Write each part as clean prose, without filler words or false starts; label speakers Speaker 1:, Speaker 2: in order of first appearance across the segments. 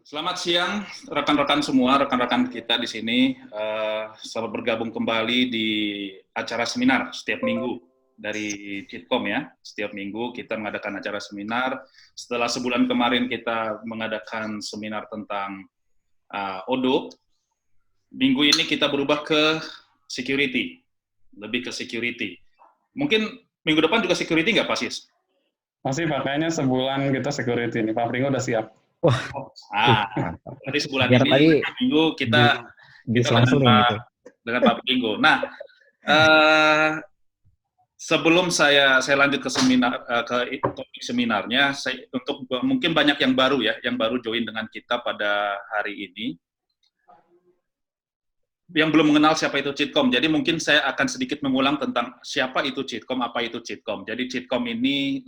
Speaker 1: Selamat siang, rekan-rekan semua, rekan-rekan kita di sini. Selamat bergabung kembali di acara seminar setiap minggu dari Citkom ya. Setiap minggu kita mengadakan acara seminar. Setelah sebulan kemarin kita mengadakan seminar tentang ODO, minggu ini kita berubah ke security, lebih ke security. Mungkin minggu depan juga security nggak, Pak Sis?
Speaker 2: Masih Pak, kayaknya sebulan kita security nih. Pak Pringo udah siap.
Speaker 3: Wah,
Speaker 1: Berarti sebulan
Speaker 3: biar
Speaker 1: ini
Speaker 3: tadi
Speaker 1: minggu kita
Speaker 3: diselang-seling gitu.
Speaker 1: Dengan Pak Pringgo. Nah, sebelum saya lanjut ke seminar ke topik seminarnya, untuk mungkin banyak yang baru ya, yang baru join dengan kita pada hari ini, yang belum mengenal siapa itu Citkom. Jadi mungkin saya akan sedikit mengulang tentang siapa itu Citkom, apa itu Citkom. Jadi Citkom ini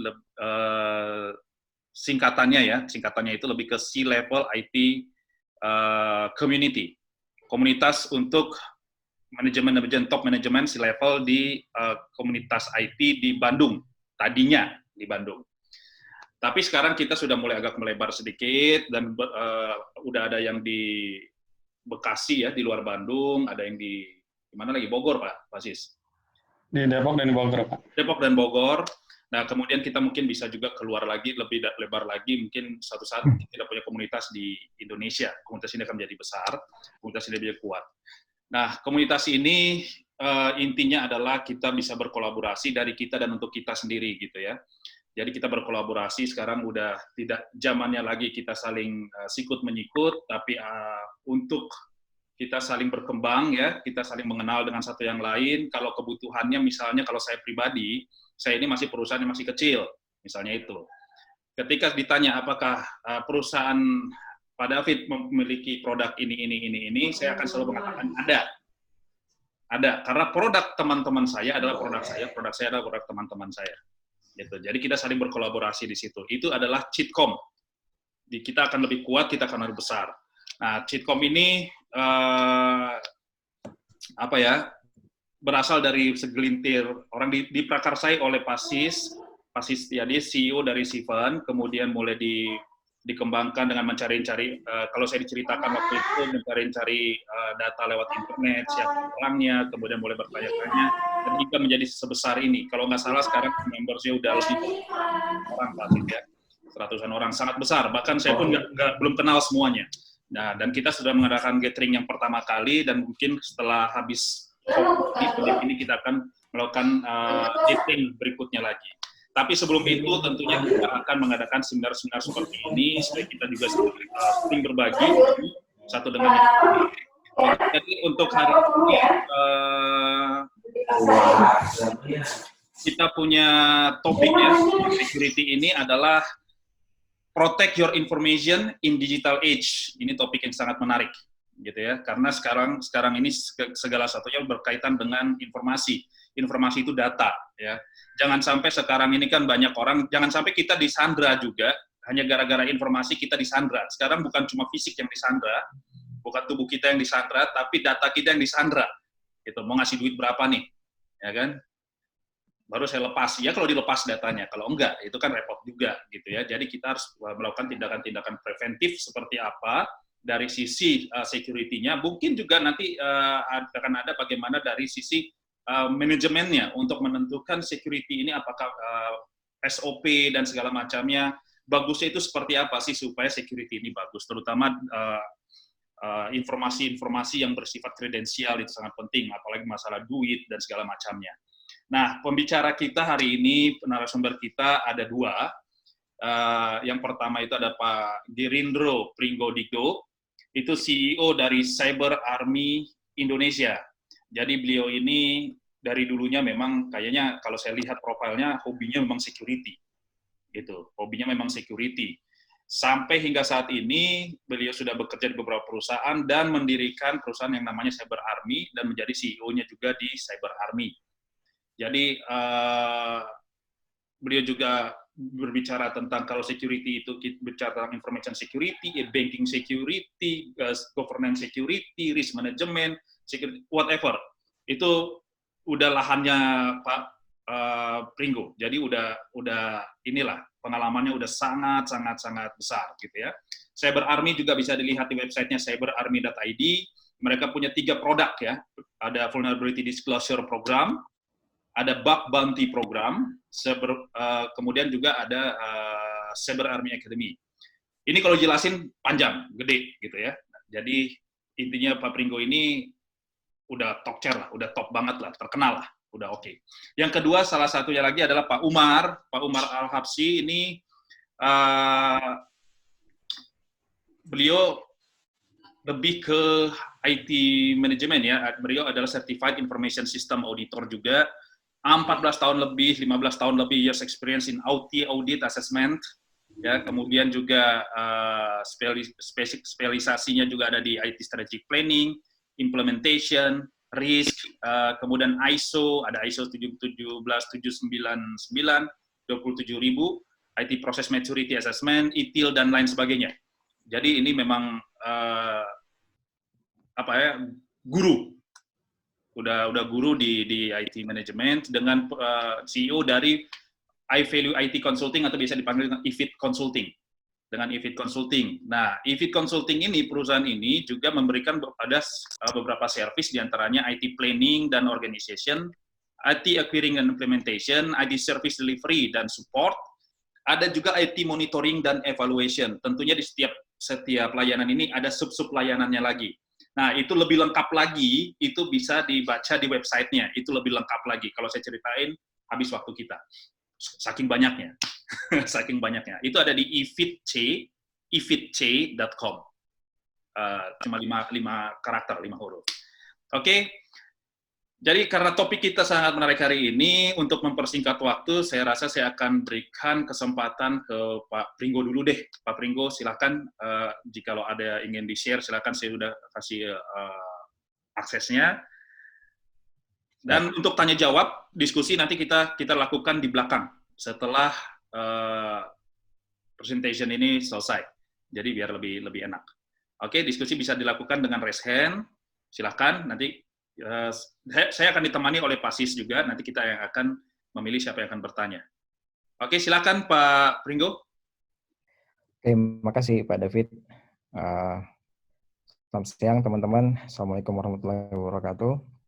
Speaker 1: singkatannya itu lebih ke C-level IT community, komunitas untuk manajemen top manajemen C-level di komunitas IT di Bandung, tadinya di Bandung. Tapi sekarang kita sudah mulai agak melebar sedikit, dan udah ada yang di Bekasi ya, di luar Bandung, ada yang di mana lagi, Bogor Pak Sis?
Speaker 2: Di Depok dan Bogor Pak.
Speaker 1: Depok dan Bogor. Nah, kemudian kita mungkin bisa juga keluar lagi, lebih lebar lagi, mungkin suatu saat kita punya komunitas di Indonesia. Komunitas ini akan menjadi besar, komunitas ini lebih kuat. Nah, komunitas ini intinya adalah kita bisa berkolaborasi dari kita dan untuk kita sendiri, gitu ya. Jadi kita berkolaborasi, sekarang udah tidak zamannya lagi kita saling sikut-menyikut, tapi untuk kita saling berkembang, ya, kita saling mengenal dengan satu yang lain. Kalau kebutuhannya, misalnya kalau saya pribadi, saya ini masih perusahaan yang masih kecil, misalnya itu. Ketika ditanya apakah perusahaan Pak David memiliki produk ini, saya akan selalu mengatakan ada, karena produk teman-teman saya adalah produk saya adalah produk teman-teman saya. Gitu. Jadi kita saling berkolaborasi di situ. Itu adalah Citkom. Kita akan lebih kuat, kita akan lebih besar. Nah, Citkom ini berasal dari segelintir orang, diprakarsai oleh Pak Sis Tiadi, CEO dari Sivan, kemudian mulai dikembangkan dengan mencari-cari, kalau saya diceritakan waktu itu, mencari-cari data lewat internet, siapa orangnya, kemudian mulai bertanya-tanya, dan hingga menjadi sebesar ini. Kalau nggak salah sekarang membersnya udah lebih orang Pak Sis ya, 100-an orang, sangat besar, bahkan saya pun belum kenal semuanya. Nah, dan kita sudah mengadakan gathering yang pertama kali, dan mungkin setelah habis ini kita akan melakukan gathering berikutnya lagi. Tapi sebelum itu tentunya kita akan mengadakan seminar-seminar seperti ini, supaya kita juga sering berbagi satu dengan yang lain. Jadi untuk hari ini kita punya topik ya, security ini adalah Protect your information in digital age. Ini topik yang sangat menarik, gitu ya. Karena sekarang ini segala satunya berkaitan dengan informasi. Informasi itu data, ya. Jangan sampai sekarang ini kan banyak orang, jangan sampai kita disandra juga hanya gara-gara informasi kita disandra. Sekarang bukan cuma fisik yang disandra, bukan tubuh kita yang disandra, tapi data kita yang disandra. Gitu. Mau ngasih duit berapa nih, ya kan? Baru saya lepas, ya kalau dilepas datanya, kalau enggak, itu kan repot juga, gitu ya. Jadi kita harus melakukan tindakan-tindakan preventif seperti apa, dari sisi security-nya, mungkin juga nanti akan ada bagaimana dari sisi manajemennya, untuk menentukan security ini apakah SOP dan segala macamnya, bagusnya itu seperti apa sih supaya security ini bagus, terutama informasi-informasi yang bersifat kredensial itu sangat penting, apalagi masalah duit dan segala macamnya. Nah, pembicara kita hari ini, narasumber kita ada dua. Yang pertama itu ada Pak Girindro Pringgodigdo, itu CEO dari Cyber Army Indonesia. Jadi beliau ini dari dulunya memang kayaknya kalau saya lihat profilnya, hobinya memang security. Gitu, hobinya memang security. Sampai hingga saat ini, beliau sudah bekerja di beberapa perusahaan dan mendirikan perusahaan yang namanya Cyber Army dan menjadi CEO-nya juga di Cyber Army. Jadi beliau juga berbicara tentang kalau security itu bicara tentang information security, banking security, governance security, risk management, security, whatever. Itu udah lahannya Pak Pringgo. Jadi udah inilah pengalamannya udah sangat besar gitu ya. Cyber Army juga bisa dilihat di websitenya cyberarmy.id. Mereka punya 3 produk ya. Ada Vulnerability Disclosure Program, ada Bug Bounty Program, kemudian juga ada Cyber Army Academy. Ini kalau jelasin panjang, gede gitu ya. Jadi intinya Pak Pringgo ini udah top chair lah, udah top banget lah, terkenal lah, udah oke. Yang kedua, salah satunya lagi adalah Pak Umar Al-Habsyi. Ini beliau lebih ke IT manajemen ya. Beliau adalah Certified Information System Auditor juga. 14 tahun lebih, 15 tahun lebih years experience in OT audit assessment. Ya, kemudian juga spesialisasinya juga ada di IT strategic planning, implementation, risk, kemudian ISO, ada ISO 17799, 27.000, IT process maturity assessment, ITIL dan lain sebagainya. Jadi ini memang guru, udah guru di IT management dengan CEO dari iValue IT Consulting atau biasa dipanggil dengan EVIT Consulting. Dengan EVIT Consulting. Nah, EVIT Consulting ini, perusahaan ini juga memberikan ada beberapa service, diantaranya IT Planning dan Organization, IT Acquiring and Implementation, IT Service Delivery dan Support, ada juga IT Monitoring dan Evaluation. Tentunya di setiap layanan ini ada sub-sub layanannya lagi. Nah, itu lebih lengkap lagi, itu bisa dibaca di websitenya, itu lebih lengkap lagi. Kalau saya ceritain, habis waktu kita. Saking banyaknya. Saking banyaknya. Itu ada di evitc.com. Cuma 5 karakter, 5 huruf. Oke. Jadi karena topik kita sangat menarik hari ini, untuk mempersingkat waktu, saya rasa saya akan berikan kesempatan ke Pak Pringgo dulu deh. Pak Pringgo, silakan. Jika ada ingin di-share, silakan, saya sudah kasih aksesnya. Dan untuk tanya jawab, diskusi nanti kita lakukan di belakang setelah presentation ini selesai. Jadi biar lebih enak. Oke, diskusi bisa dilakukan dengan raise hand. Silakan, nanti saya akan ditemani oleh Pak Sis juga, nanti kita yang akan memilih siapa yang akan bertanya. Oke, silakan Pak Pringgo.
Speaker 3: Oke, makasih Pak David. Selamat siang teman-teman. Assalamualaikum warahmatullahi wabarakatuh.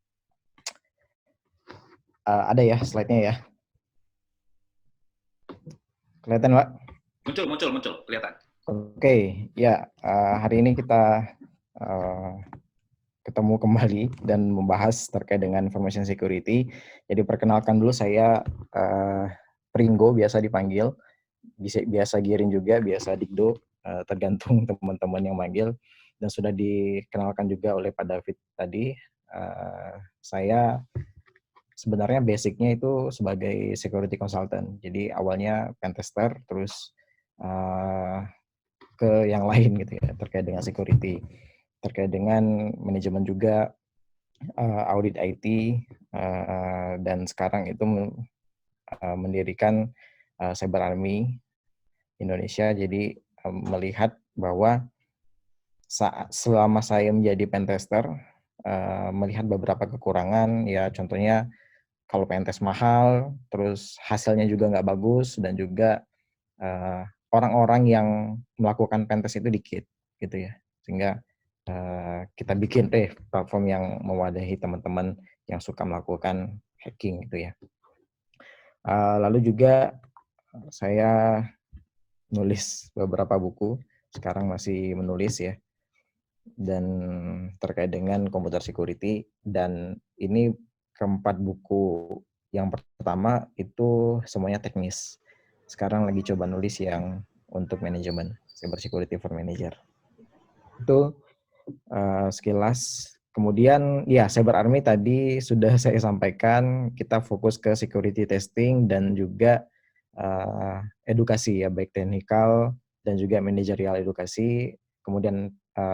Speaker 3: Ada ya slide-nya ya? Kelihatan, Pak?
Speaker 1: Muncul, kelihatan.
Speaker 3: Oke, ya, hari ini kita ketemu kembali dan membahas terkait dengan information security. Jadi perkenalkan dulu, saya Pringgo biasa dipanggil, biasa Giring juga, biasa Dikdo, tergantung teman-teman yang manggil. Dan sudah dikenalkan juga oleh Pak David tadi, saya sebenarnya basicnya itu sebagai security consultant. Jadi awalnya pentester, terus ke yang lain gitu ya, terkait dengan security, terkait dengan manajemen juga, audit IT, dan sekarang itu mendirikan Cyber Army Indonesia. Jadi melihat bahwa selama saya menjadi pentester, melihat beberapa kekurangan, ya contohnya kalau pentest mahal, terus hasilnya juga nggak bagus, dan juga orang-orang yang melakukan pentest itu dikit, gitu ya. Sehingga kita bikin platform yang mewadahi teman-teman yang suka melakukan hacking, gitu ya. Lalu juga saya nulis beberapa buku, sekarang masih menulis ya, dan terkait dengan computer security, dan ini keempat buku yang pertama itu semuanya teknis. Sekarang lagi coba nulis yang untuk manajemen, cyber security for manager. Itu sekilas. Kemudian ya, Cyber Army tadi sudah saya sampaikan, kita fokus ke security testing dan juga edukasi ya, baik teknikal dan juga manajerial edukasi. Kemudian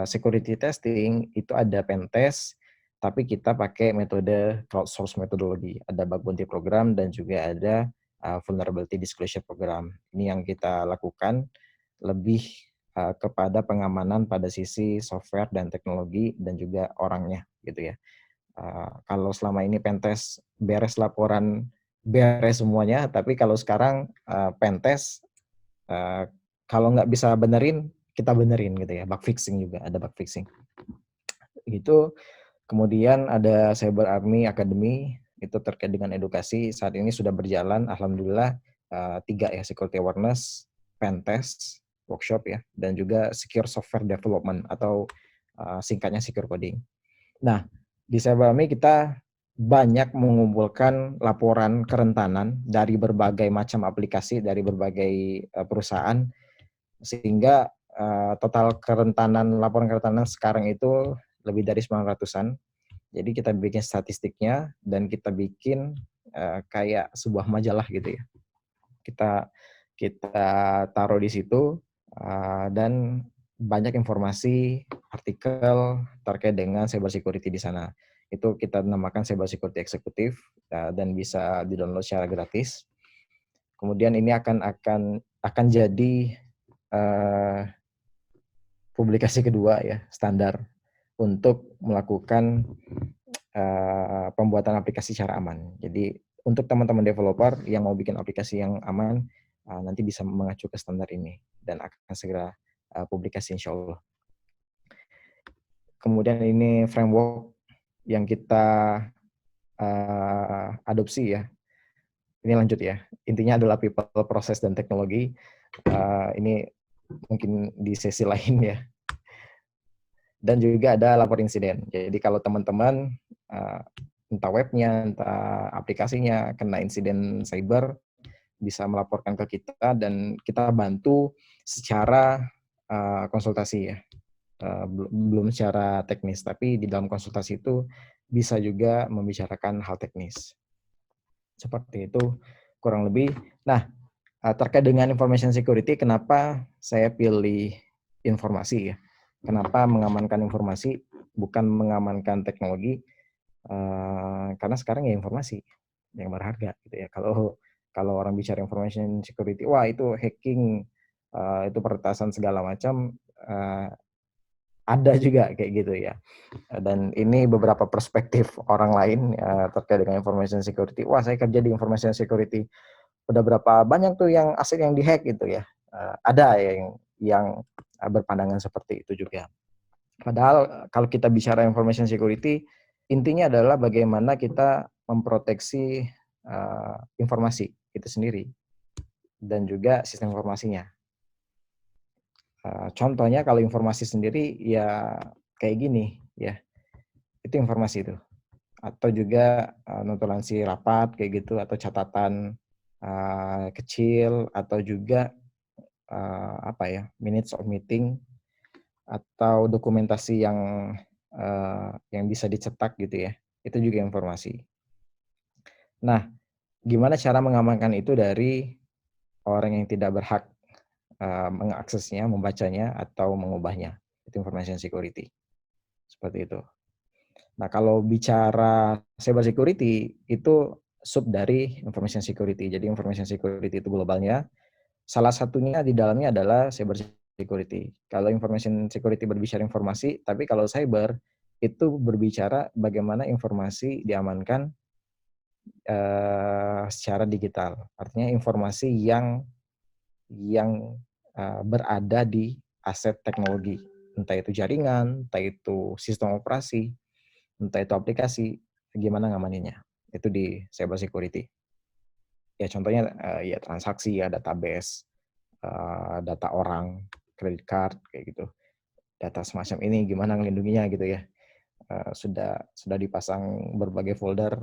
Speaker 3: security testing itu ada pentest, tapi kita pakai metode crowdsource metodologi. Ada bug bounty program dan juga ada vulnerability disclosure program. Ini yang kita lakukan lebih kepada pengamanan pada sisi software dan teknologi dan juga orangnya gitu ya. Kalau selama ini pentest beres laporan, beres semuanya, tapi kalau sekarang pentest Kalau nggak bisa benerin, kita benerin gitu ya. Bug fixing juga, ada bug fixing. Gitu. Kemudian ada Cyber Army Academy, itu terkait dengan edukasi. Saat ini sudah berjalan, alhamdulillah, 3 ya, security awareness, pen test, workshop ya, dan juga secure software development atau singkatnya secure coding. Nah, di Cyber Army kita banyak mengumpulkan laporan kerentanan dari berbagai macam aplikasi, dari berbagai perusahaan, sehingga total laporan kerentanan sekarang itu lebih dari 900-an. Jadi kita bikin statistiknya dan kita bikin kayak sebuah majalah gitu ya. Kita taruh di situ dan banyak informasi artikel terkait dengan cyber security di sana. Itu kita namakan Cyber Security Executive dan bisa di-download secara gratis. Kemudian ini akan jadi publikasi kedua ya, standar untuk melakukan pembuatan aplikasi secara aman. Jadi untuk teman-teman developer yang mau bikin aplikasi yang aman, nanti bisa mengacu ke standar ini dan akan segera publikasi insya Allah. Kemudian ini framework yang kita adopsi ya. Ini lanjut ya. Intinya adalah people, proses, dan teknologi. Ini mungkin di sesi lain ya. Dan juga ada lapor insiden. Jadi kalau teman-teman entah webnya, entah aplikasinya kena insiden cyber, bisa melaporkan ke kita dan kita bantu secara konsultasi ya. Belum secara teknis, tapi di dalam konsultasi itu bisa juga membicarakan hal teknis. Seperti itu kurang lebih. Nah, terkait dengan information security, kenapa saya pilih informasi ya? Kenapa mengamankan informasi, bukan mengamankan teknologi? Karena sekarang ya informasi yang berharga gitu ya. Kalau orang bicara information security, wah itu hacking, itu peretasan segala macam, ada juga kayak gitu ya. Dan ini beberapa perspektif orang lain terkait dengan information security. Wah, saya kerja di information security, udah berapa banyak tuh yang aset yang dihack gitu ya. Ada yang berpandangan seperti itu juga. Padahal kalau kita bicara information security, intinya adalah bagaimana kita memproteksi informasi itu sendiri dan juga sistem informasinya. Contohnya kalau informasi sendiri ya kayak gini ya, itu informasi itu. Atau juga notulensi rapat kayak gitu, atau catatan kecil, atau juga minutes of meeting, atau dokumentasi yang bisa dicetak gitu ya, itu juga informasi. Nah, gimana cara mengamankan itu dari orang yang tidak berhak mengaksesnya, membacanya, atau mengubahnya? Itu information security. Seperti itu. Nah, kalau bicara cyber security, itu sub dari information security. Jadi information security itu globalnya. Salah satunya di dalamnya adalah cyber security. Kalau information security berbicara informasi, tapi kalau cyber itu berbicara bagaimana informasi diamankan secara digital. Artinya informasi yang berada di aset teknologi, entah itu jaringan, entah itu sistem operasi, entah itu aplikasi, gimana ngamaninnya. Itu di cyber security. Ya contohnya ya transaksi, ya database, data orang, credit card kayak gitu. Data semacam ini gimana ngelindunginya gitu ya. Sudah dipasang berbagai folder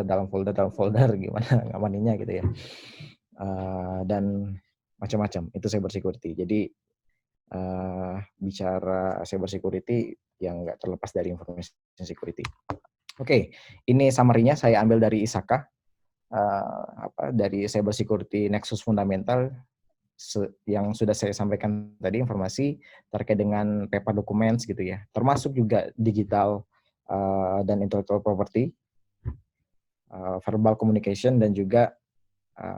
Speaker 3: dalam folder gimana ngamaninnya gitu ya. Dan macam-macam itu cyber security. Jadi bicara cyber security yang nggak terlepas dari information security. Oke, ini summary-nya saya ambil dari ISAKA, dari Cyber Security Nexus Fundamental yang sudah saya sampaikan tadi, informasi terkait dengan paper documents gitu ya, termasuk juga digital dan intellectual property, verbal communication, dan juga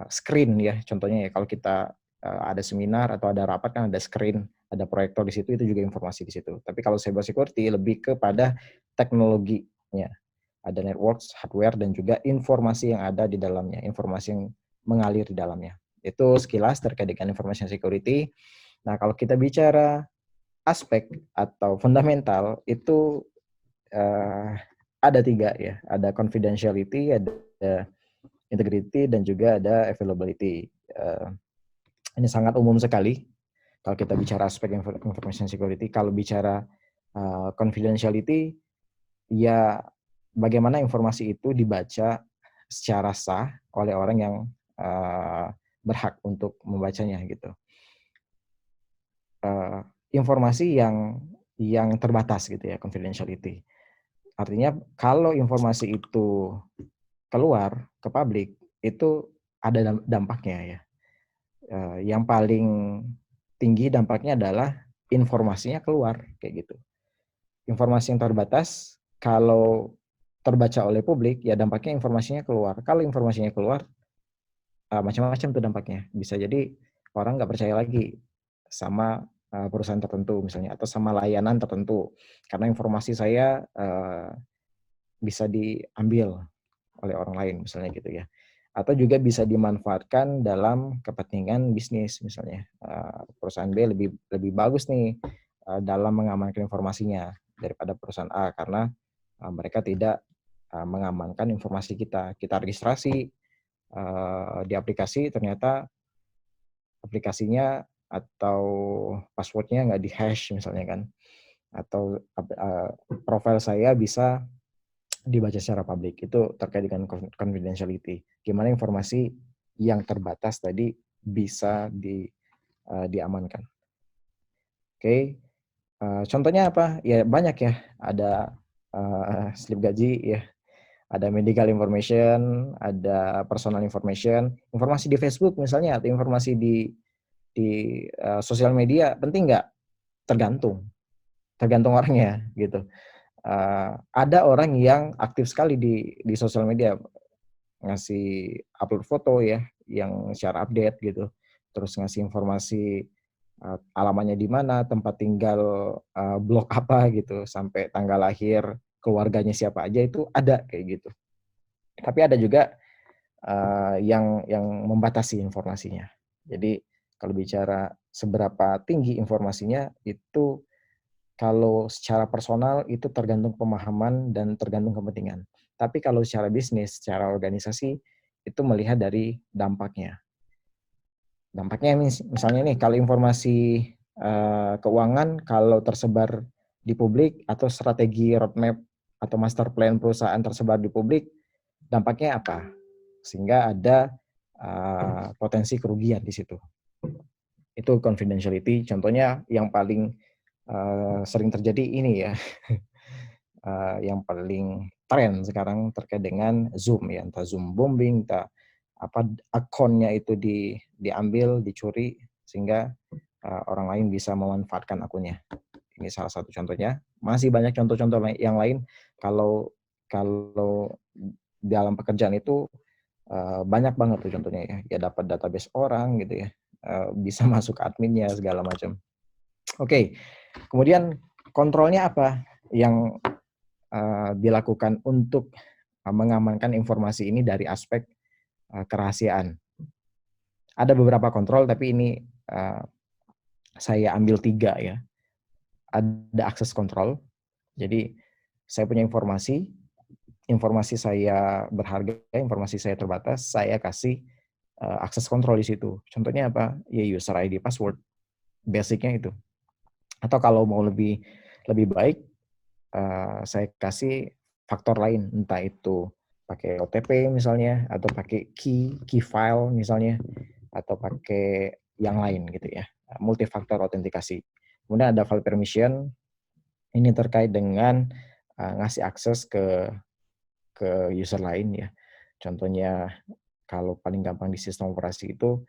Speaker 3: screen ya, contohnya ya kalau kita ada seminar atau ada rapat kan ada screen, ada proyektor di situ, itu juga informasi di situ. Tapi kalau cyber security lebih kepada teknologinya. Ada networks, hardware, dan juga informasi yang ada di dalamnya, informasi yang mengalir di dalamnya. Itu sekilas terkait dengan information security. Nah, kalau kita bicara aspek atau fundamental itu ada 3 ya. Ada confidentiality, ada integrity, dan juga ada availability. Ini sangat umum sekali kalau kita bicara aspek information security. Kalau bicara confidentiality, ya bagaimana informasi itu dibaca secara sah oleh orang yang berhak untuk membacanya gitu. Informasi yang terbatas gitu ya, confidentiality. Artinya kalau informasi itu keluar ke publik itu ada dampaknya ya. Yang paling tinggi dampaknya adalah informasinya keluar kayak gitu. Informasi yang terbatas kalau terbaca oleh publik ya dampaknya informasinya keluar. Kalau informasinya keluar macam-macam tuh dampaknya. Bisa jadi orang nggak percaya lagi sama perusahaan tertentu misalnya atau sama layanan tertentu karena informasi saya bisa diambil oleh orang lain misalnya gitu ya. Atau juga bisa dimanfaatkan dalam kepentingan bisnis misalnya. Perusahaan B lebih bagus nih dalam mengamankan informasinya daripada perusahaan A karena mereka tidak mengamankan informasi kita. Kita registrasi di aplikasi, ternyata aplikasinya atau passwordnya nggak di-hash misalnya kan. Atau profil saya bisa dibaca secara publik. Itu terkait dengan confidentiality. Gimana informasi yang terbatas tadi bisa diamankan. Oke. Contohnya apa? Ya banyak ya. Ada slip gaji ya. Ada medical information, ada personal information, informasi di Facebook misalnya, atau informasi di sosial media penting nggak? Tergantung orangnya gitu. Ada orang yang aktif sekali di sosial media, ngasih upload foto ya, yang secara update gitu, terus ngasih informasi alamannya di mana, tempat tinggal, blok apa gitu, sampai tanggal lahir, keluarganya siapa aja itu ada kayak gitu. Tapi ada juga yang membatasi informasinya. Jadi kalau bicara seberapa tinggi informasinya itu kalau secara personal itu tergantung pemahaman dan tergantung kepentingan. Tapi kalau secara bisnis, secara organisasi itu melihat dari dampaknya. Dampaknya misalnya nih kalau informasi keuangan kalau tersebar di publik atau strategi roadmap atau master plan perusahaan tersebar di publik, dampaknya apa? Sehingga ada potensi kerugian di situ. Itu confidentiality. Contohnya yang paling sering terjadi ini ya, yang paling tren sekarang terkait dengan Zoom ya, entah Zoom bombing, entah apa akunnya itu diambil, dicuri sehingga orang lain bisa memanfaatkan akunnya. Ini salah satu contohnya. Masih banyak contoh-contoh yang lain. Kalau dalam pekerjaan itu banyak banget tuh contohnya ya. Ya dapat database orang gitu ya. Bisa masuk adminnya segala macam. Oke. Kemudian kontrolnya apa yang dilakukan untuk mengamankan informasi ini dari aspek kerahasiaan. Ada beberapa kontrol, tapi ini saya ambil 3 ya. Ada akses kontrol. Jadi saya punya informasi saya berharga, informasi saya terbatas, saya kasih akses kontrol di situ. Contohnya apa? Ya user ID, password. Basicnya itu. Atau kalau mau lebih baik, saya kasih faktor lain, entah itu pakai OTP misalnya, atau pakai key file misalnya, atau pakai yang lain gitu ya, multifaktor autentikasi. Kemudian ada file permission, ini terkait dengan ngasih akses ke user lain ya. Contohnya kalau paling gampang di sistem operasi itu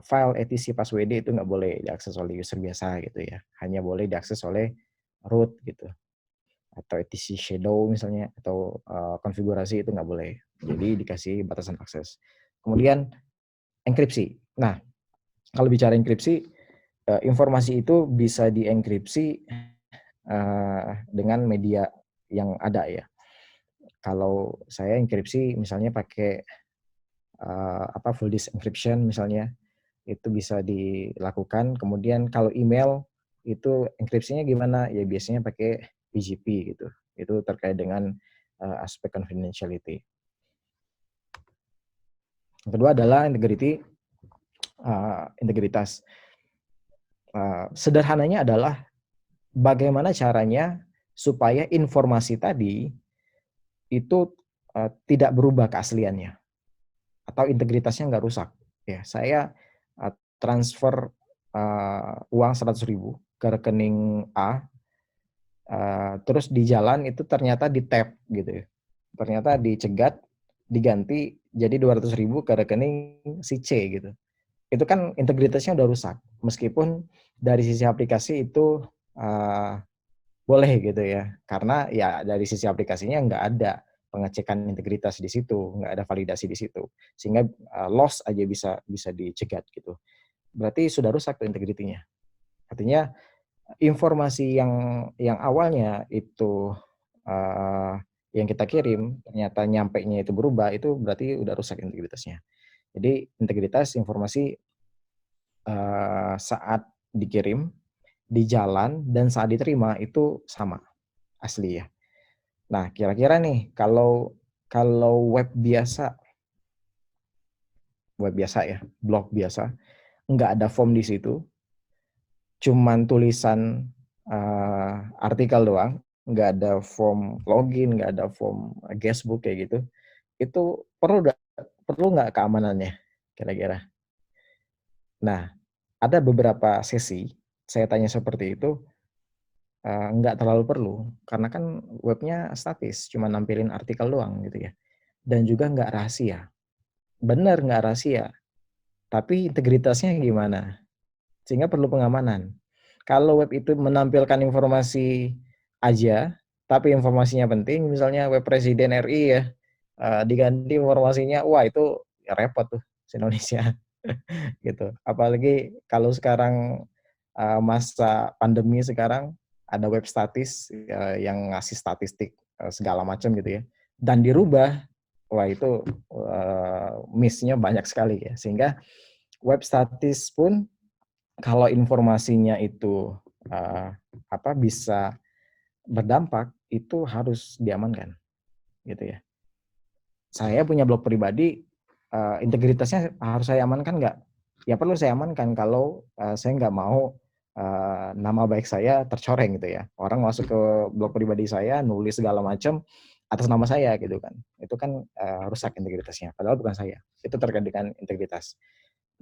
Speaker 3: file etc passwd itu nggak boleh diakses oleh user biasa gitu ya, hanya boleh diakses oleh root gitu, atau etc shadow misalnya, atau konfigurasi itu nggak boleh. Jadi dikasih batasan akses. Kemudian enkripsi. Nah, kalau bicara enkripsi, informasi itu bisa dienkripsi dengan media yang ada ya. Kalau saya enkripsi misalnya pakai full disk encryption misalnya, itu bisa dilakukan. Kemudian kalau email itu enkripsinya gimana? Ya biasanya pakai PGP gitu. Itu terkait dengan aspek confidentiality. Yang kedua adalah integritas. Sederhananya adalah bagaimana caranya supaya informasi tadi itu tidak berubah keasliannya atau integritasnya nggak rusak. Ya, saya transfer uang 100.000 ke rekening A, terus di jalan itu ternyata di tap gitu ya. Ternyata dicegat, diganti jadi 200.000 ke rekening si C gitu. Itu kan integritasnya udah rusak. Meskipun dari sisi aplikasi itu boleh gitu ya. Karena ya dari sisi aplikasinya nggak ada pengecekan integritas di situ, nggak ada validasi di situ. Sehingga loss aja bisa dicegat gitu. Berarti sudah rusak tuh integritinya. Artinya informasi yang awalnya itu yang kita kirim ternyata nyampainya itu berubah, itu berarti udah rusak integritasnya. Jadi integritas informasi saat dikirim, di jalan, dan saat diterima itu sama asli ya. Nah kira-kira nih kalau web biasa ya, blog biasa, nggak ada form di situ, cuman tulisan artikel doang, nggak ada form login, nggak ada form guestbook kayak gitu, itu perlu nggak keamanannya kira-kira? Nah, ada beberapa sesi saya tanya seperti itu, nggak terlalu perlu, karena kan webnya statis, cuma nampilin artikel doang gitu ya, dan juga nggak rahasia. Bener nggak rahasia, tapi integritasnya gimana? Sehingga perlu pengamanan. Kalau web itu menampilkan informasi aja, tapi informasinya penting, misalnya web Presiden RI ya, diganti informasinya, wah itu ya repot tuh Indonesia gitu. Apalagi kalau sekarang masa pandemi sekarang ada web statis yang ngasih statistik segala macam gitu ya, dan dirubah, wah itu miss-nya banyak sekali ya. Sehingga web statis pun kalau informasinya itu bisa berdampak, itu harus diamankan gitu ya. Saya punya blog pribadi, integritasnya harus saya amankan nggak? Ya perlu saya amankan kalau saya nggak mau nama baik saya tercoreng gitu ya. Orang masuk ke blog pribadi saya, nulis segala macam atas nama saya gitu kan. Itu kan rusak integritasnya. Padahal bukan saya. Itu terkait dengan integritas.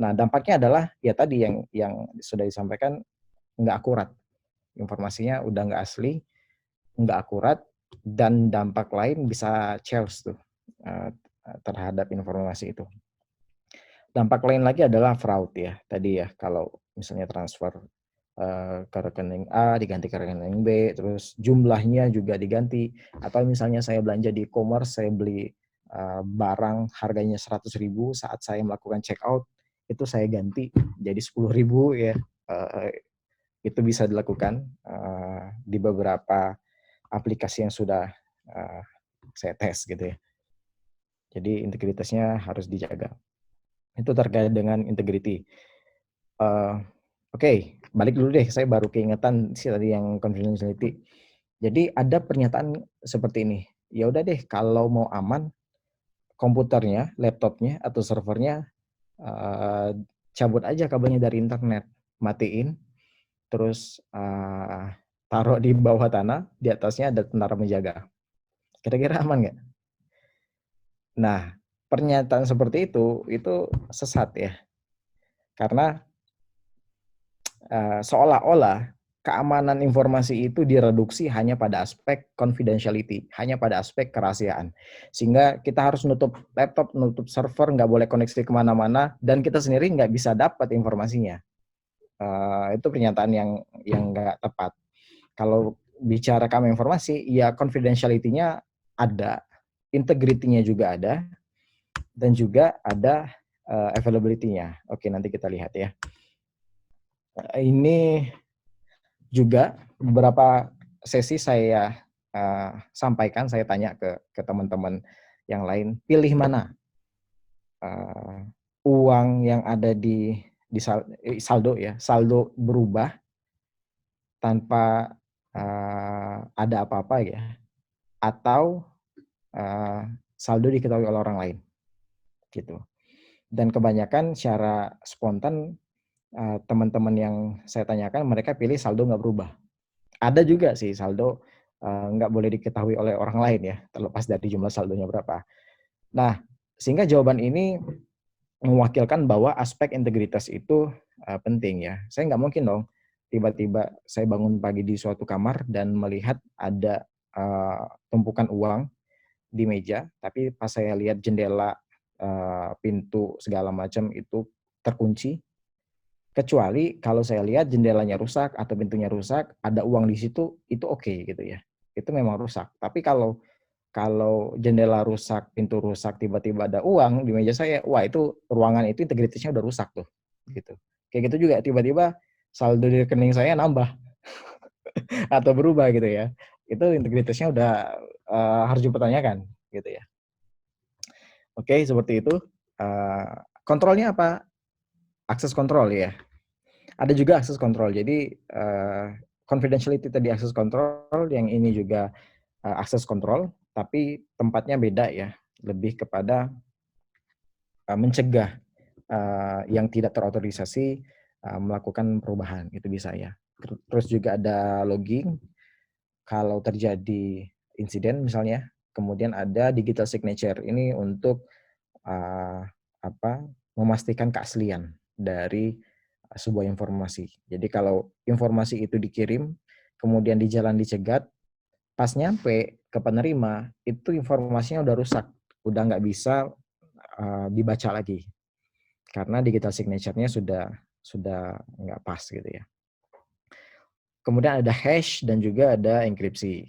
Speaker 3: Nah dampaknya adalah ya tadi yang sudah disampaikan, nggak akurat. Informasinya udah nggak asli, nggak akurat, dan dampak lain bisa chaos tuh terhadap informasi itu. Dampak lain lagi adalah fraud ya. Tadi ya, kalau misalnya transfer ke rekening A diganti ke rekening B, terus jumlahnya juga diganti. Atau misalnya saya belanja di e-commerce, saya beli barang harganya 100.000, saat saya melakukan check out itu saya ganti jadi 10.000 ya. Itu bisa dilakukan di beberapa aplikasi yang sudah saya tes gitu ya. Jadi integritasnya harus dijaga. Itu terkait dengan integrity. Oke, balik dulu deh. Saya baru keingetan sih tadi yang confidentiality. Jadi ada pernyataan seperti ini. Ya udah deh, kalau mau aman, komputernya, laptopnya, atau servernya cabut aja kabelnya dari internet, matiin, terus taruh di bawah tanah, di atasnya ada tentara menjaga. Kira-kira aman nggak? Nah, pernyataan seperti itu sesat ya. Karena seolah-olah keamanan informasi itu direduksi hanya pada aspek confidentiality, hanya pada aspek kerahasiaan. Sehingga kita harus nutup laptop, nutup server, nggak boleh koneksi kemana-mana, dan kita sendiri nggak bisa dapat informasinya. Itu pernyataan yang nggak tepat. Kalau bicara keamanan informasi, ya confidentiality-nya ada, integrity-nya juga ada, dan juga ada availability-nya. Oke, nanti kita lihat ya. Ini juga beberapa sesi saya sampaikan, saya tanya ke teman-teman yang lain, pilih mana? uang yang ada di saldo ya, saldo berubah tanpa ada apa-apa ya, atau saldo diketahui oleh orang lain gitu. Dan kebanyakan secara spontan teman-teman yang saya tanyakan mereka pilih saldo nggak berubah. Ada juga sih saldo nggak boleh diketahui oleh orang lain ya, terlepas dari jumlah saldonya berapa. Nah, sehingga jawaban ini mewakilkan bahwa aspek integritas itu penting ya. Saya nggak mungkin dong tiba-tiba saya bangun pagi di suatu kamar dan melihat ada tumpukan uang di meja, tapi pas saya lihat jendela, pintu segala macam itu terkunci, kecuali kalau saya lihat jendelanya rusak atau pintunya rusak, ada uang di situ, itu oke gitu ya. Itu memang rusak. Tapi kalau jendela rusak, pintu rusak, tiba-tiba ada uang di meja saya, wah itu ruangan itu integritasnya udah rusak tuh, gitu. Kayak gitu juga tiba-tiba saldo di rekening saya nambah atau berubah gitu ya. Itu integritasnya udah harus dipertanyakan gitu ya. Oke, seperti itu. Kontrolnya apa? Akses kontrol ya. Ada juga akses kontrol. Jadi confidentiality tadi akses kontrol, yang ini juga akses kontrol, tapi tempatnya beda ya. Lebih kepada mencegah yang tidak terotorisasi melakukan perubahan, itu bisa ya. Terus juga ada logging kalau terjadi insiden misalnya. Kemudian ada digital signature, ini untuk memastikan keaslian dari sebuah informasi. Jadi kalau informasi itu dikirim, kemudian di jalan dicegat, pas nyampe ke penerima, itu informasinya udah rusak, udah nggak bisa dibaca lagi, karena digital signature-nya sudah nggak pas gitu ya. Kemudian ada hash dan juga ada enkripsi.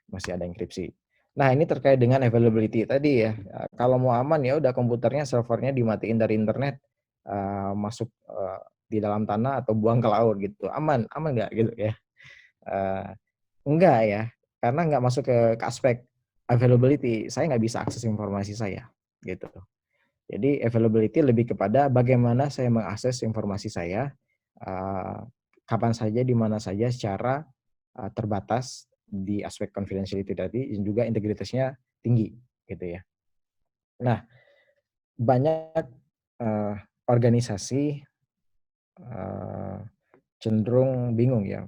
Speaker 3: Masih ada enkripsi. Nah, ini terkait dengan availability tadi ya. Kalau mau aman ya udah komputernya, servernya dimatiin dari internet, masuk di dalam tanah atau buang ke laut gitu. Aman nggak gitu ya? Enggak ya, karena nggak masuk ke aspek availability. Saya nggak bisa akses informasi saya gitu. Jadi availability lebih kepada bagaimana saya mengakses informasi saya, kapan saja, di mana saja, secara terbatas di aspek confidentiality tadi, dan juga integritasnya tinggi gitu ya. Nah, banyak organisasi cenderung bingung ya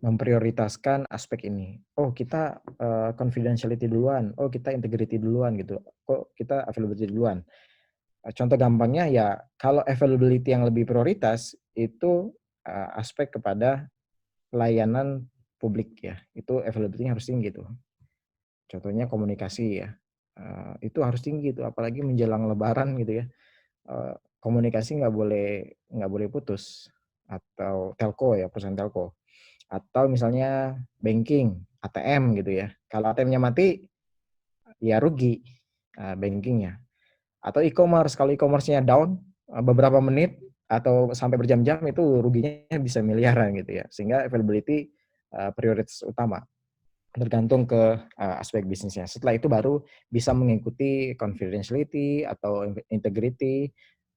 Speaker 3: memprioritaskan aspek ini. Oh, kita confidentiality duluan, oh kita integrity duluan gitu, kok kita availability duluan. Contoh gampangnya ya, kalau availability yang lebih prioritas itu aspek kepada layanan publik ya, itu availability-nya harus tinggi tuh. Contohnya komunikasi ya, itu harus tinggi tuh, apalagi menjelang Lebaran gitu ya. Komunikasi nggak boleh putus, atau telco ya, perusahaan telco, atau misalnya banking, ATM gitu ya. Kalau ATM-nya mati, ya rugi bankingnya. Atau e-commerce, kalau e-commerce-nya down beberapa menit atau sampai berjam-jam, itu ruginya bisa miliaran gitu ya. Sehingga availability prioritas utama, tergantung ke aspek bisnisnya. Setelah itu baru bisa mengikuti confidentiality atau integrity,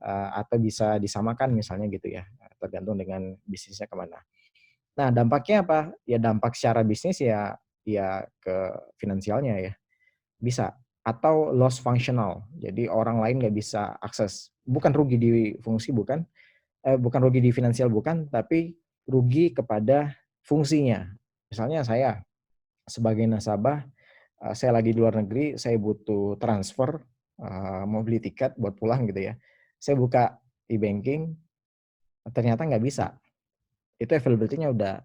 Speaker 3: atau bisa disamakan misalnya gitu ya, tergantung dengan bisnisnya kemana. Nah, dampaknya apa? Ya dampak secara bisnis ya ke finansialnya ya. Bisa. Atau loss functional. Jadi orang lain nggak bisa akses. Bukan rugi di fungsi, bukan rugi di finansial, bukan, tapi rugi kepada fungsinya. Misalnya saya sebagai nasabah, saya lagi di luar negeri, saya butuh transfer, mau beli tiket buat pulang gitu ya. Saya buka e-banking, ternyata nggak bisa. Itu availability-nya udah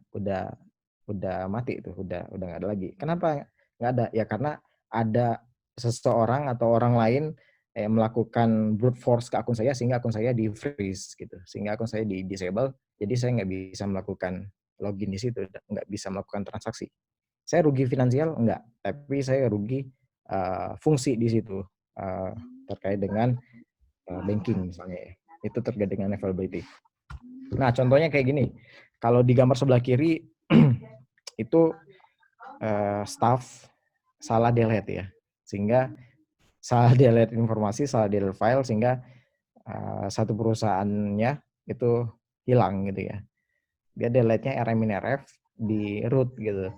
Speaker 3: mati itu, udah nggak ada lagi. Kenapa nggak ada? Ya karena ada seseorang atau orang lain melakukan brute force ke akun saya, sehingga akun saya di freeze gitu, sehingga akun saya di disable. Jadi saya nggak bisa melakukan login di situ, nggak bisa melakukan transaksi. Saya rugi finansial enggak, tapi saya rugi fungsi di situ, terkait dengan banking misalnya ya. Itu terkait dengan availability. Nah, contohnya kayak gini. Kalau di gambar sebelah kiri itu staff salah delete ya, sehingga salah delete informasi, salah delete file sehingga satu perusahaannya itu hilang gitu ya. Dia delete-nya rminrf di root gitu,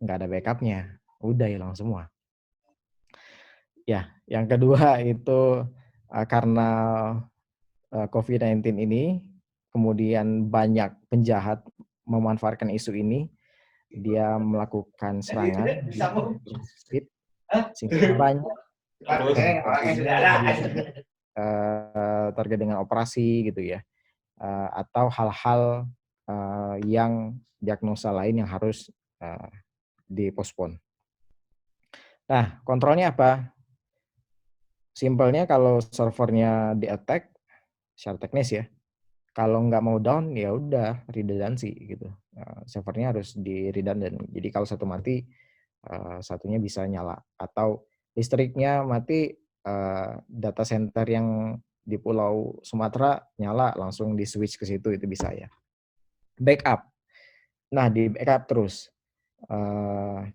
Speaker 3: nggak ada backupnya, udah hilang semua. Ya, yang kedua itu karena COVID-19 ini, kemudian banyak penjahat memanfaatkan isu ini, dia melakukan serangan sehingga banyak terkait dengan operasi gitu ya, atau hal-hal yang diagnosa lain yang harus dipospon. Nah, kontrolnya apa? Simpelnya kalau servernya di-attack, secara teknis ya, kalau nggak mau down ya udah redundancy gitu. Servernya harus di redundant. Jadi kalau satu mati, satunya bisa nyala. Atau listriknya mati, data center yang di Pulau Sumatera nyala, langsung di switch ke situ, itu bisa ya. Backup. Nah, di backup terus.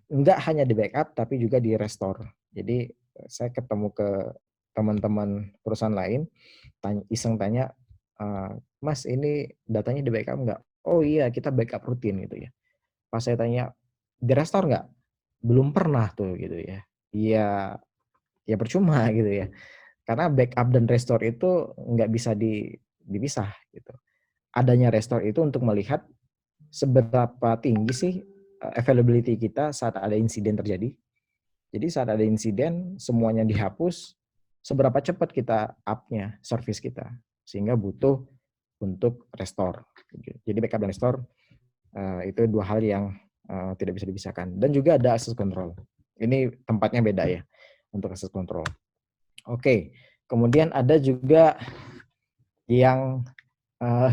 Speaker 3: Nggak hanya di backup, tapi juga di restore. Jadi saya ketemu ke teman-teman perusahaan lain, iseng tanya, Mas ini datanya di backup nggak? Oh iya, kita backup rutin gitu ya. Pas saya tanya, di restore nggak? Belum pernah tuh gitu ya. Iya, ya percuma gitu ya. Karena backup dan restore itu nggak bisa dipisah gitu. Adanya restore itu untuk melihat seberapa tinggi sih availability kita saat ada insiden terjadi. Jadi saat ada insiden, semuanya dihapus, seberapa cepat kita up-nya service kita. Sehingga butuh untuk restore. Jadi backup dan restore itu dua hal yang tidak bisa dipisahkan. Dan juga ada access control. Ini tempatnya beda ya untuk access control. Oke, kemudian ada juga yang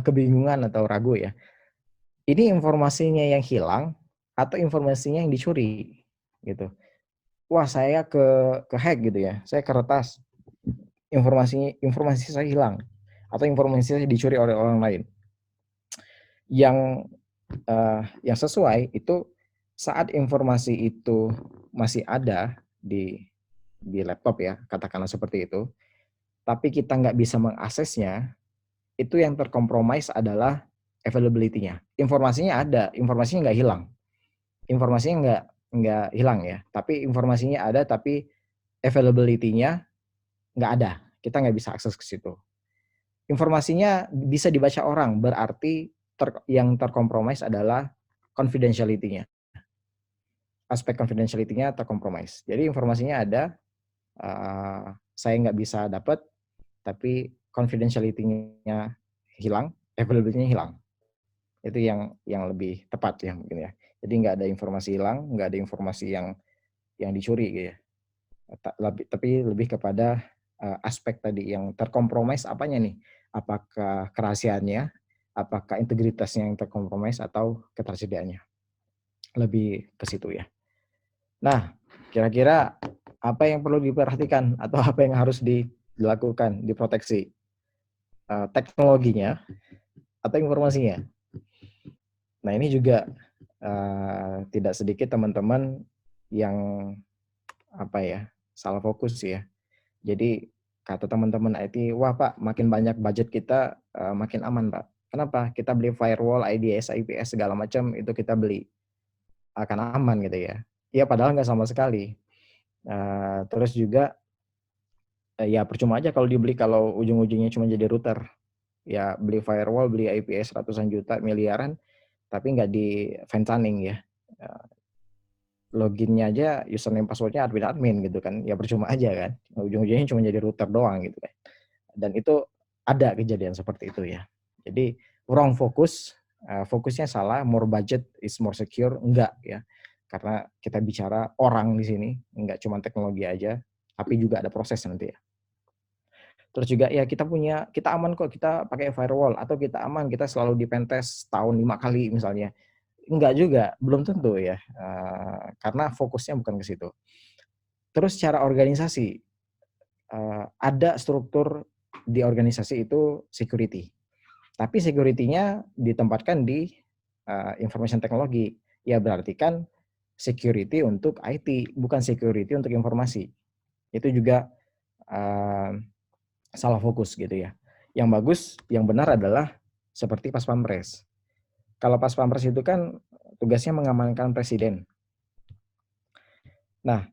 Speaker 3: kebingungan atau ragu ya. Ini informasinya yang hilang atau informasinya yang dicuri gitu. Wah, saya ke hack gitu ya. Saya keretas, informasi saya hilang atau informasi saya dicuri oleh orang lain. Yang sesuai itu saat informasi itu masih ada di laptop ya, katakanlah seperti itu, tapi kita nggak bisa mengaksesnya, itu yang terkompromis adalah availability-nya. Informasinya ada, informasinya nggak hilang. Informasinya nggak hilang ya, tapi informasinya ada, tapi availability-nya nggak ada. Kita nggak bisa akses ke situ. Informasinya bisa dibaca orang, berarti yang terkompromis adalah confidentiality-nya. Aspek confidentiality-nya terkompromis. Jadi informasinya ada, saya nggak bisa dapat, tapi confidentiality-nya hilang, availability-nya hilang. Itu yang lebih tepat ya mungkin ya. Jadi nggak ada informasi hilang, nggak ada informasi yang dicuri gitu ya. Tapi lebih kepada aspek tadi yang terkompromis apanya nih? Apakah kerahasiaannya, apakah integritasnya yang terkompromis, atau ketersediaannya? Lebih ke situ ya. Nah, kira-kira apa yang perlu diperhatikan atau apa yang harus dilakukan, diproteksi? Teknologinya atau informasinya? Nah, ini juga tidak sedikit teman-teman yang salah fokus ya. Jadi kata teman-teman IT, wah Pak, makin banyak budget kita makin aman Pak. Kenapa? Kita beli firewall, IDS, IPS segala macam itu kita beli, akan aman gitu ya. Ya padahal nggak sama sekali. Terus juga ya percuma aja kalau dibeli kalau ujung-ujungnya cuma jadi router. Ya beli firewall, beli IPS ratusan juta, miliaran, tapi nggak di ventaning ya. Loginnya aja, username passwordnya admin gitu kan, ya percuma aja kan. Ujung-ujungnya cuma jadi router doang gitu kan. Dan itu ada kejadian seperti itu ya. Jadi wrong fokus, fokusnya salah, more budget is more secure, enggak ya. Karena kita bicara orang di sini, enggak cuma teknologi aja, tapi juga ada proses nanti ya. Terus juga ya kita aman kok, kita pakai firewall, atau kita aman, kita selalu di pentest tahun 5 kali misalnya. Enggak juga, belum tentu ya, karena fokusnya bukan ke situ. Terus secara organisasi, ada struktur di organisasi itu security. Tapi security-nya ditempatkan di information technology. Ya berarti kan security untuk IT, bukan security untuk informasi. Itu juga salah fokus gitu ya. Yang bagus, yang benar adalah seperti Pas Pampres. Kalau Pas Pampres itu kan tugasnya mengamankan presiden. Nah,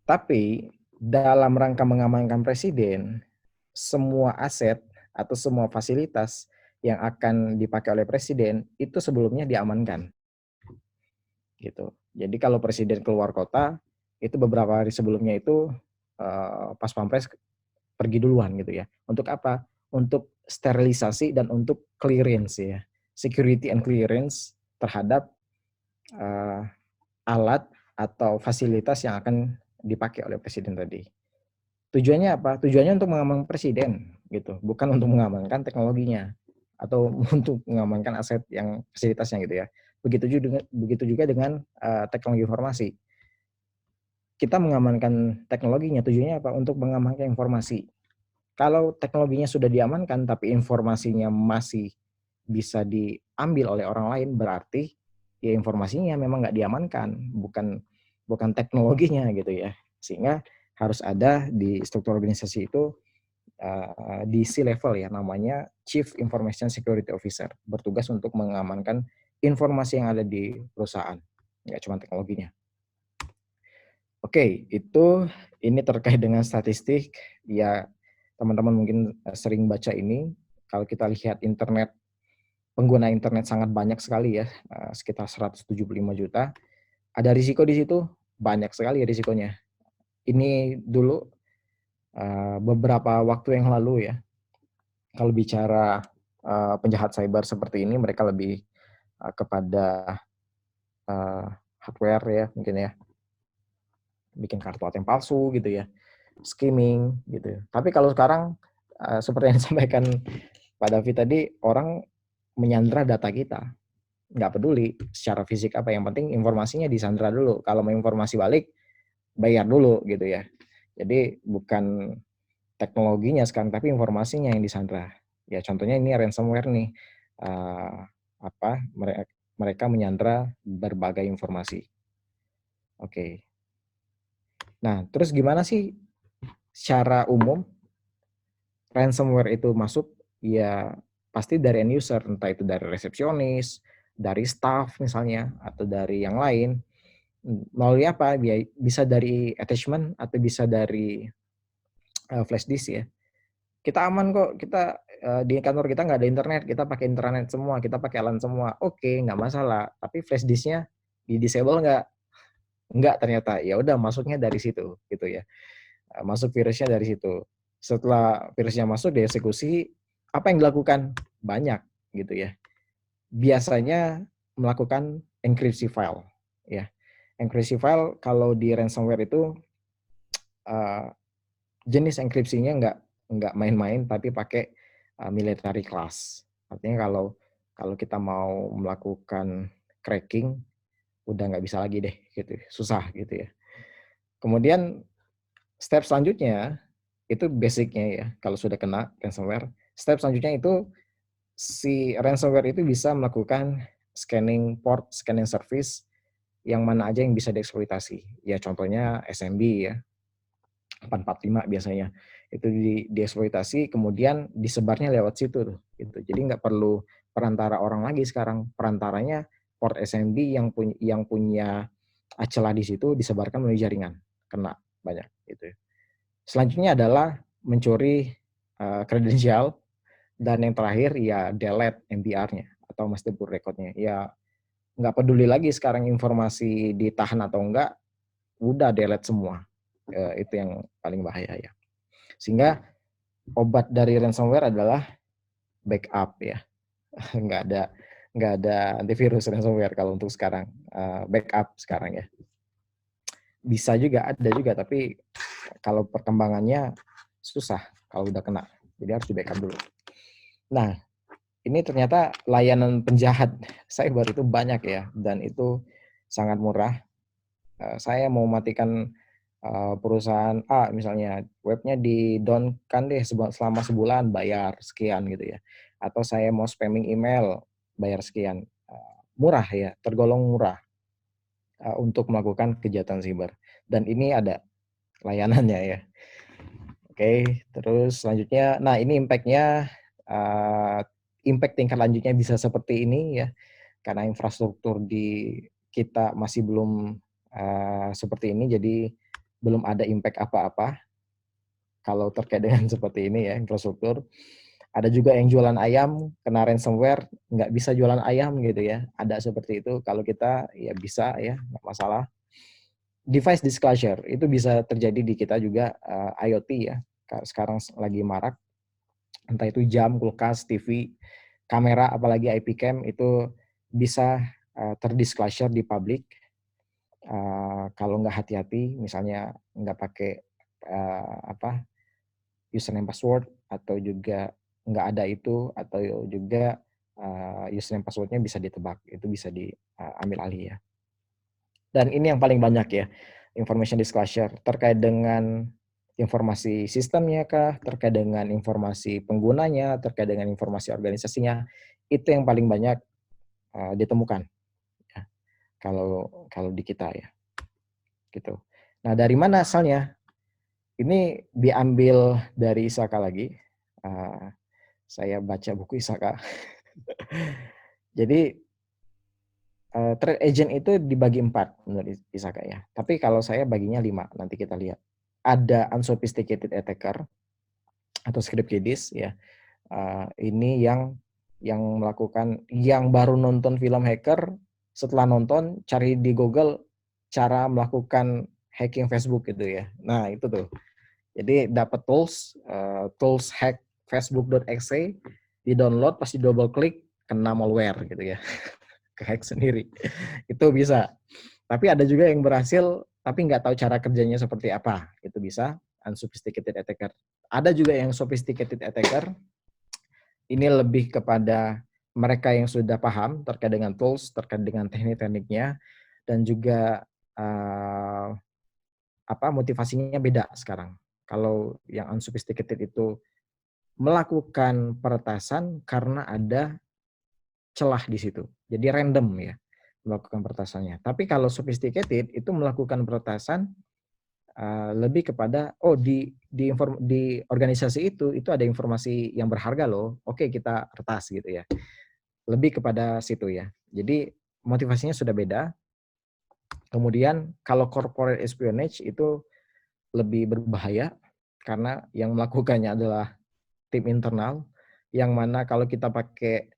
Speaker 3: tapi dalam rangka mengamankan presiden, semua aset atau semua fasilitas yang akan dipakai oleh presiden itu sebelumnya diamankan. Gitu. Jadi kalau presiden keluar kota, itu beberapa hari sebelumnya itu Pas Pampres pergi duluan gitu ya. Untuk apa? Untuk sterilisasi dan untuk clearance ya. Security and clearance terhadap alat atau fasilitas yang akan dipakai oleh presiden tadi. Tujuannya apa? Tujuannya untuk mengamankan presiden gitu, bukan untuk mengamankan teknologinya atau untuk mengamankan aset yang fasilitasnya gitu ya. Begitu juga dengan teknologi informasi. Kita mengamankan teknologinya, tujuannya apa? Untuk mengamankan informasi. Kalau teknologinya sudah diamankan tapi informasinya masih bisa diambil oleh orang lain, berarti ya informasinya memang nggak diamankan, bukan teknologinya gitu ya. Sehingga harus ada di struktur organisasi itu di C-level ya, namanya Chief Information Security Officer, bertugas untuk mengamankan informasi yang ada di perusahaan, nggak cuma teknologinya. Oke, ini terkait dengan statistik. Ya, teman-teman mungkin sering baca ini. Kalau kita lihat internet, pengguna internet sangat banyak sekali ya, sekitar 175 juta. Ada risiko di situ, banyak sekali risikonya. Ini dulu beberapa waktu yang lalu ya, kalau bicara penjahat cyber seperti ini, mereka lebih kepada hardware ya, mungkin ya, bikin kartu ATM palsu gitu ya, skimming gitu. Tapi kalau sekarang seperti yang disampaikan Pak David tadi, orang menyandra data kita, nggak peduli secara fisik apa, yang penting informasinya disandra dulu. Kalau mau informasi balik, bayar dulu gitu ya. Jadi bukan teknologinya sekarang, tapi informasinya yang disandra. Ya contohnya ini ransomware nih, mereka menyandra berbagai informasi. Oke. Nah, terus gimana sih secara umum ransomware itu masuk? Ya pasti dari end user, entah itu dari resepsionis, dari staff misalnya, atau dari yang lain. Melalui apa? Bisa dari attachment atau bisa dari flash disk ya. Kita aman kok, kita di kantor kita nggak ada internet, kita pakai internet semua, kita pakai LAN semua. Oke, nggak masalah. Tapi flash disknya di disable nggak? Nggak ternyata. Ya udah, masuknya dari situ gitu ya. Masuk virusnya dari situ. Setelah virusnya masuk, dieksekusi, apa yang dilakukan? Banyak gitu ya. Biasanya melakukan enkripsi file ya. Enkripsi file kalau di ransomware itu jenis enkripsinya nggak main-main, tapi pakai military class. Artinya kalau kita mau melakukan cracking, udah nggak bisa lagi deh gitu, susah gitu ya. Kemudian step selanjutnya itu basicnya ya, kalau sudah kena ransomware, step selanjutnya itu si ransomware itu bisa melakukan scanning port, scanning service yang mana aja yang bisa dieksploitasi. Ya contohnya SMB ya, 445 biasanya. Itu dieksploitasi, kemudian disebarnya lewat situ tuh. Gitu. Jadi nggak perlu perantara orang lagi sekarang. Perantaranya port SMB yang punya celah di situ disebarkan melalui jaringan. Kena banyak gitu. Selanjutnya adalah mencuri kredensial, dan yang terakhir ya delete MBR-nya atau master boot record-nya. Ya nggak peduli lagi sekarang informasi ditahan atau enggak, udah delete semua. Itu yang paling bahaya ya. Sehingga obat dari ransomware adalah backup ya. nggak ada antivirus ransomware kalau untuk sekarang. Backup sekarang ya. Bisa juga, ada juga, tapi kalau perkembangannya susah kalau udah kena. Jadi harus di backup dulu. Nah, ini ternyata layanan penjahat cyber itu banyak ya, dan itu sangat murah. Saya mau matikan perusahaan A misalnya, webnya di down kan deh selama sebulan, bayar sekian gitu ya. Atau saya mau spamming email, bayar sekian. Murah ya, tergolong murah untuk melakukan kejahatan siber. Dan ini ada layanannya ya. Oke, terus selanjutnya, nah ini impact-nya, impact tingkat lanjutnya bisa seperti ini ya, karena infrastruktur di kita masih belum seperti ini, jadi belum ada impact apa-apa kalau terkait dengan seperti ini ya, infrastruktur. Ada juga yang jualan ayam, kena ransomware, nggak bisa jualan ayam gitu ya, ada seperti itu. Kalau kita ya bisa ya, nggak masalah. Device disclosure, itu bisa terjadi di kita juga, IoT ya, sekarang lagi marak, entah itu jam, kulkas, TV, kamera, apalagi IP cam itu bisa terdisclosure di publik. Kalau nggak hati-hati, misalnya nggak pakai username password, atau juga nggak ada itu, atau juga username passwordnya bisa ditebak, itu bisa diambil alih ya. Dan ini yang paling banyak ya, information disclosure terkait dengan informasi sistemnya kah, terkait dengan informasi penggunanya, terkait dengan informasi organisasinya, itu yang paling banyak ditemukan ya, kalau di kita ya, gitu. Nah, dari mana asalnya? Ini diambil dari Issaka lagi. Saya baca buku Issaka. Jadi trade agent itu dibagi 4 menurut Issaka ya. Tapi kalau saya baginya 5, nanti kita lihat. Ada unsophisticated attacker atau script kiddies ya. Ini yang melakukan, yang baru nonton film hacker, setelah nonton cari di Google cara melakukan hacking Facebook gitu ya. Nah, itu tuh. Jadi dapat tools hack facebook.exe, di-download, pasti double klik, kena malware gitu ya. Ke-hack sendiri. Itu bisa. Tapi ada juga yang berhasil tapi nggak tahu cara kerjanya seperti apa. Itu bisa unsophisticated attacker. Ada juga yang sophisticated attacker. Ini lebih kepada mereka yang sudah paham terkait dengan tools, terkait dengan teknik-tekniknya, dan juga motivasinya beda sekarang. Kalau yang unsophisticated itu melakukan peretasan karena ada celah di situ. Jadi random ya melakukan peretasannya. Tapi kalau sophisticated itu melakukan peretasan lebih kepada di organisasi itu ada informasi yang berharga loh. Oke, kita retas gitu ya. Lebih kepada situ ya. Jadi motivasinya sudah beda. Kemudian kalau corporate espionage itu lebih berbahaya karena yang melakukannya adalah tim internal, yang mana kalau kita pakai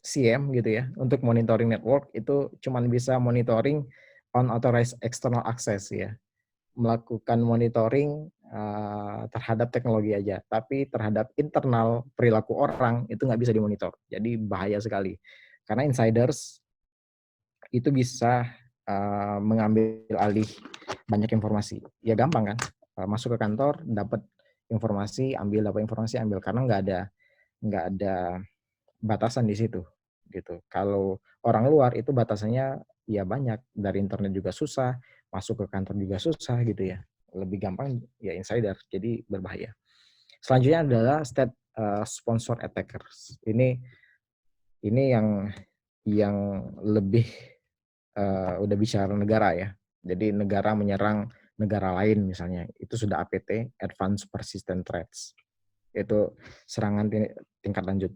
Speaker 3: CM gitu ya untuk monitoring network, itu cuman bisa monitoring unauthorized external access ya, melakukan monitoring terhadap teknologi aja, tapi terhadap internal perilaku orang itu nggak bisa dimonitor. Jadi bahaya sekali karena insiders itu bisa mengambil alih banyak informasi. Ya gampang kan, masuk ke kantor dapat informasi, dapat informasi ambil, karena nggak ada batasan di situ gitu. Kalau orang luar itu batasannya ya banyak, dari internet juga susah, masuk ke kantor juga susah gitu ya. Lebih gampang ya insider, jadi berbahaya. Selanjutnya adalah state sponsor attackers. Ini yang lebih udah bicara negara ya. Jadi negara menyerang negara lain misalnya, itu sudah APT, Advanced Persistent Threats. Itu serangan tingkat lanjut.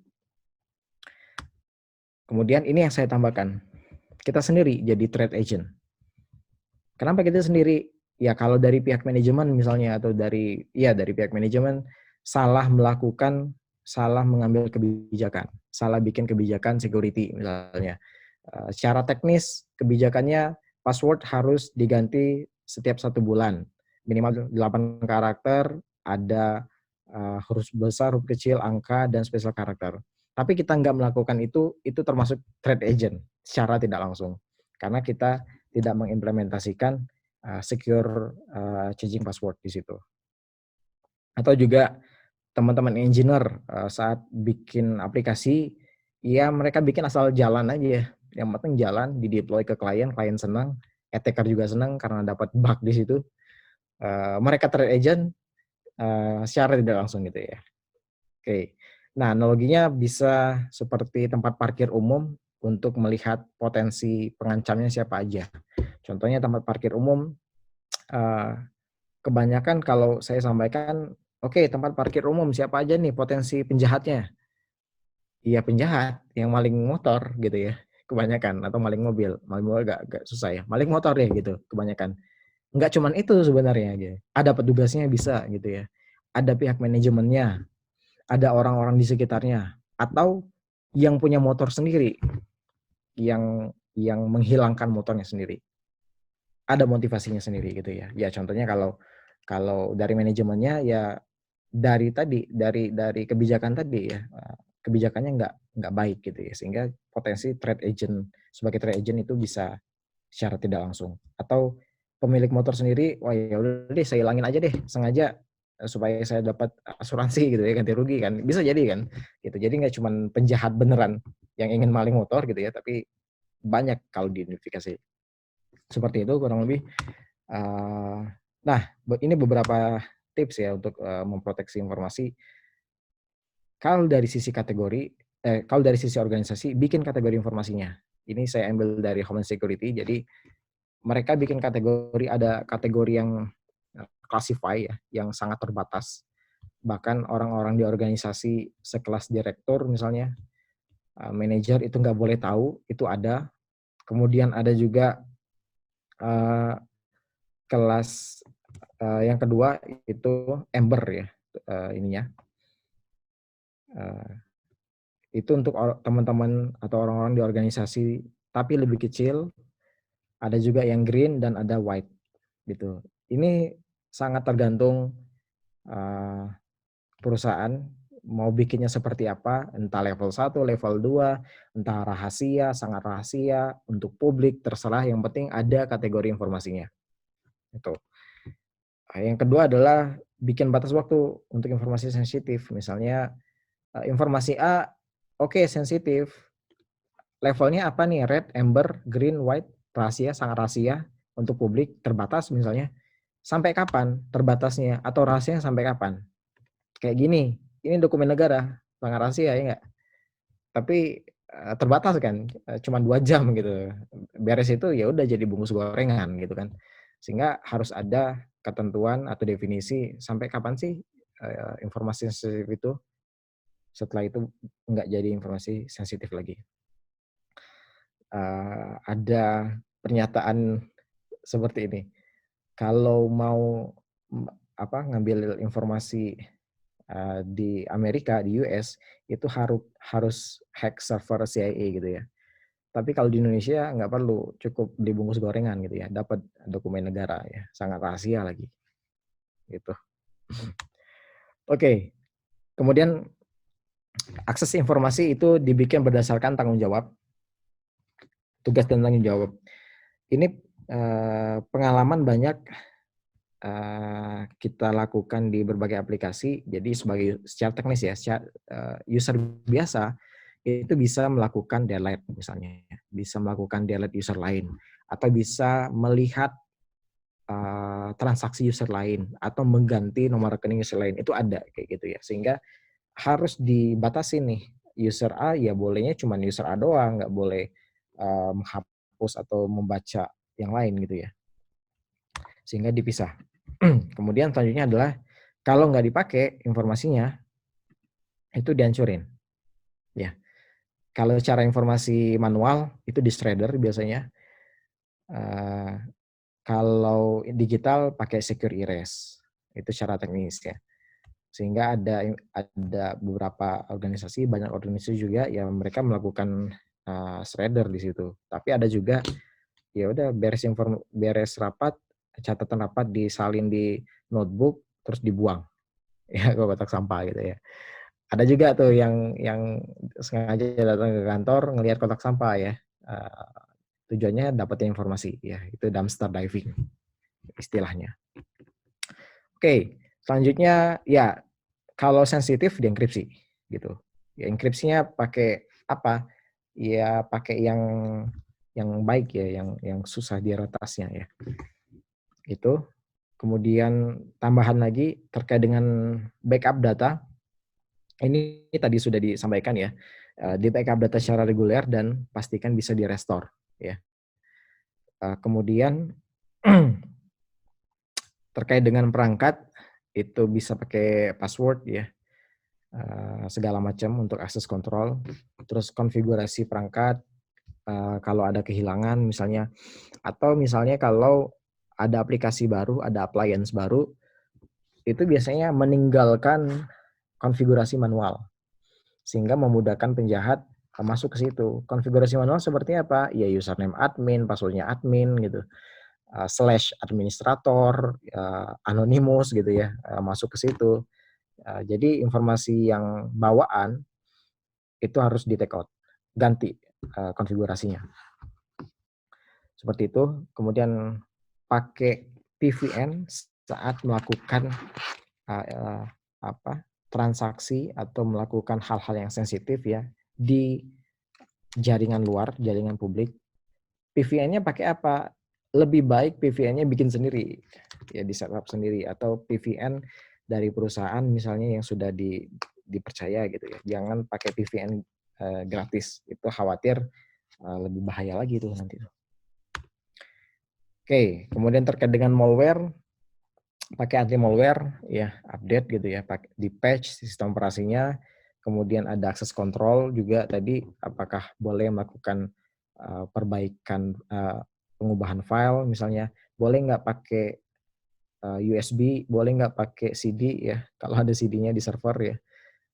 Speaker 3: Kemudian ini yang saya tambahkan, kita sendiri jadi threat agent. Kenapa kita sendiri? Ya kalau dari pihak manajemen misalnya, atau dari pihak manajemen salah mengambil kebijakan, salah bikin kebijakan security misalnya. Secara teknis kebijakannya password harus diganti setiap 1 bulan, minimal 8 karakter, ada huruf besar, huruf kecil, angka, dan special karakter. Tapi kita nggak melakukan itu termasuk threat agent secara tidak langsung, karena kita tidak mengimplementasikan secure changing password di situ. Atau juga teman-teman engineer saat bikin aplikasi, ya mereka bikin asal jalan aja ya. Yang penting jalan, di-deploy ke klien senang, attacker juga senang karena dapat bug di situ. Mereka threat agent secara tidak langsung gitu ya. Oke. Nah, analoginya bisa seperti tempat parkir umum untuk melihat potensi pengancamnya siapa aja. Contohnya tempat parkir umum, uh, kebanyakan kalau saya sampaikan, oke, tempat parkir umum siapa aja nih potensi penjahatnya? Iya penjahat, yang maling motor gitu ya, kebanyakan, atau maling mobil agak susah ya, maling motor ya gitu, kebanyakan. Nggak cuman itu sebenarnya gitu. Ada petugasnya bisa gitu ya. Ada pihak manajemennya, ada orang-orang di sekitarnya, atau yang punya motor sendiri, yang menghilangkan motornya sendiri. Ada motivasinya sendiri gitu ya. Ya contohnya kalau dari manajemennya ya dari kebijakan tadi ya, kebijakannya nggak baik gitu ya, sehingga potensi trade agent sebagai trade agent itu bisa secara tidak langsung, atau pemilik motor sendiri, wah ya udah deh saya hilangin aja deh sengaja supaya saya dapat asuransi gitu ya, ganti rugi kan, bisa jadi kan gitu. Jadi nggak cuma penjahat beneran yang ingin maling motor gitu ya, tapi banyak kalau diidentifikasi seperti itu kurang lebih. Nah ini beberapa tips ya untuk memproteksi informasi. Kalau dari sisi kategori, kalau dari sisi organisasi, bikin kategori informasinya. Ini saya ambil dari Homeland Security. Jadi mereka bikin kategori, ada kategori yang classify ya, yang sangat terbatas. Bahkan orang-orang di organisasi sekelas direktur misalnya, manajer itu nggak boleh tahu, itu ada. Kemudian ada juga kelas yang kedua itu Amber ya, ininya. Itu untuk teman-teman atau orang-orang di organisasi tapi lebih kecil. Ada juga yang green dan ada white gitu. Ini sangat tergantung perusahaan mau bikinnya seperti apa, entah level 1, level 2, entah rahasia, sangat rahasia, untuk publik, terserah, yang penting ada kategori informasinya. Itu. Yang kedua adalah bikin batas waktu untuk informasi sensitif. Misalnya informasi A, oke, sensitif. Levelnya apa nih? Red, amber, green, white, rahasia, sangat rahasia, untuk publik, terbatas misalnya. Sampai kapan terbatasnya? Atau rahasianya sampai kapan? Kayak gini, ini dokumen negara, sangat rahasia ya enggak? Tapi terbatas kan, cuma 2 jam gitu. Beres itu ya udah jadi bungkus gorengan gitu kan. Sehingga harus ada ketentuan atau definisi sampai kapan sih informasi sensitif itu, setelah itu enggak jadi informasi sensitif lagi. Ada pernyataan seperti ini. Kalau mau ngambil informasi di Amerika, di US, itu harus hack server CIA gitu ya. Tapi kalau di Indonesia nggak perlu, cukup dibungkus gorengan gitu ya, dapat dokumen negara ya, sangat rahasia lagi. Gitu. Oke. Kemudian akses informasi itu dibikin berdasarkan tanggung jawab, tugas dan tanggung jawab. Ini pengalaman banyak kita lakukan di berbagai aplikasi. Jadi secara teknis ya, user biasa itu bisa melakukan delete misalnya, bisa melakukan delete user lain, atau bisa melihat transaksi user lain, atau mengganti nomor rekening user lain, itu ada kayak gitu ya. Sehingga harus dibatasi nih, user A ya bolehnya cuma user A doang, nggak boleh menghapus atau membaca yang lain gitu ya. Sehingga dipisah. Kemudian selanjutnya adalah kalau nggak dipakai informasinya itu dihancurin. Ya. Kalau cara informasi manual itu di shredder biasanya. Kalau digital pakai secure erase. Itu cara teknis ya. Sehingga ada beberapa organisasi, banyak organisasi juga yang mereka melakukan shredder di situ. Tapi ada juga ya udah beres rapat, catatan rapat disalin di notebook terus dibuang ya ke kotak sampah gitu ya. Ada juga tuh yang sengaja datang ke kantor ngelihat kotak sampah ya, tujuannya dapetin informasi ya, itu dumpster diving istilahnya. Oke, selanjutnya ya kalau sensitif dienkripsi gitu ya. Enkripsinya pakai apa ya, pakai yang baik ya, yang susah diretasnya ya. Itu. Kemudian tambahan lagi terkait dengan backup data. Ini tadi sudah disampaikan ya. Di backup data secara reguler dan pastikan bisa di-restore ya. Kemudian terkait dengan perangkat, itu bisa pakai password ya, segala macam untuk akses kontrol. Terus konfigurasi perangkat, kalau ada kehilangan misalnya, atau misalnya kalau ada aplikasi baru, ada appliance baru, itu biasanya meninggalkan konfigurasi manual, sehingga memudahkan penjahat masuk ke situ. Konfigurasi manual seperti apa? Ya username admin, passwordnya admin gitu, slash administrator, anonymous gitu ya, masuk ke situ. Jadi informasi yang bawaan itu harus di take out, ganti konfigurasinya. Seperti itu. Kemudian pakai PVN saat melakukan transaksi atau melakukan hal-hal yang sensitif ya di jaringan luar, jaringan publik. PVN-nya pakai apa? Lebih baik PVN-nya bikin sendiri, ya di setup sendiri, atau PVN dari perusahaan misalnya yang sudah dipercaya gitu ya. Jangan pakai PVN gratis, itu khawatir lebih bahaya lagi tuh nanti. Oke, kemudian terkait dengan malware, pakai anti malware ya, update gitu ya, di patch sistem operasinya. Kemudian ada akses kontrol juga tadi, apakah boleh melakukan perbaikan pengubahan file misalnya, boleh nggak pakai USB, boleh nggak pakai CD ya, kalau ada CD-nya di server ya.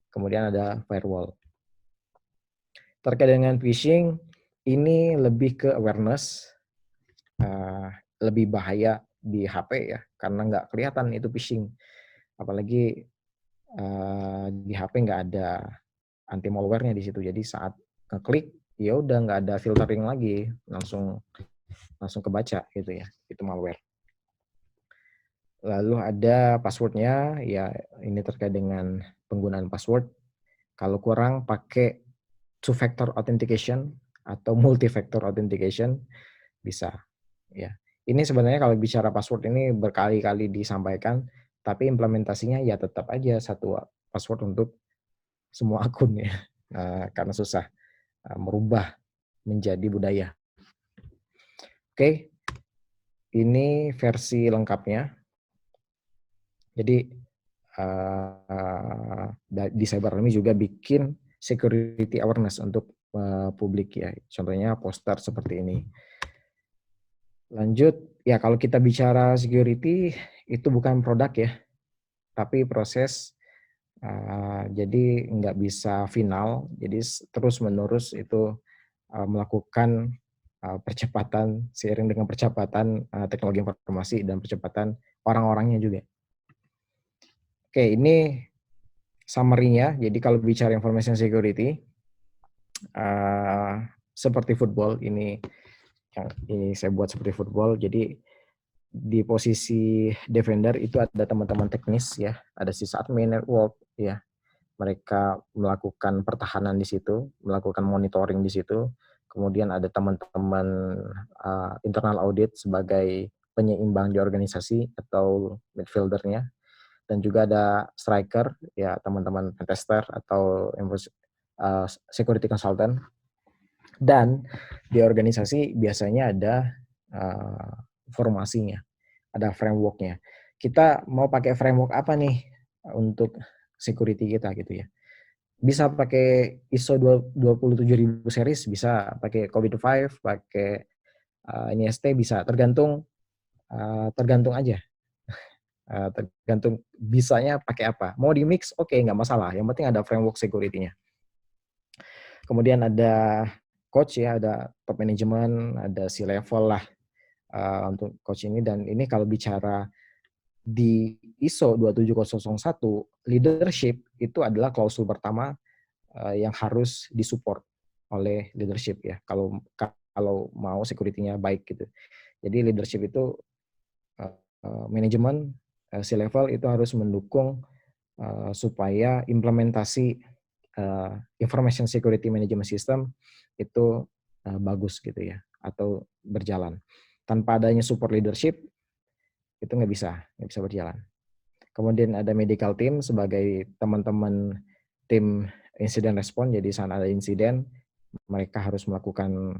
Speaker 3: Kemudian ada firewall. Terkait dengan phishing, ini lebih ke awareness, lebih bahaya di HP ya, karena nggak kelihatan itu phishing. Apalagi di HP nggak ada anti malware-nya di situ. Jadi saat ngeklik, ya udah nggak ada filtering lagi, langsung kebaca gitu ya, itu malware. Lalu ada password-nya, ya ini terkait dengan penggunaan password. Kalau kurang pakai two-factor authentication atau multi-factor authentication bisa. Ya, ini sebenarnya kalau bicara password ini berkali-kali disampaikan, tapi implementasinya ya tetap aja satu password untuk semua akun ya, karena susah merubah menjadi budaya. Oke, ini versi lengkapnya. Jadi di Cyberarmy juga bikin security awareness untuk publik ya. Contohnya poster seperti ini. Lanjut, ya kalau kita bicara security itu bukan produk ya, tapi proses. Jadi nggak bisa final, jadi terus menerus itu melakukan percepatan seiring dengan percepatan teknologi informasi dan percepatan orang-orangnya juga. Oke, ini summary-nya. Jadi kalau bicara information security, seperti football ini saya buat seperti football. Jadi di posisi defender itu ada teman-teman teknis ya, ada sysadmin, network ya. Mereka melakukan pertahanan di situ, melakukan monitoring di situ. Kemudian ada teman-teman internal audit sebagai penyeimbang di organisasi atau midfieldernya. Dan juga ada striker, ya teman-teman tester atau security consultant. Dan di organisasi biasanya ada formasinya, ada framework-nya. Kita mau pakai framework apa nih untuk security kita gitu ya. Bisa pakai ISO 27000 series, bisa pakai COVID-5, pakai NIST bisa, tergantung aja. Tergantung bisanya pakai apa. Mau di mix, oke, nggak masalah. Yang penting ada framework security-nya. Kemudian ada coach ya, ada top management, ada C-level lah untuk coach ini. Dan ini kalau bicara di ISO 27001, leadership itu adalah klausul pertama yang harus disupport oleh leadership ya. Kalau mau security-nya baik gitu. Jadi leadership itu manajemen C-level itu harus mendukung supaya implementasi information security management system itu bagus gitu ya, atau berjalan. Tanpa adanya support leadership itu nggak bisa berjalan. Kemudian ada medical team sebagai teman-teman tim incident response. Jadi saat ada insiden, mereka harus melakukan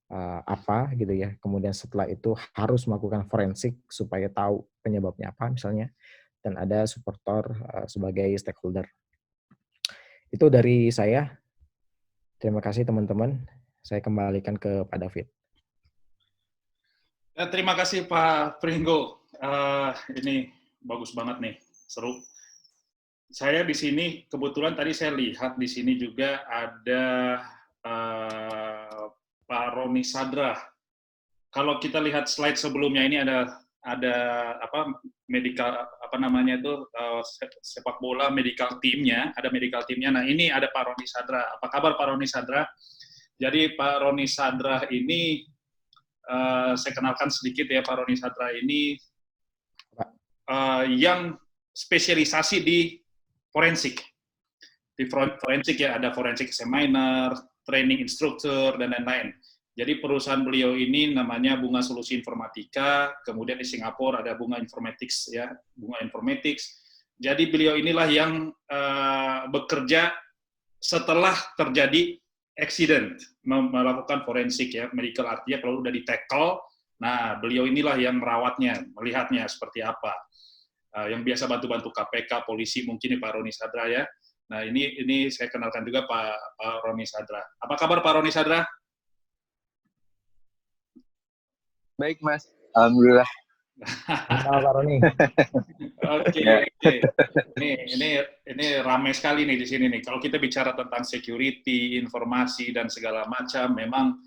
Speaker 3: apa gitu ya. Kemudian setelah itu harus melakukan forensik supaya tahu penyebabnya apa misalnya, dan ada supporter sebagai stakeholder. Itu dari saya. Terima kasih teman-teman. Saya kembalikan ke Pak David.
Speaker 1: Terima kasih Pak Pringgo. Ini bagus banget nih, seru. Saya di sini kebetulan tadi saya lihat di sini juga ada Pak Roni Sadra. Kalau kita lihat slide sebelumnya ini ada apa medical apa namanya itu sepak bola medical teamnya, ada medical teamnya. Nah ini ada Pak Roni Sadra. Apa kabar Pak Roni Sadra? Jadi Pak Roni Sadra ini saya kenalkan sedikit ya, Pak Roni Sadra ini yang spesialisasi di forensik. Di forensik ya ada forensik examiner, training instructor dan lain-lain. Jadi perusahaan beliau ini namanya Bunga Solusi Informatika, kemudian di Singapura ada Bunga Informatics ya, Bunga Informatics. Jadi beliau inilah yang bekerja setelah terjadi accident, melakukan forensik ya, medical artinya kalau udah di-tackle, nah beliau inilah yang merawatnya, melihatnya seperti apa. Yang biasa bantu-bantu KPK, polisi mungkin Pak Roni Sadra ya. Nah ini saya kenalkan juga Pak Roni Sadra. Apa kabar Pak Roni Sadra?
Speaker 4: Baik Mas, alhamdulillah.
Speaker 3: Halo Pak Roni.
Speaker 1: Oke. Ini ramai sekali nih di sini nih. Kalau kita bicara tentang security, informasi dan segala macam, memang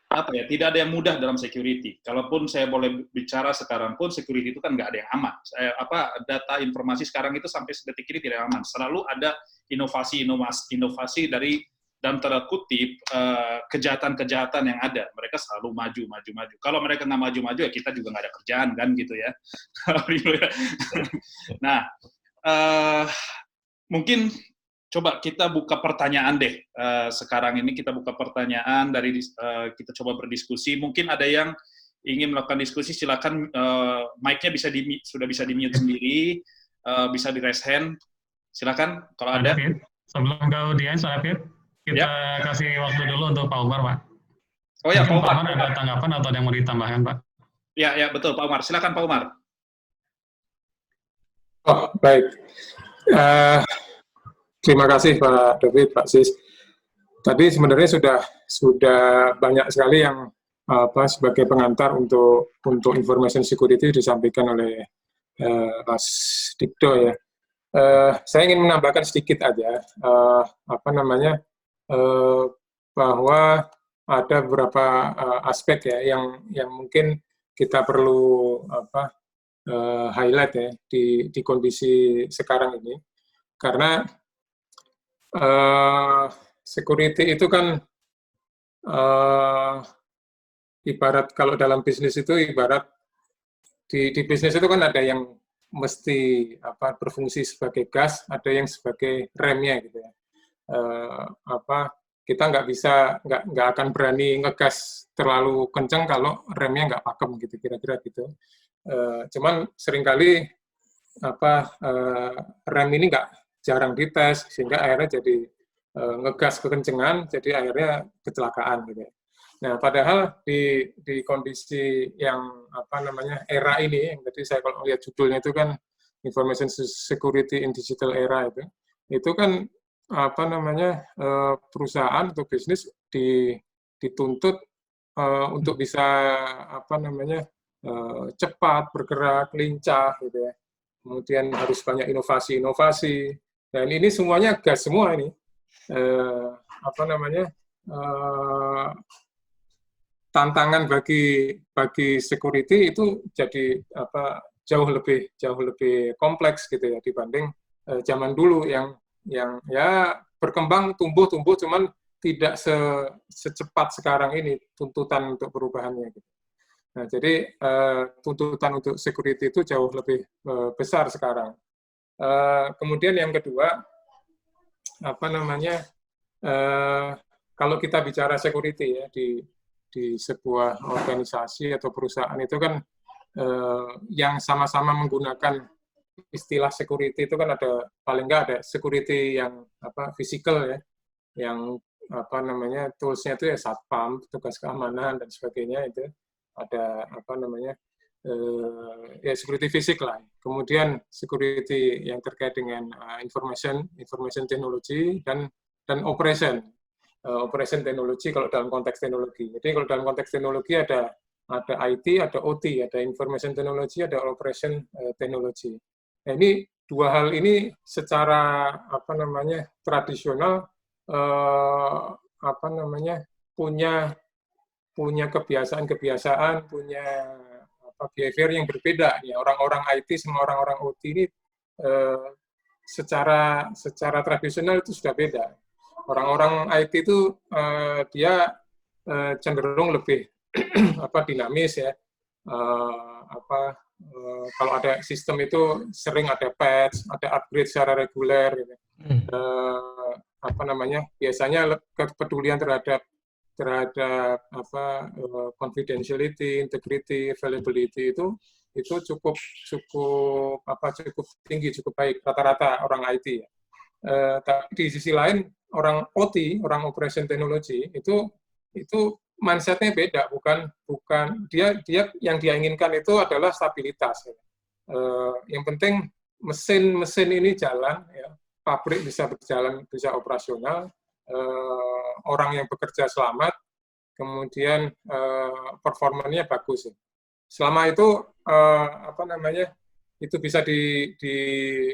Speaker 1: apa ya, tidak ada yang mudah dalam security. Kalaupun saya boleh bicara sekarang pun security itu kan nggak ada yang aman. Data informasi sekarang itu sampai sedetik ini tidak aman. Selalu ada inovasi dari dalam tanda kutip kejahatan-kejahatan yang ada. Mereka selalu maju. Kalau mereka nggak maju-maju ya kita juga nggak ada kerjaan kan gitu ya. Nah, mungkin coba kita buka pertanyaan deh. Sekarang ini kita buka pertanyaan dari kita coba berdiskusi. Mungkin ada yang ingin melakukan diskusi, silakan mic-nya sudah bisa di-mute sendiri, bisa di-raise hand. Silakan kalau ada.
Speaker 2: David, sebelum ke audiens, David, kita kasih waktu dulu untuk Pak Umar, Pak.
Speaker 1: Oh ya,
Speaker 2: Mungkin
Speaker 1: Pak
Speaker 2: Umar ada tanggapan atau ada yang mau ditambahkan, Pak?
Speaker 1: Ya betul Pak Umar. Silakan Pak Umar.
Speaker 5: Oh, baik. Terima kasih Pak David, Pak Sis. Tadi sebenarnya sudah banyak sekali yang sebagai pengantar untuk information security disampaikan oleh Mas Dikdo ya. Saya ingin menambahkan sedikit aja bahwa ada beberapa aspek ya yang mungkin kita perlu highlight ya di kondisi sekarang ini, karena security itu kan ibarat kalau dalam bisnis itu ibarat di bisnis itu kan ada yang mesti berfungsi sebagai gas, ada yang sebagai remnya gitu ya. Kita nggak akan berani ngegas terlalu kencang kalau remnya nggak pakem gitu, kira-kira gitu. Cuman seringkali rem ini nggak jarang dites sehingga akhirnya jadi ngegas kekencengan, jadi akhirnya kecelakaan gitu. Nah, padahal di kondisi yang era ini, yang tadi saya kalau lihat judulnya itu kan Information Security in Digital Era itu kan perusahaan atau bisnis dituntut untuk bisa cepat bergerak, lincah gitu ya. Kemudian harus banyak inovasi. Dan ini semuanya gas semua ini. Tantangan bagi security itu jadi jauh lebih kompleks gitu ya dibanding zaman dulu yang ya berkembang tumbuh cuman tidak secepat sekarang ini tuntutan untuk perubahannya gitu. Nah, jadi tuntutan untuk security itu jauh lebih besar sekarang. Kemudian yang kedua, kalau kita bicara security ya di sebuah organisasi atau perusahaan itu kan yang sama-sama menggunakan istilah security itu kan ada paling nggak ada security yang physical ya, apa namanya toolsnya itu ya satpam, tugas keamanan dan sebagainya itu ada apa namanya ya security fisik lah. Kemudian security yang terkait dengan information technology dan operation teknologi kalau dalam konteks teknologi. Jadi kalau dalam konteks teknologi ada IT, ada OT, ada information technology, ada operation teknologi. Nah, ini dua hal ini secara apa namanya tradisional apa namanya punya kebiasaan, punya behavior yang berbeda. Ya, orang-orang IT sama orang-orang OT ini secara tradisional itu sudah beda. Orang-orang IT itu dia cenderung lebih dinamis ya. Kalau ada sistem itu sering ada patch, ada upgrade secara reguler. Gitu. Biasanya kepedulian terhadap confidentiality, integrity, availability itu cukup tinggi, cukup baik rata-rata orang IT. Tapi di sisi lain orang OT, orang operation technology itu mindset-nya beda, bukan dia yang dia inginkan itu adalah stabilitas. Yang penting mesin ini jalan, ya, pabrik bisa berjalan, bisa operasional, orang yang bekerja selamat, kemudian performanya bagus. Selama itu itu bisa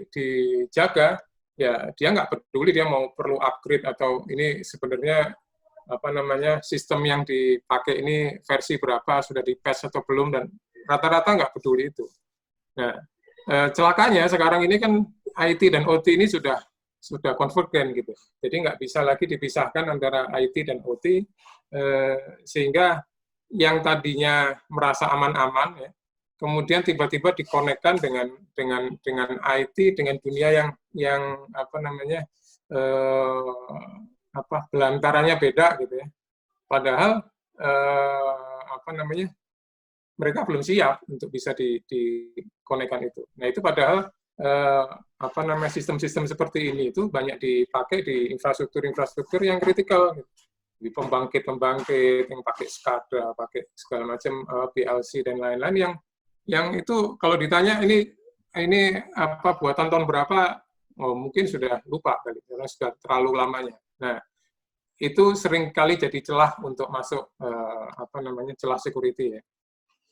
Speaker 5: dijaga, ya dia nggak peduli dia mau perlu upgrade atau ini sebenarnya sistem yang dipakai ini versi berapa, sudah di-patch atau belum, dan rata-rata nggak peduli itu. Nah, celakanya sekarang ini kan IT dan OT ini sudah convergen gitu. Jadi nggak bisa lagi dipisahkan antara IT dan OT, sehingga yang tadinya merasa aman-aman ya, kemudian tiba-tiba dikonekkan dengan IT, dengan dunia yang belantarannya beda gitu ya. Padahal mereka belum siap untuk bisa dikonekkan itu. Nah, itu padahal sistem-sistem seperti ini itu banyak dipakai di infrastruktur yang kritikal, gitu. Di pembangkit yang pakai SCADA, pakai segala macam PLC dan lain-lain yang itu kalau ditanya ini buatan tahun berapa, mungkin sudah lupa kali karena sudah terlalu lamanya. Nah, itu sering kali jadi celah untuk masuk celah security ya.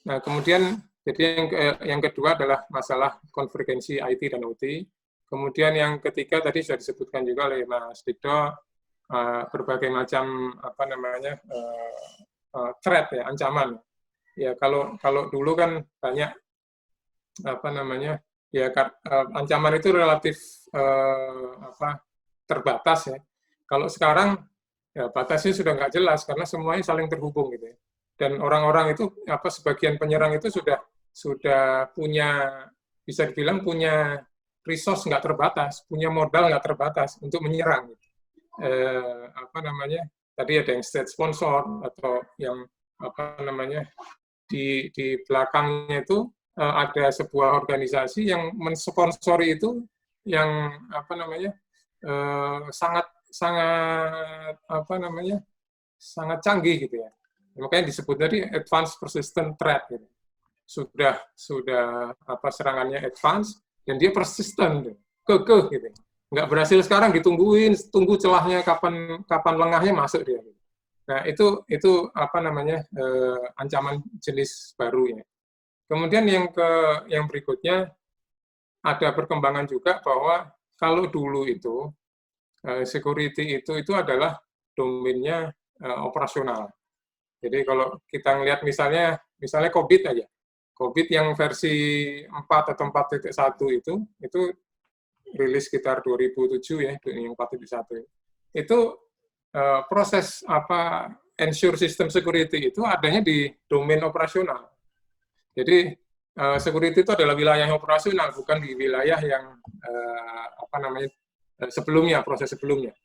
Speaker 5: Nah, kemudian jadi yang kedua adalah masalah konvergensi IT dan OT. Kemudian yang ketiga tadi sudah disebutkan juga oleh Mas Digdo, berbagai macam threat ya, ancaman. Ya kalau dulu kan banyak ancaman itu relatif terbatas ya. Kalau sekarang ya batasnya sudah nggak jelas karena semuanya saling terhubung gitu ya. Dan orang-orang itu sebagian penyerang itu sudah punya, bisa dibilang punya resource nggak terbatas, punya modal nggak terbatas untuk menyerang. Gitu. Tadi ada yang state sponsor atau yang di belakangnya itu ada sebuah organisasi yang mensponsori itu yang sangat canggih gitu ya. Makanya disebut tadi advanced persistent threat gitu. Sudah serangannya advance dan dia persistent, kekeh gitu. Nggak berhasil sekarang tunggu celahnya kapan lengahnya masuk dia. Nah, itu ancaman jenis baru ya. Kemudian yang berikutnya ada perkembangan juga bahwa kalau dulu itu security itu adalah domainnya operasional. Jadi kalau kita ngelihat misalnya COVID aja. COVID yang versi 4 atau 4.1 itu rilis sekitar 2007 ya, yang 4.1. Itu proses ensure system security itu adanya di domain operasional. Jadi security itu adalah wilayah operasional, bukan di wilayah yang sebelumnya, proses sebelumnya.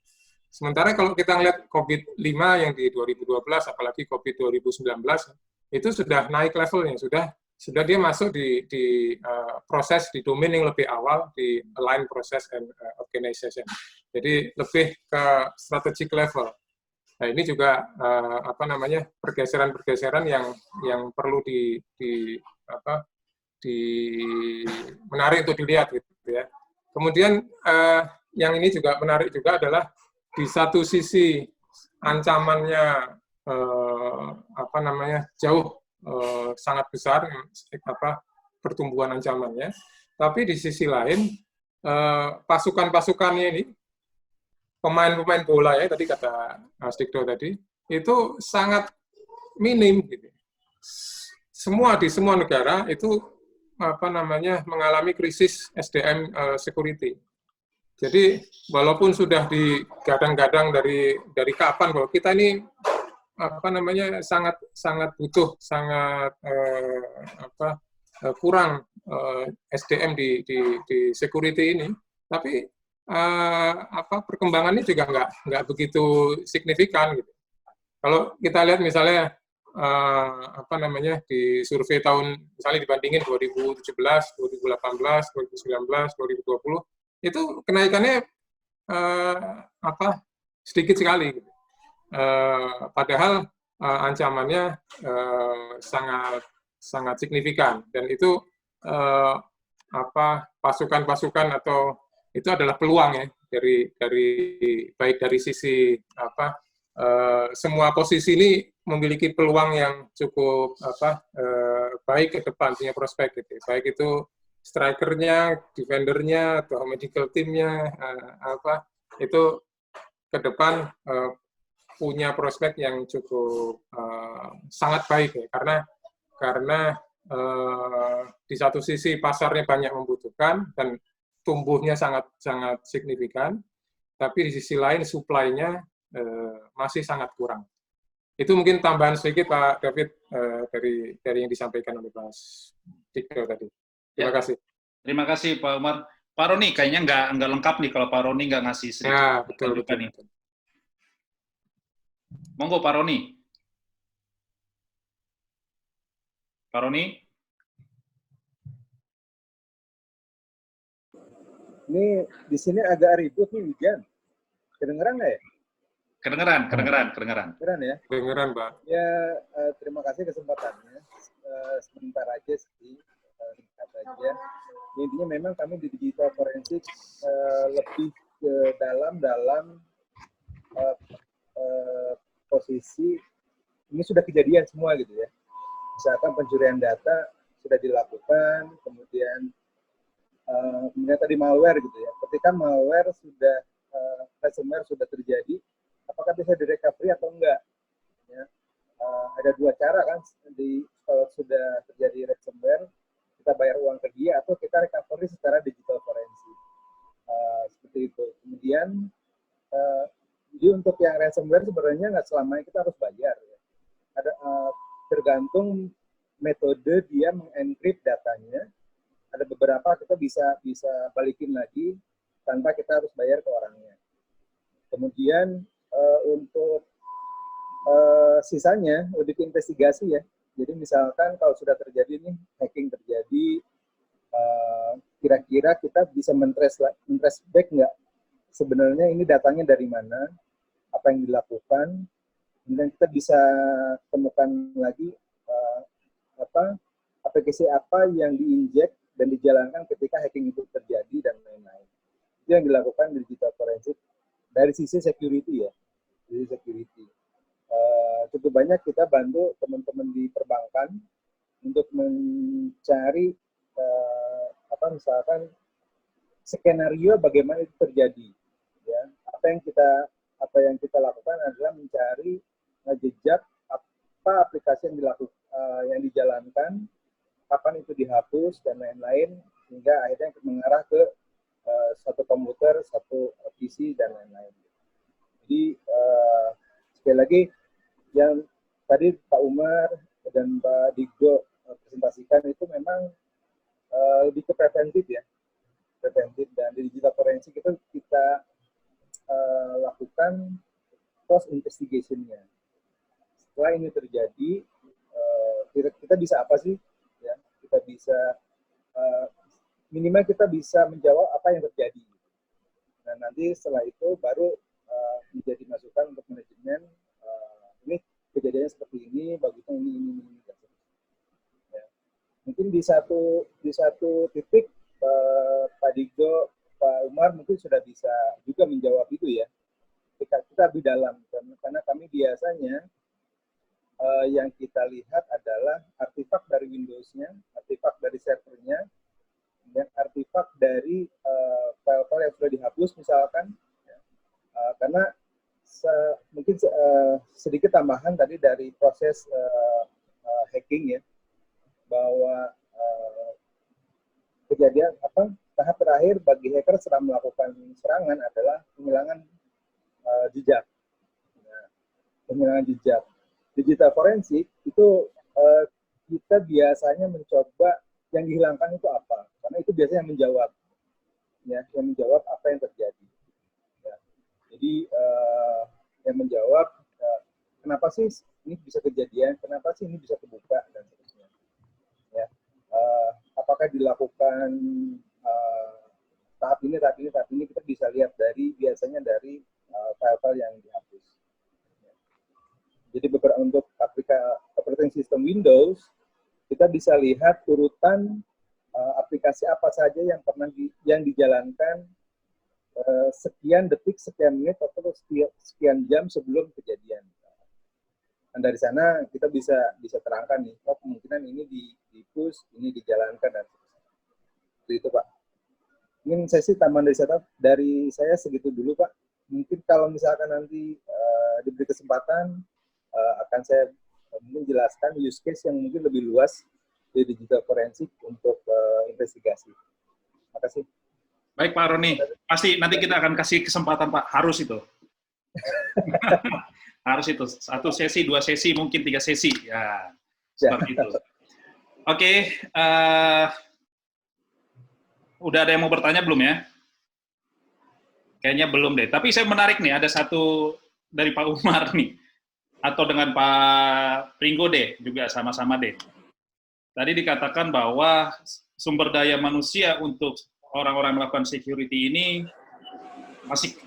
Speaker 5: Sementara kalau kita lihat COVID-5 yang di 2012, apalagi COVID 2019, itu sudah naik levelnya, sudah dia masuk di proses di domain yang lebih awal, di align process and organization. Jadi lebih ke strategic level. Nah, ini juga apa namanya pergeseran-pergeseran yang perlu menarik untuk dilihat gitu ya. Kemudian yang ini juga menarik juga adalah di satu sisi ancamannya apa namanya jauh sangat besar pertumbuhan ancamannya, tapi di sisi lain pasukan-pasukannya ini pemain-pemain bola ya tadi kata Mas Dikdo tadi itu sangat minim gitu. Di semua negara itu apa namanya mengalami krisis SDM security. Jadi walaupun sudah digadang-gadang dari kapan bahwa kita ini apa namanya sangat butuh kurang SDM di security ini, tapi perkembangannya juga nggak begitu signifikan gitu. Kalau kita lihat misalnya apa namanya di survei tahun misalnya dibandingin 2017, 2018, 2019, 2020 itu kenaikannya sedikit sekali gitu. Padahal ancamannya sangat signifikan dan itu pasukan-pasukan atau itu adalah peluang ya baik dari sisi semua posisi ini memiliki peluang yang cukup baik ke depan, punya prospek gitu. Baik itu strikernya, defendernya atau medical teamnya itu ke depan punya prospek yang cukup sangat baik ya karena di satu sisi pasarnya banyak membutuhkan dan tumbuhnya sangat signifikan, tapi di sisi lain supply-nya masih sangat kurang. Itu mungkin tambahan sedikit Pak David dari yang disampaikan oleh Mas Dikdo tadi. Terima kasih.
Speaker 1: Terima kasih Pak Umar. Pak Roni kayaknya nggak lengkap nih kalau Pak Roni nggak ngasih sedikit.
Speaker 5: Ya, betul.
Speaker 1: Monggo Pak Roni. Pak Roni.
Speaker 6: Ini di sini agak ribut nih hujan. Kedengeran nggak ya?
Speaker 1: Kedengeran ya?
Speaker 5: Kedengeran, Pak.
Speaker 6: Ya, terima kasih kesempatannya. Sebentar aja sih, singkat aja. Intinya memang kami di digital forensik lebih ke dalam posisi ini sudah kejadian semua gitu ya. Misalkan pencurian data sudah dilakukan, kemudian tadi malware gitu ya. Ketika malware sudah ransomware sudah terjadi, apakah bisa direcovery atau enggak? Ya. Ada dua cara kan, kalau sudah terjadi ransomware, kita bayar uang ke dia atau kita recovery secara digital forensik. Seperti itu. Kemudian, jadi untuk yang ransomware sebenarnya nggak selamanya kita harus bayar. Ya. Ada tergantung metode dia mengencrypt datanya. Ada beberapa kita bisa balikin lagi tanpa kita harus bayar ke orangnya. Kemudian untuk sisanya lebih ke investigasi ya. Jadi misalkan kalau sudah terjadi nih hacking terjadi, kira-kira kita bisa men-trace back nggak? Sebenarnya ini datanya dari mana? Apa yang dilakukan? Kemudian kita bisa temukan lagi aplikasi apa yang diinjek dan dijalankan ketika hacking itu terjadi dan lain-lain. Itu yang dilakukan di digital forensik dari sisi security ya, dari security. Cukup banyak kita bantu teman-teman di perbankan untuk mencari misalkan skenario bagaimana itu terjadi. Ya, apa yang kita lakukan adalah mencari jejak apa aplikasi yang dijalankan, kapan itu dihapus dan lain-lain sehingga akhirnya mengarah ke satu komputer, satu PC dan lain-lain. Jadi sekali lagi yang tadi Pak Umar dan Pak Dikdo presentasikan itu memang lebih ke preventif ya, preventif, dan di digital forensik itu kita lakukan post investigation-nya. Setelah ini terjadi, kita bisa apa sih? Ya, kita bisa minimal kita bisa menjawab apa yang terjadi. Dan nanti setelah itu baru menjadi masukan untuk manajemen ini kejadiannya seperti ini, bagusnya ini. Ya. Mungkin di satu titik Pak Digdo, Pak Umar mungkin sudah bisa juga menjawab itu ya. Ketika kita lebih dalam, karena kami biasanya yang kita lihat adalah artefak dari Windows-nya, artefak dari servernya, dan artefak dari file-file yang sudah dihapus misalkan, ya. Karena mungkin sedikit tambahan tadi dari proses hacking ya, bahwa kejadian tahap terakhir bagi hacker setelah melakukan serangan adalah penghilangan jejak. Nah, penghilangan jejak. Digital forensik itu kita biasanya mencoba yang dihilangkan itu apa, karena itu biasanya yang menjawab, ya, yang menjawab apa yang terjadi. Ya. Jadi yang menjawab kenapa sih ini bisa kejadian, kenapa sih ini bisa terbuka dan seterusnya. Ya. Apakah dilakukan tahap ini kita bisa lihat biasanya dari file-file yang dihapus. Jadi untuk operating system Windows, kita bisa lihat urutan aplikasi apa saja yang pernah yang dijalankan sekian detik, sekian menit, atau sekian jam sebelum kejadian. Dan dari sana kita bisa terangkan nih, kemungkinan ini di-push, ini dijalankan, dan seperti itu, Pak. Mungkin sesi tambahan dari saya segitu dulu, Pak. Mungkin kalau misalkan nanti diberi kesempatan, akan saya menjelaskan use case yang mungkin lebih luas di digital forensik untuk investigasi. Terima kasih.
Speaker 1: Baik Pak Roni, pasti nanti kita akan kasih kesempatan Pak, harus itu. Harus itu, 1 sesi, 2 sesi, mungkin 3 sesi, ya seperti itu. Oke, udah ada yang mau bertanya belum ya? Kayaknya belum deh, tapi saya menarik nih, ada satu dari Pak Umar nih, atau dengan Pak Pringgo deh, juga sama-sama deh. Tadi dikatakan bahwa sumber daya manusia untuk orang-orang melakukan security ini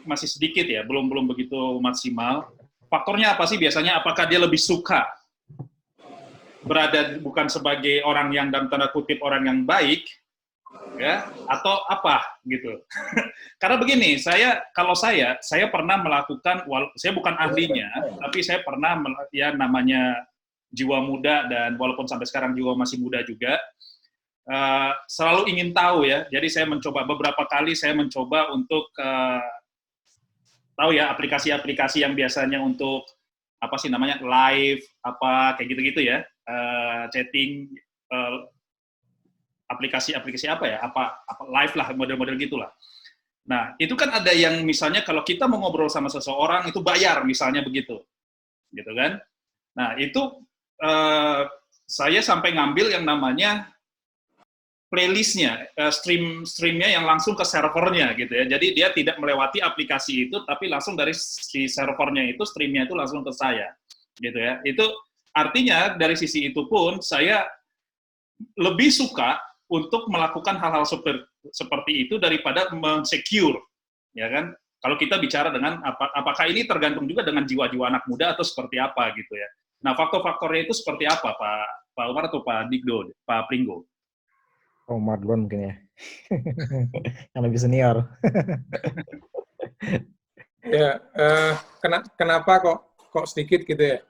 Speaker 1: masih sedikit ya, belum begitu maksimal. Faktornya apa sih biasanya? Apakah dia lebih suka berada bukan sebagai orang yang dalam tanda kutip orang yang baik, ya, atau apa gitu? Karena begini, kalau saya pernah melakukan, saya bukan ahlinya, tapi saya pernah ya namanya jiwa muda, dan walaupun sampai sekarang jiwa masih muda juga, selalu ingin tahu ya. Jadi saya mencoba beberapa kali, saya mencoba untuk tahu ya aplikasi-aplikasi yang biasanya untuk apa sih namanya live, apa kayak gitu-gitu ya, chatting, aplikasi-aplikasi apa ya, apa live lah, model-model gitulah. Nah, itu kan ada yang misalnya kalau kita mau ngobrol sama seseorang itu bayar misalnya begitu, gitu kan? Nah, itu saya sampai ngambil yang namanya playlistnya, streamnya yang langsung ke servernya gitu ya. Jadi dia tidak melewati aplikasi itu, tapi langsung dari si servernya itu, streamnya itu langsung ke saya, gitu ya. Itu artinya dari sisi itu pun saya lebih suka untuk melakukan hal-hal seperti itu daripada men-secure, ya kan? Kalau kita bicara dengan apakah ini tergantung juga dengan jiwa-jiwa anak muda atau seperti apa gitu ya. Nah, faktor-faktornya itu seperti apa, Pak Umar atau Pak Digdo, Pak Pringgo?
Speaker 3: Umar duluan mungkin ya, yang lebih senior.
Speaker 5: Ya, kenapa kok sedikit gitu ya?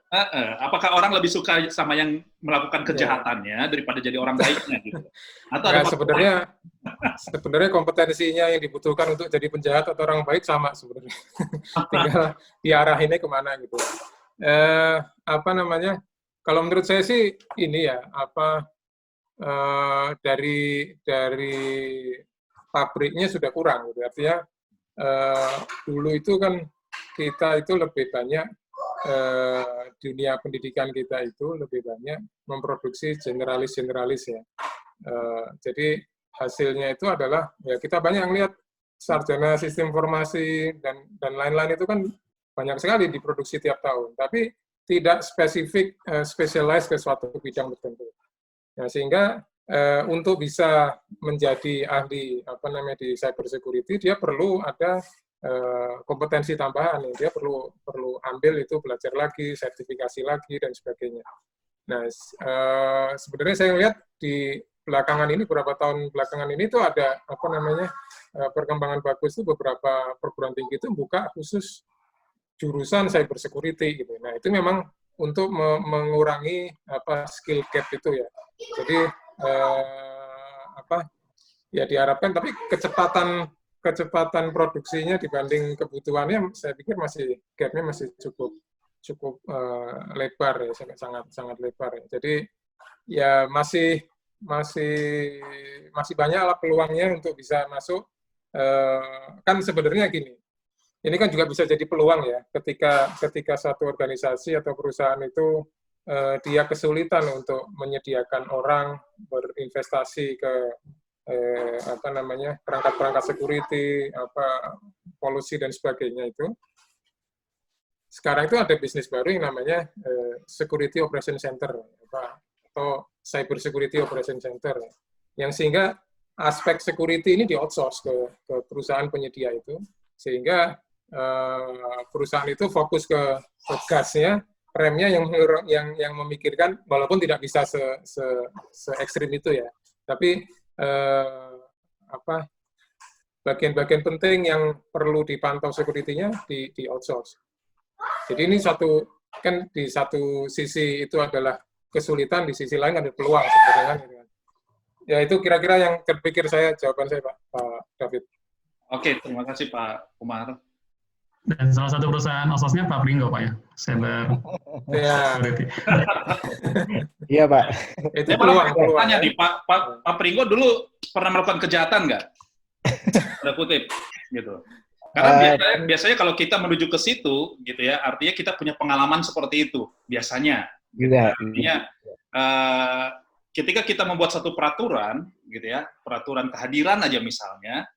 Speaker 1: Apakah orang lebih suka sama yang melakukan kejahatannya daripada jadi orang baiknya gitu? Atau
Speaker 5: nah, sebenarnya kompetensinya yang dibutuhkan untuk jadi penjahat atau orang baik sama sebenarnya. Tinggal diarahinnya kemana gitu. Apa namanya? Kalau menurut saya sih ini ya, dari pabriknya sudah kurang gitu. Artinya dulu itu kan kita itu lebih banyak dunia pendidikan kita itu lebih banyak memproduksi generalis ya. Jadi hasilnya itu adalah ya kita banyak lihat sarjana sistem informasi dan lain-lain itu kan banyak sekali diproduksi tiap tahun, tapi tidak spesifik specialize ke suatu bidang tertentu. Nah, sehingga untuk bisa menjadi ahli di cyber security dia perlu ada kompetensi tambahan nih. Dia perlu ambil itu, belajar lagi, sertifikasi lagi dan sebagainya. Nah, sebenarnya saya lihat di belakangan ini, beberapa tahun belakangan ini tuh ada apa namanya perkembangan bagus tuh, beberapa perguruan tinggi itu buka khusus jurusan cyber security gitu. Nah, itu memang untuk mengurangi apa skill gap itu ya. Jadi apa ya diharapkan, tapi kecepatan produksinya dibanding kebutuhannya saya pikir gapnya masih cukup lebar ya, sangat lebar ya. Jadi ya masih banyak lah peluangnya untuk bisa masuk. Kan sebenarnya gini, ini kan juga bisa jadi peluang ya, ketika satu organisasi atau perusahaan itu dia kesulitan untuk menyediakan orang berinvestasi ke apa namanya perangkat-perangkat security, apa polusi dan sebagainya itu. Sekarang itu ada bisnis baru yang namanya Security Operation Center atau Cyber Security Operation Center, yang sehingga aspek security ini di-outsource ke perusahaan penyedia itu, sehingga perusahaan itu fokus ke gasnya, remnya yang memikirkan, walaupun tidak bisa se ekstrim itu ya, tapi apa bagian-bagian penting yang perlu dipantau security-nya di-outsource. Jadi ini kan di satu sisi itu adalah kesulitan, di sisi lain ada peluang sebenarnya. Ya itu kira-kira yang terpikir jawaban saya Pak David.
Speaker 1: Oke, terima kasih Pak Umar.
Speaker 2: Dan salah satu perusahaan OSOS-nya Pak Pringgo, Pak ya? Cyber Security.
Speaker 3: Iya, Pak.
Speaker 1: Itu peluang. Tanya di Pak Pringgo dulu pernah melakukan kejahatan nggak? Ada kutip, gitu. Karena biasanya kalau kita menuju ke situ, gitu ya, artinya kita punya pengalaman seperti itu, biasanya. Gitu. Artinya, ketika kita membuat satu peraturan, gitu ya, peraturan kehadiran aja misalnya,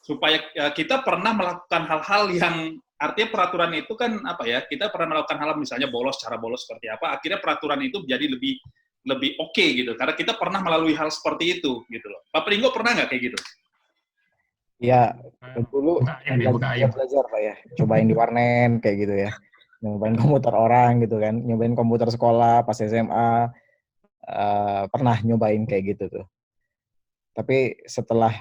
Speaker 1: supaya kita pernah melakukan hal-hal yang artinya peraturan itu kan apa ya, kita pernah melakukan hal misalnya cara bolos seperti apa, akhirnya peraturan itu jadi lebih oke gitu, karena kita pernah melalui hal seperti itu gitu loh. Pak Pringgo pernah nggak kayak gitu?
Speaker 3: Ya, dulu belajar Pak ya, cobain di warnet kayak gitu ya, nyobain komputer orang gitu kan, nyobain komputer sekolah pas SMA, pernah nyobain kayak gitu tuh. Tapi setelah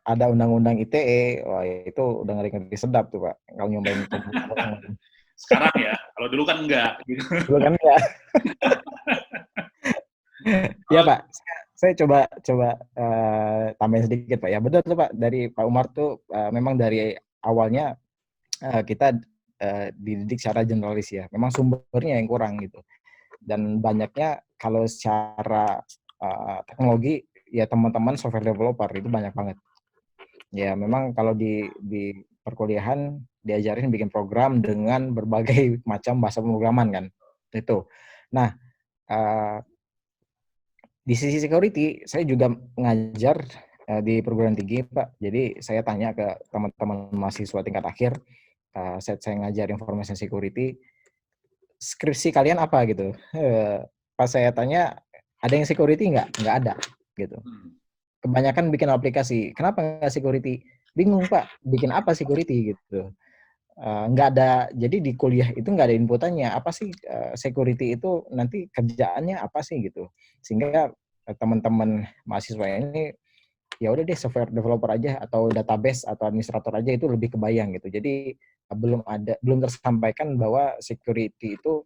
Speaker 3: ada undang-undang ITE, wah itu udah ngeri-ngeri sedap tuh Pak, kalau nyobain komputer orang.
Speaker 1: Sekarang ya, kalau dulu kan enggak. Gitu.
Speaker 3: Dulu kan enggak. Ya Pak, saya coba tambahin sedikit Pak. Ya betul tuh Pak, dari Pak Umar tuh memang dari awalnya kita dididik secara generalis ya. Memang sumbernya yang kurang gitu. Dan banyaknya kalau secara teknologi ya teman-teman software developer itu banyak banget. Ya memang kalau di perkuliahan diajarin bikin program dengan berbagai macam bahasa pemrograman kan. Itu. Nah, di sisi security, saya juga ngajar di perguruan tinggi, Pak. Jadi, saya tanya ke teman-teman mahasiswa tingkat akhir, saat saya ngajar information security, skripsi kalian apa gitu. Pas saya tanya, ada yang security nggak? Nggak ada, gitu. Kebanyakan bikin aplikasi. Kenapa nggak security? Bingung, Pak. Bikin apa security, gitu. Nggak ada, jadi di kuliah itu nggak ada inputannya, apa sih security itu nanti kerjaannya apa sih gitu, sehingga teman-teman mahasiswa ini ya udah deh software developer aja atau database atau administrator aja itu lebih kebayang gitu. Jadi belum tersampaikan bahwa security itu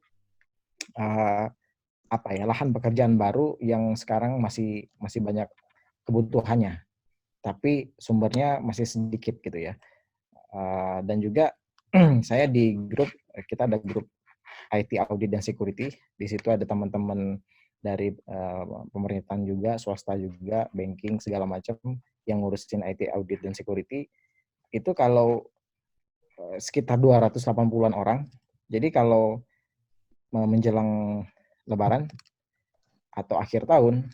Speaker 3: apa ya, lahan pekerjaan baru yang sekarang masih banyak kebutuhannya, tapi sumbernya masih sedikit gitu ya. Dan juga saya di grup, kita ada grup IT audit dan security. Di situ ada teman-teman dari pemerintahan juga, swasta juga, banking segala macam yang ngurusin IT audit dan security. Itu kalau sekitar 280-an orang. Jadi kalau menjelang Lebaran atau akhir tahun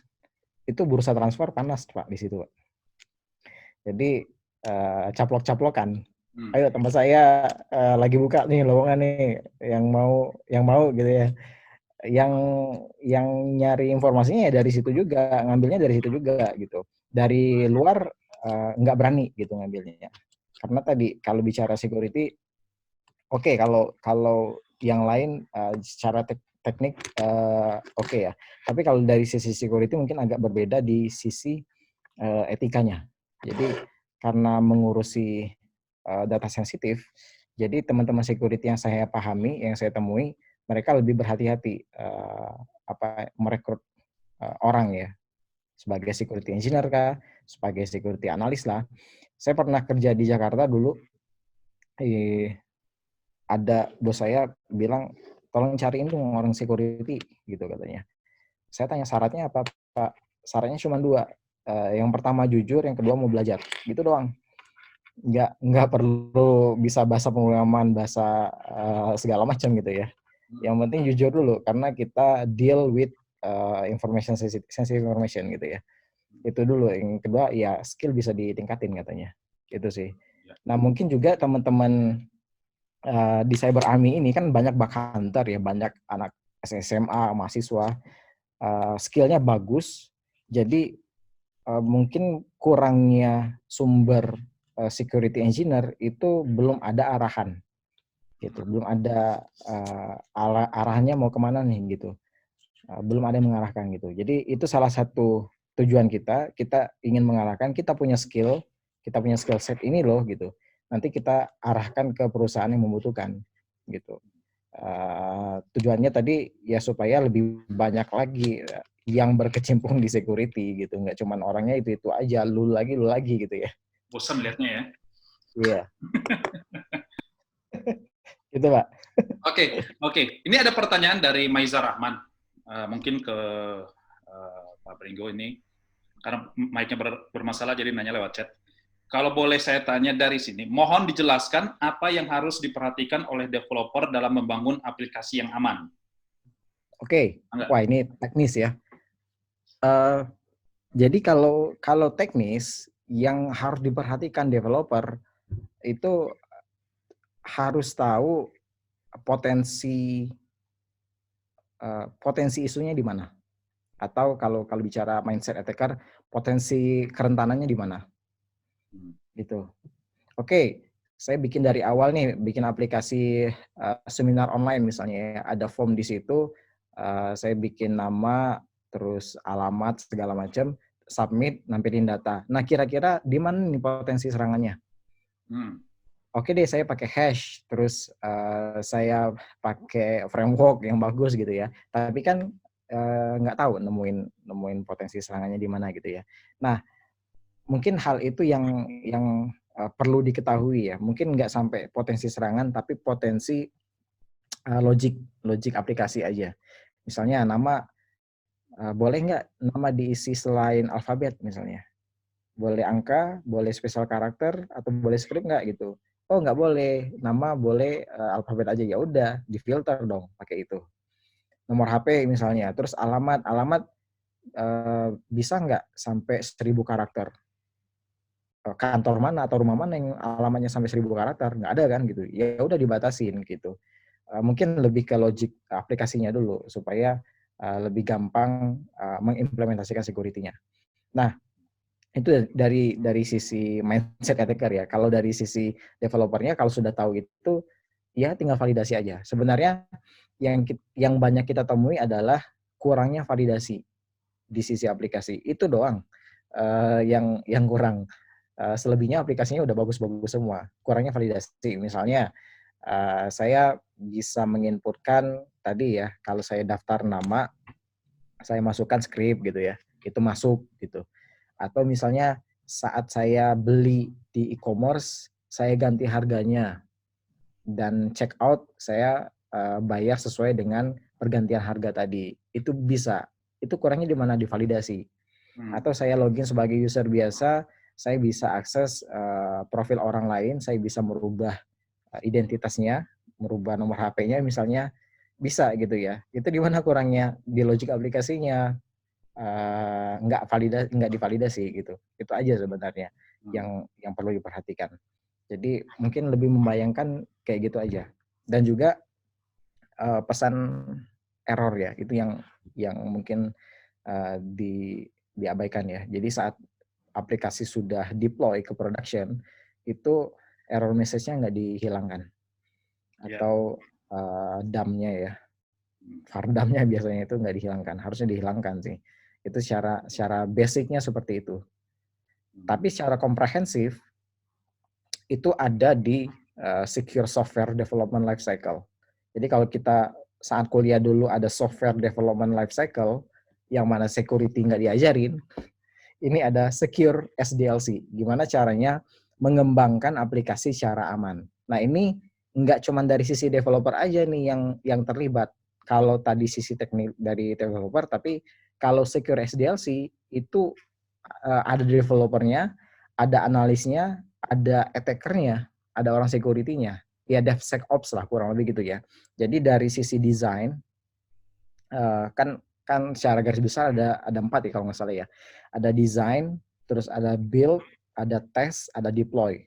Speaker 3: itu bursa transfer panas Pak di situ Pak. Jadi caplok-caplokan. Ayo teman saya lagi buka nih lowongan nih yang mau gitu ya. Yang nyari informasinya ya dari situ juga, ngambilnya dari situ juga gitu. Dari luar nggak berani gitu ngambilnya. Karena tadi kalau bicara security, oke, kalau yang lain secara teknik oke ya. Tapi kalau dari sisi security mungkin agak berbeda di sisi etikanya. Jadi karena mengurusi data sensitif, jadi teman-teman security yang saya pahami, yang saya temui, mereka lebih berhati-hati merekrut orang ya, sebagai security engineer kah, sebagai security analis lah. Saya pernah kerja di Jakarta dulu, ada bos saya bilang, tolong cariin dong orang security, gitu katanya. Saya tanya syaratnya apa, Pak? Syaratnya cuma 2. Yang pertama jujur, yang kedua mau belajar. Gitu doang. Nggak perlu bisa bahasa pemrograman, bahasa segala macam gitu ya. Yang penting jujur dulu, karena kita deal with sensitive information gitu ya. Itu dulu. Yang kedua ya skill bisa ditingkatin katanya. Itu sih. Nah mungkin juga teman-teman di Cyber Army ini kan banyak bug hunter ya, banyak anak SMA, mahasiswa, skillnya bagus, jadi mungkin kurangnya sumber security engineer itu belum ada arahan, gitu, belum ada arahannya mau kemana nih gitu, belum ada yang mengarahkan gitu. Jadi itu salah satu tujuan kita ingin mengarahkan, kita punya skill set ini loh gitu. Nanti kita arahkan ke perusahaan yang membutuhkan gitu. Tujuannya tadi ya supaya lebih banyak lagi yang berkecimpung di security gitu, nggak cuman orangnya itu aja, lu lagi gitu ya.
Speaker 1: Bosan lihatnya ya.
Speaker 3: Iya. Gitu Pak.
Speaker 1: Oke. Ini ada pertanyaan dari Maiza Rahman, mungkin ke Pak Pringgo ini, karena mic-nya bermasalah jadi nanya lewat chat. Kalau boleh saya tanya dari sini, mohon dijelaskan apa yang harus diperhatikan oleh developer dalam membangun aplikasi yang aman.
Speaker 3: Oke. Wah ini teknis ya. Jadi kalau teknis yang harus diperhatikan developer itu harus tahu potensi isunya di mana. Atau kalau bicara mindset attacker, potensi kerentanannya di mana. Gitu. Oke, saya bikin dari awal nih, bikin aplikasi seminar online misalnya, ada form di situ, saya bikin nama, terus alamat, segala macam, submit, nampilin data. Nah, kira-kira di mana nih potensi serangannya? Oke deh, saya pakai hash, terus saya pakai framework yang bagus gitu ya. Tapi kan nggak tahu nemuin potensi serangannya di mana gitu ya. Nah, mungkin hal itu yang perlu diketahui ya. Mungkin nggak sampai potensi serangan, tapi potensi logik aplikasi aja. Misalnya nama, boleh nggak nama diisi selain alfabet misalnya? Boleh angka, boleh special karakter, atau boleh script nggak gitu? Oh nggak boleh, nama boleh alfabet aja, ya udah difilter dong pakai itu. Nomor HP misalnya, terus alamat bisa nggak sampai 1000 karakter? Kantor mana atau rumah mana yang alamatnya sampai 1000 karakter? Nggak ada kan gitu. Ya udah dibatasin gitu. Mungkin lebih ke logik aplikasinya dulu supaya lebih gampang mengimplementasikan security-nya. Nah, itu dari sisi mindset attacker ya. Kalau dari sisi developernya, kalau sudah tahu itu, ya tinggal validasi aja. Sebenarnya yang banyak kita temui adalah kurangnya validasi di sisi aplikasi. Itu doang yang kurang. Selebihnya aplikasinya udah bagus-bagus semua. Kurangnya validasi. Misalnya, saya bisa menginputkan tadi ya, kalau saya daftar nama, saya masukkan script gitu ya, itu masuk gitu. Atau misalnya saat saya beli di e-commerce, saya ganti harganya, dan check out saya bayar sesuai dengan pergantian harga tadi. Itu bisa. Itu kurangnya di mana? Di validasi. Atau saya login sebagai user biasa, saya bisa akses profil orang lain, saya bisa merubah identitasnya, merubah nomor HP-nya misalnya, bisa gitu ya. Itu di mana kurangnya? Di logik aplikasinya. Nggak divalidasi gitu. Itu aja sebenarnya yang perlu diperhatikan. Jadi mungkin lebih membayangkan kayak gitu aja. Dan juga pesan error ya, itu yang mungkin diabaikan ya. Jadi saat aplikasi sudah deploy ke production, itu error message-nya nggak dihilangkan. Atau dump-nya ya, var-dump-nya biasanya itu nggak dihilangkan, harusnya dihilangkan sih. Itu secara basic-nya seperti itu. Tapi secara komprehensif, itu ada di Secure Software Development Lifecycle. Jadi kalau kita saat kuliah dulu ada Software Development Lifecycle, yang mana security nggak diajarin, ini ada Secure SDLC. Gimana caranya mengembangkan aplikasi secara aman. Nah ini nggak cuma dari sisi developer aja nih yang terlibat. Kalau tadi sisi teknik dari developer, tapi kalau Secure SDLC itu ada developernya, ada analisnya, ada attackernya, ada orang security-nya. Ya DevSecOps lah kurang lebih gitu ya. Jadi dari sisi desain, kan secara garis besar ada 4 ya kalau nggak salah ya. Ada design, terus ada build, ada test, ada deploy.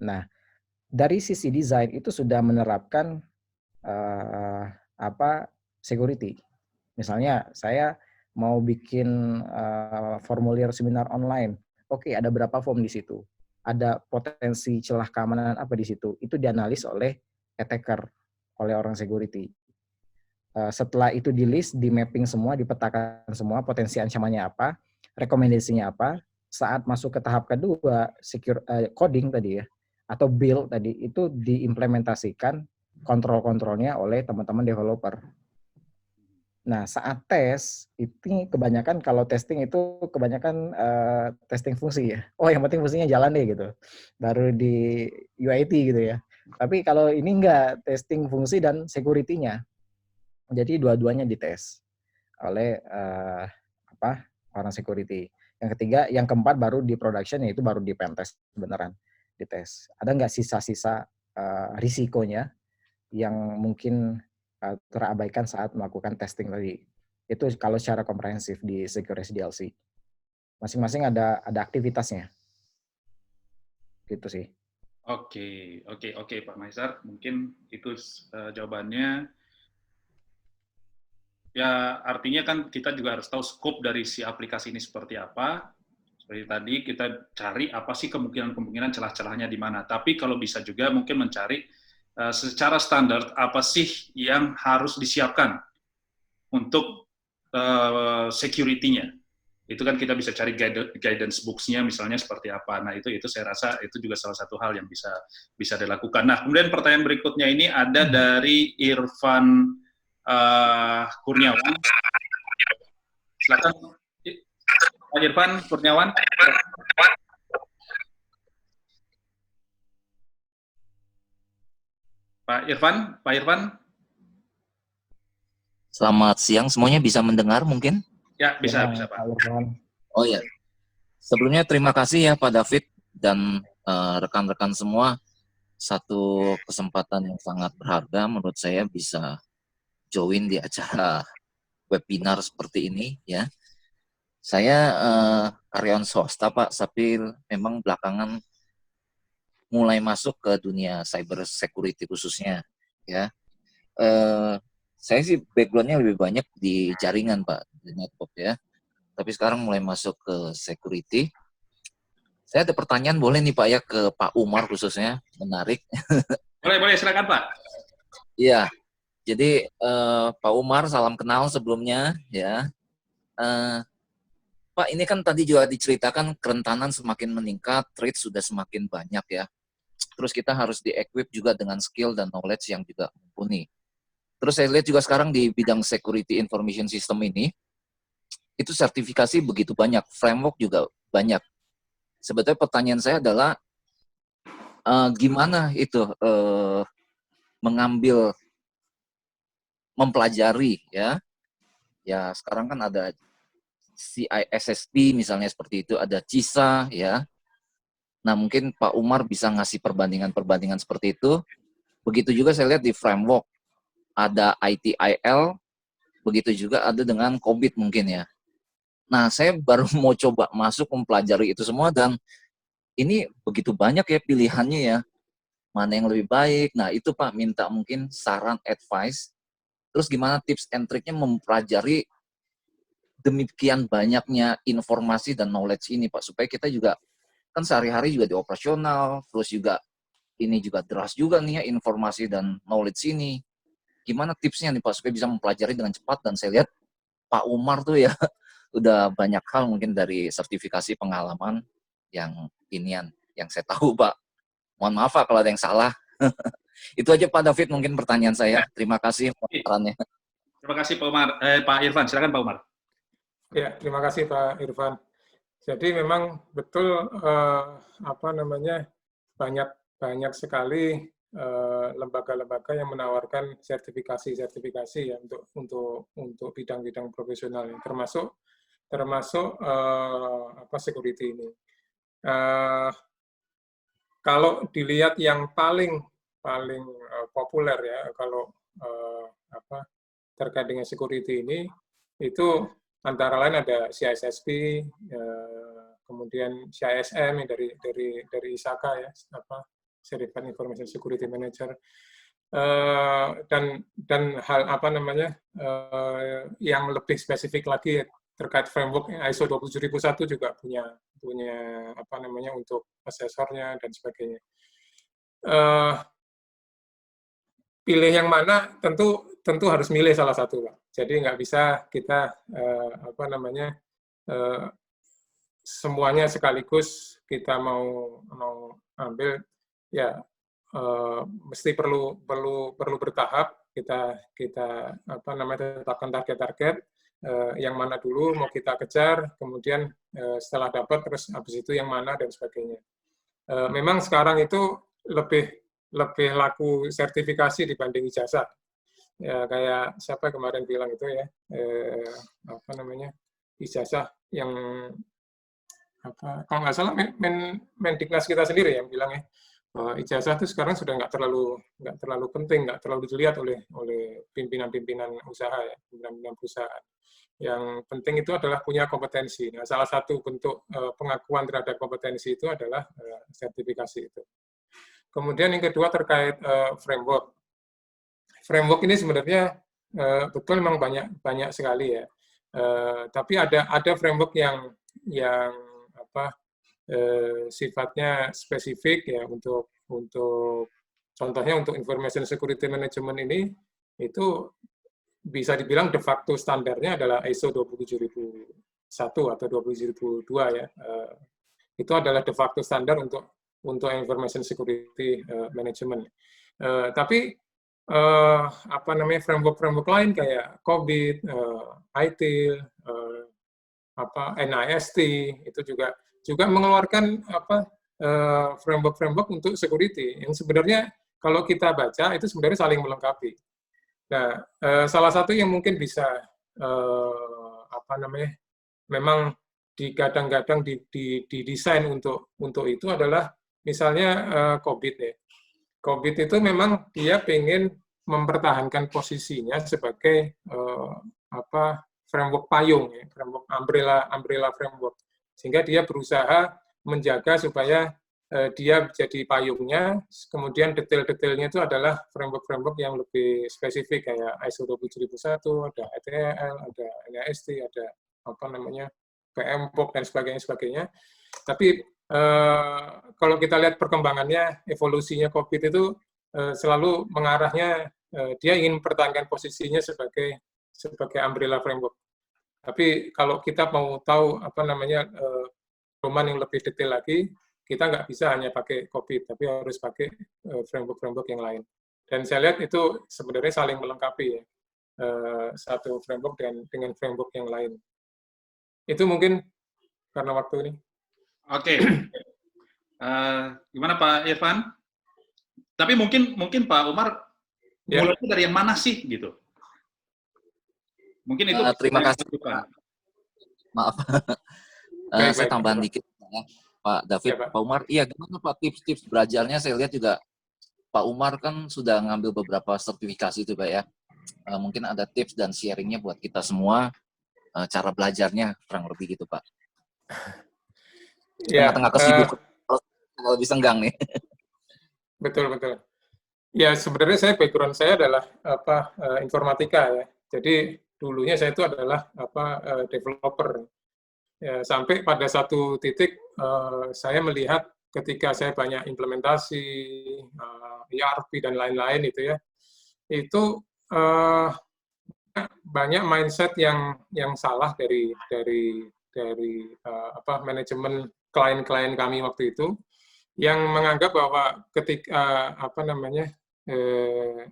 Speaker 3: Nah, dari sisi desain itu sudah menerapkan security. Misalnya saya mau bikin formulir seminar online. Oke, ada berapa form di situ? Ada potensi celah keamanan apa di situ? Itu dianalis oleh attacker, oleh orang security. Setelah itu di list, di mapping semua, dipetakan semua, potensi ancamannya apa, rekomendasinya apa. Saat masuk ke tahap kedua, secure coding tadi ya, atau build tadi, itu diimplementasikan kontrol-kontrolnya oleh teman-teman developer. Nah, saat tes, itu kebanyakan kalau testing itu kebanyakan testing fungsi ya. Oh, yang penting fungsinya jalan deh gitu. Baru di UIT gitu ya. Tapi kalau ini enggak, testing fungsi dan security-nya. Jadi dua-duanya dites oleh orang security. Yang ketiga, yang keempat baru di production, yaitu baru di pentest beneran dites. Ada nggak sisa-sisa risikonya yang mungkin terabaikan saat melakukan testing tadi? Itu kalau secara komprehensif di Secure SDLC. Masing-masing ada aktivitasnya. Gitu sih.
Speaker 1: Oke, Pak Maizar. Mungkin itu jawabannya. Ya, artinya kan kita juga harus tahu scope dari si aplikasi ini seperti apa. Seperti tadi kita cari apa sih kemungkinan celah-celahnya di mana. Tapi kalau bisa juga mungkin mencari secara standar apa sih yang harus disiapkan untuk security-nya. Itu kan kita bisa cari guidance books-nya misalnya seperti apa. Nah, itu saya rasa itu juga salah satu hal yang bisa dilakukan. Nah, kemudian pertanyaan berikutnya ini ada dari Irfan Kurniawan. Silakan Pak Irfan Kurniawan. Pak Irfan.
Speaker 7: Selamat siang, semuanya bisa mendengar mungkin?
Speaker 1: Ya, bisa Pak.
Speaker 7: Oh ya, sebelumnya terima kasih ya Pak David dan rekan-rekan semua. Satu kesempatan yang sangat berharga menurut saya bisa join di acara webinar seperti ini ya. Saya karyawan swasta Pak, tapi memang belakangan mulai masuk ke dunia cyber security khususnya ya. Saya sih background-nya lebih banyak di jaringan Pak, di network ya. Tapi sekarang mulai masuk ke security. Saya ada pertanyaan boleh nih Pak ya ke Pak Umar khususnya, menarik.
Speaker 1: Boleh silakan Pak.
Speaker 7: Iya, jadi Pak Umar salam kenal sebelumnya ya. Pak ini kan tadi juga diceritakan kerentanan semakin meningkat, threat sudah semakin banyak ya. Terus kita harus di-equip juga dengan skill dan knowledge yang juga mumpuni. Terus saya lihat juga sekarang di bidang security information system ini, itu sertifikasi begitu banyak, framework juga banyak. Sebetulnya pertanyaan saya adalah, gimana itu mengambil, mempelajari ya. Ya sekarang kan ada CISSP misalnya seperti itu, ada CISA ya. Nah mungkin Pak Umar bisa ngasih perbandingan seperti itu. Begitu juga saya lihat di framework, ada ITIL, begitu juga ada dengan COBIT mungkin ya. Nah, saya baru mau coba masuk mempelajari itu semua dan ini begitu banyak ya pilihannya ya. Mana yang lebih baik. Nah, itu Pak minta mungkin saran, advice. Terus gimana tips and triknya mempelajari demikian banyaknya informasi dan knowledge ini Pak. Supaya kita juga, kan sehari-hari juga di operasional, terus juga ini juga deras juga nih ya informasi dan knowledge ini. Gimana tipsnya nih Pak supaya bisa mempelajari dengan cepat? Dan saya lihat Pak Umar tuh ya udah banyak hal mungkin dari sertifikasi pengalaman yang inian yang saya tahu Pak. Mohon maaf Pak kalau ada yang salah. Itu aja Pak David mungkin pertanyaan saya. Terima kasih sarannya.
Speaker 1: Terima kasih Pak Umar. Pak Irfan, silakan Pak Umar.
Speaker 5: Ya, terima kasih Pak Irfan. Jadi memang betul banyak sekali lembaga-lembaga yang menawarkan sertifikasi ya untuk bidang-bidang profesional, termasuk security ini. Kalau dilihat yang paling populer ya kalau terkait dengan security ini itu antara lain ada CISSP, kemudian CISM yang dari ISACA ya, Certified Information Security Manager, dan hal yang lebih spesifik lagi terkait framework ISO 27001 juga punya untuk asesornya dan sebagainya. Pilih yang mana tentu harus milih salah satu, Pak. Jadi nggak bisa kita semuanya sekaligus kita mau ambil ya, mesti perlu bertahap kita tetapkan target-target yang mana dulu mau kita kejar, kemudian setelah dapat terus habis itu yang mana dan sebagainya. Memang sekarang itu lebih laku sertifikasi dibanding ijazah. Ya kayak siapa kemarin bilang itu ya, ijazah yang kalau nggak salah Mendiknas kita sendiri yang bilang ya, ijazah itu sekarang sudah nggak terlalu penting, nggak terlalu dilihat oleh pimpinan-pimpinan usaha ya, pimpinan perusahaan. Yang penting itu adalah punya kompetensi. Nah, salah satu bentuk pengakuan terhadap kompetensi itu adalah sertifikasi itu. Kemudian yang kedua terkait framework. Framework ini sebenarnya betul memang banyak sekali ya. Tapi ada framework yang sifatnya spesifik ya untuk contohnya untuk information security management ini itu bisa dibilang de facto standarnya adalah ISO 27001 atau 27002 ya. Itu adalah de facto standar untuk information security management. Tapi framework lain kayak COBIT, ITIL, NIST itu juga mengeluarkan framework untuk security yang sebenarnya kalau kita baca itu sebenarnya saling melengkapi. Nah, salah satu yang mungkin bisa memang digadang-gadang didesain untuk itu adalah misalnya COBIT ya. COBIT itu memang dia ingin mempertahankan posisinya sebagai framework payung ya, framework umbrella framework. Sehingga dia berusaha menjaga supaya dia jadi payungnya, kemudian detail-detailnya itu adalah framework yang lebih spesifik kayak ISO 27001, ada ETL, ada NIST, ada PMBOK dan sebagainya. Tapi kalau kita lihat perkembangannya, evolusinya COBIT itu selalu mengarahnya dia ingin mempertahankan posisinya sebagai umbrella framework. Tapi kalau kita mau tahu domain yang lebih detail lagi, kita nggak bisa hanya pakai COBIT, tapi harus pakai framework yang lain. Dan saya lihat itu sebenarnya saling melengkapi ya, satu framework dengan framework yang lain. Itu mungkin karena waktu ini.
Speaker 1: Oke. Gimana Pak Irfan? Tapi mungkin Pak Umar mulainya dari yang mana sih gitu? Mungkin itu.
Speaker 7: Terima kasih Pak. Maaf. Saya tambahan dikit ya. Pak David, ya, Pak Umar. Iya, gimana Pak tips-tips belajarnya? Saya lihat juga Pak Umar kan sudah ngambil beberapa sertifikasi itu Pak ya. Mungkin ada tips dan sharingnya buat kita semua cara belajarnya kurang lebih gitu Pak.
Speaker 5: Ya,
Speaker 7: tengah-tengah kesibukan kalau lebih senggang nih.
Speaker 5: Betul. Ya sebenarnya background saya adalah informatika ya. Jadi dulunya saya itu adalah developer. Ya, sampai pada satu titik saya melihat ketika saya banyak implementasi ERP dan lain-lain itu ya, itu banyak mindset yang salah dari manajemen klien-klien kami waktu itu, yang menganggap bahwa ketika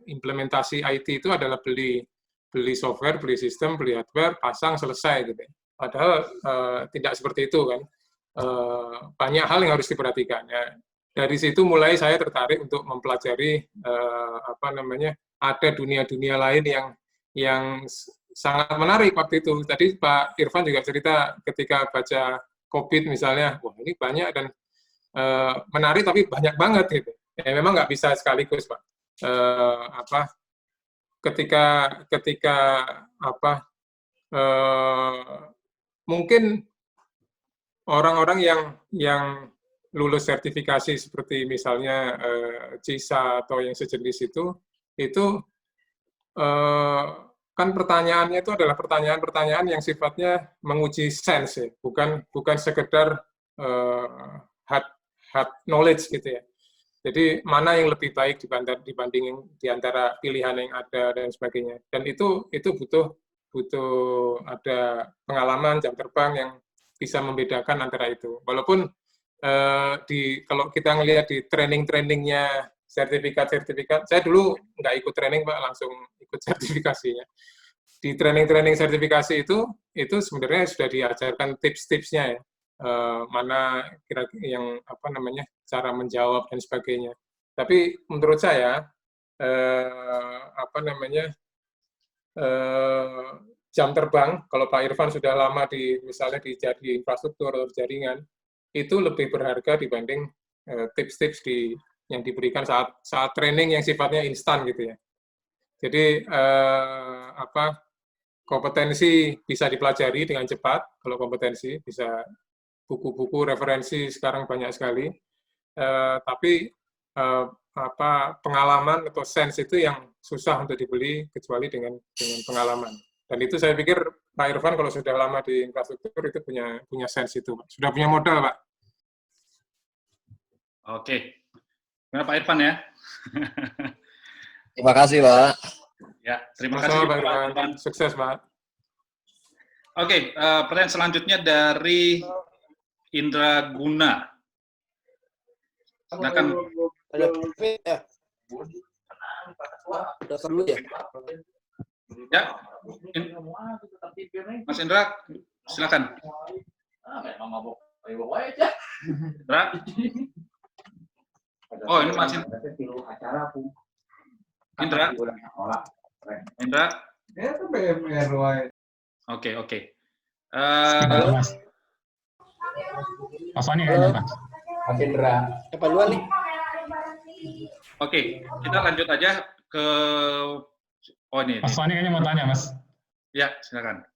Speaker 5: implementasi IT itu adalah beli software, beli sistem, beli hardware, pasang, selesai gitu. Padahal tidak seperti itu kan. Banyak hal yang harus diperhatikan. Ya. Dari situ mulai saya tertarik untuk mempelajari ada dunia-dunia lain yang sangat menarik waktu itu. Tadi Pak Irfan juga cerita ketika baca COVID misalnya, wah ini banyak dan menarik tapi banyak banget gitu. Ya, memang nggak bisa sekaligus Pak. Ketika mungkin orang-orang yang lulus sertifikasi seperti misalnya CISA atau yang sejenis itu kan pertanyaannya itu adalah pertanyaan-pertanyaan yang sifatnya menguji sense ya, bukan sekedar hard knowledge gitu ya. Jadi mana yang lebih baik dibanding di antara pilihan yang ada dan sebagainya. Dan itu butuh ada pengalaman jam terbang yang bisa membedakan antara itu. Walaupun kalau kita ngelihat di training-trainingnya sertifikat, saya dulu nggak ikut training Pak, langsung ikut sertifikasinya. Di training-training sertifikasi itu sebenarnya sudah diajarkan tips-tipsnya ya. Mana kira-kira yang cara menjawab dan sebagainya. Tapi menurut saya jam terbang kalau Pak Irfan sudah lama misalnya di infrastruktur atau jaringan itu lebih berharga dibanding tips-tips yang diberikan saat training yang sifatnya instan gitu ya. Jadi kompetensi bisa dipelajari dengan cepat. Kalau kompetensi bisa buku-buku referensi sekarang banyak sekali. Tapi pengalaman atau sense itu yang susah untuk dibeli kecuali dengan pengalaman. Dan itu saya pikir Pak Irfan kalau sudah lama di infrastruktur itu punya sense itu, Pak. Sudah punya modal, Pak.
Speaker 1: Oke. Gimana Pak Irfan ya?
Speaker 7: Terima kasih, Pak.
Speaker 1: Ya, terima kasih
Speaker 5: Pak Irfan. Sukses, Pak.
Speaker 1: Oke, pertanyaan selanjutnya dari Indra Guna. Silakan.
Speaker 8: Ada fit ya? Udah dulu ya?
Speaker 1: Ya, Mas Indra, silakan. Indra? Oh, ini Mas Indra. Indra? Oke.
Speaker 2: Halo, Mas. Mas Sony kayaknya, Mas.
Speaker 8: Mas Indra. Siapa duluan nih?
Speaker 1: Oke, kita lanjut aja ke ini.
Speaker 2: Mas Sony kayaknya mau tanya, Mas.
Speaker 1: Ya, silakan.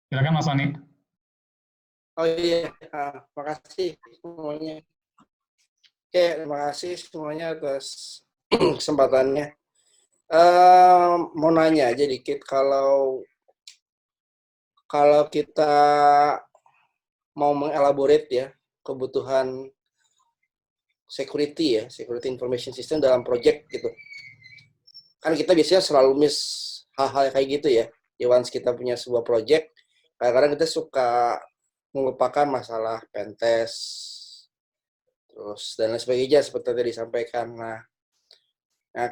Speaker 2: Silakan Mas Sony.
Speaker 8: Oh iya, terima kasih semuanya. Oke, terima kasih semuanya atas kesempatannya. Mau nanya aja dikit, kalau kita mau mengelaborate ya kebutuhan security information system dalam project gitu. Kan kita biasanya selalu miss hal-hal kayak gitu ya. Once kita punya sebuah project, kadang-kadang kita suka melupakan masalah pentest, terus dan lain sebagainya seperti tadi disampaikan. Nah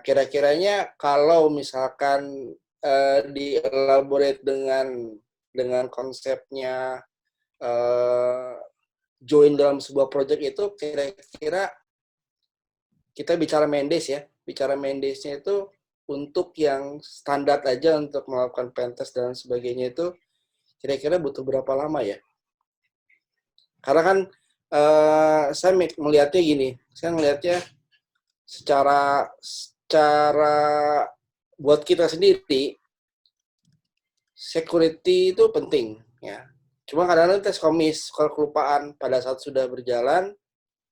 Speaker 8: kira-kiranya kalau misalkan dielaborate dengan konsepnya join dalam sebuah project itu, kira-kira kita bicara Mendes-nya itu untuk yang standar aja untuk melakukan pentest dan sebagainya itu kira-kira butuh berapa lama ya? Karena kan saya melihatnya gini, saya melihatnya secara buat kita sendiri security itu penting ya. Cuma kadang-kadang tes komis kalau kelupaan pada saat sudah berjalan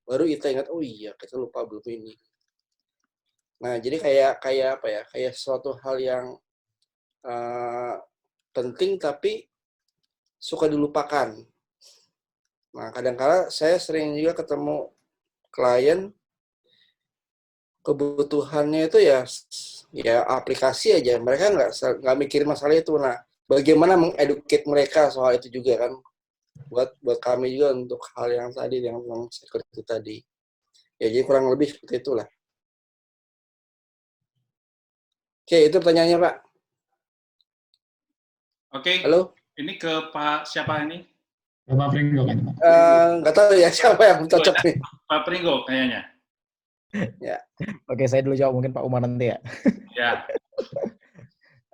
Speaker 8: baru kita ingat, oh iya kita lupa belum ini. Nah jadi kayak apa ya? Kayak suatu hal yang penting tapi suka dilupakan. Nah kadang-kadang saya sering juga ketemu klien kebutuhannya itu ya aplikasi aja. Mereka nggak mikirin masalah itu. Nah, bagaimana mengeduket mereka soal itu juga kan? Buat kami juga untuk hal yang tadi yang security tadi. Ya jadi kurang lebih seperti itulah. Oke, itu pertanyaannya Pak.
Speaker 1: Oke.
Speaker 8: Halo.
Speaker 1: Ini ke Pak siapa ini?
Speaker 2: Pak Pringgo kan?
Speaker 8: Nggak tahu ya siapa yang cocok nih.
Speaker 1: Pak Pringgo kayaknya.
Speaker 8: Ya.
Speaker 3: Oke, saya dulu jawab, mungkin Pak Umar nanti ya.
Speaker 1: Ya.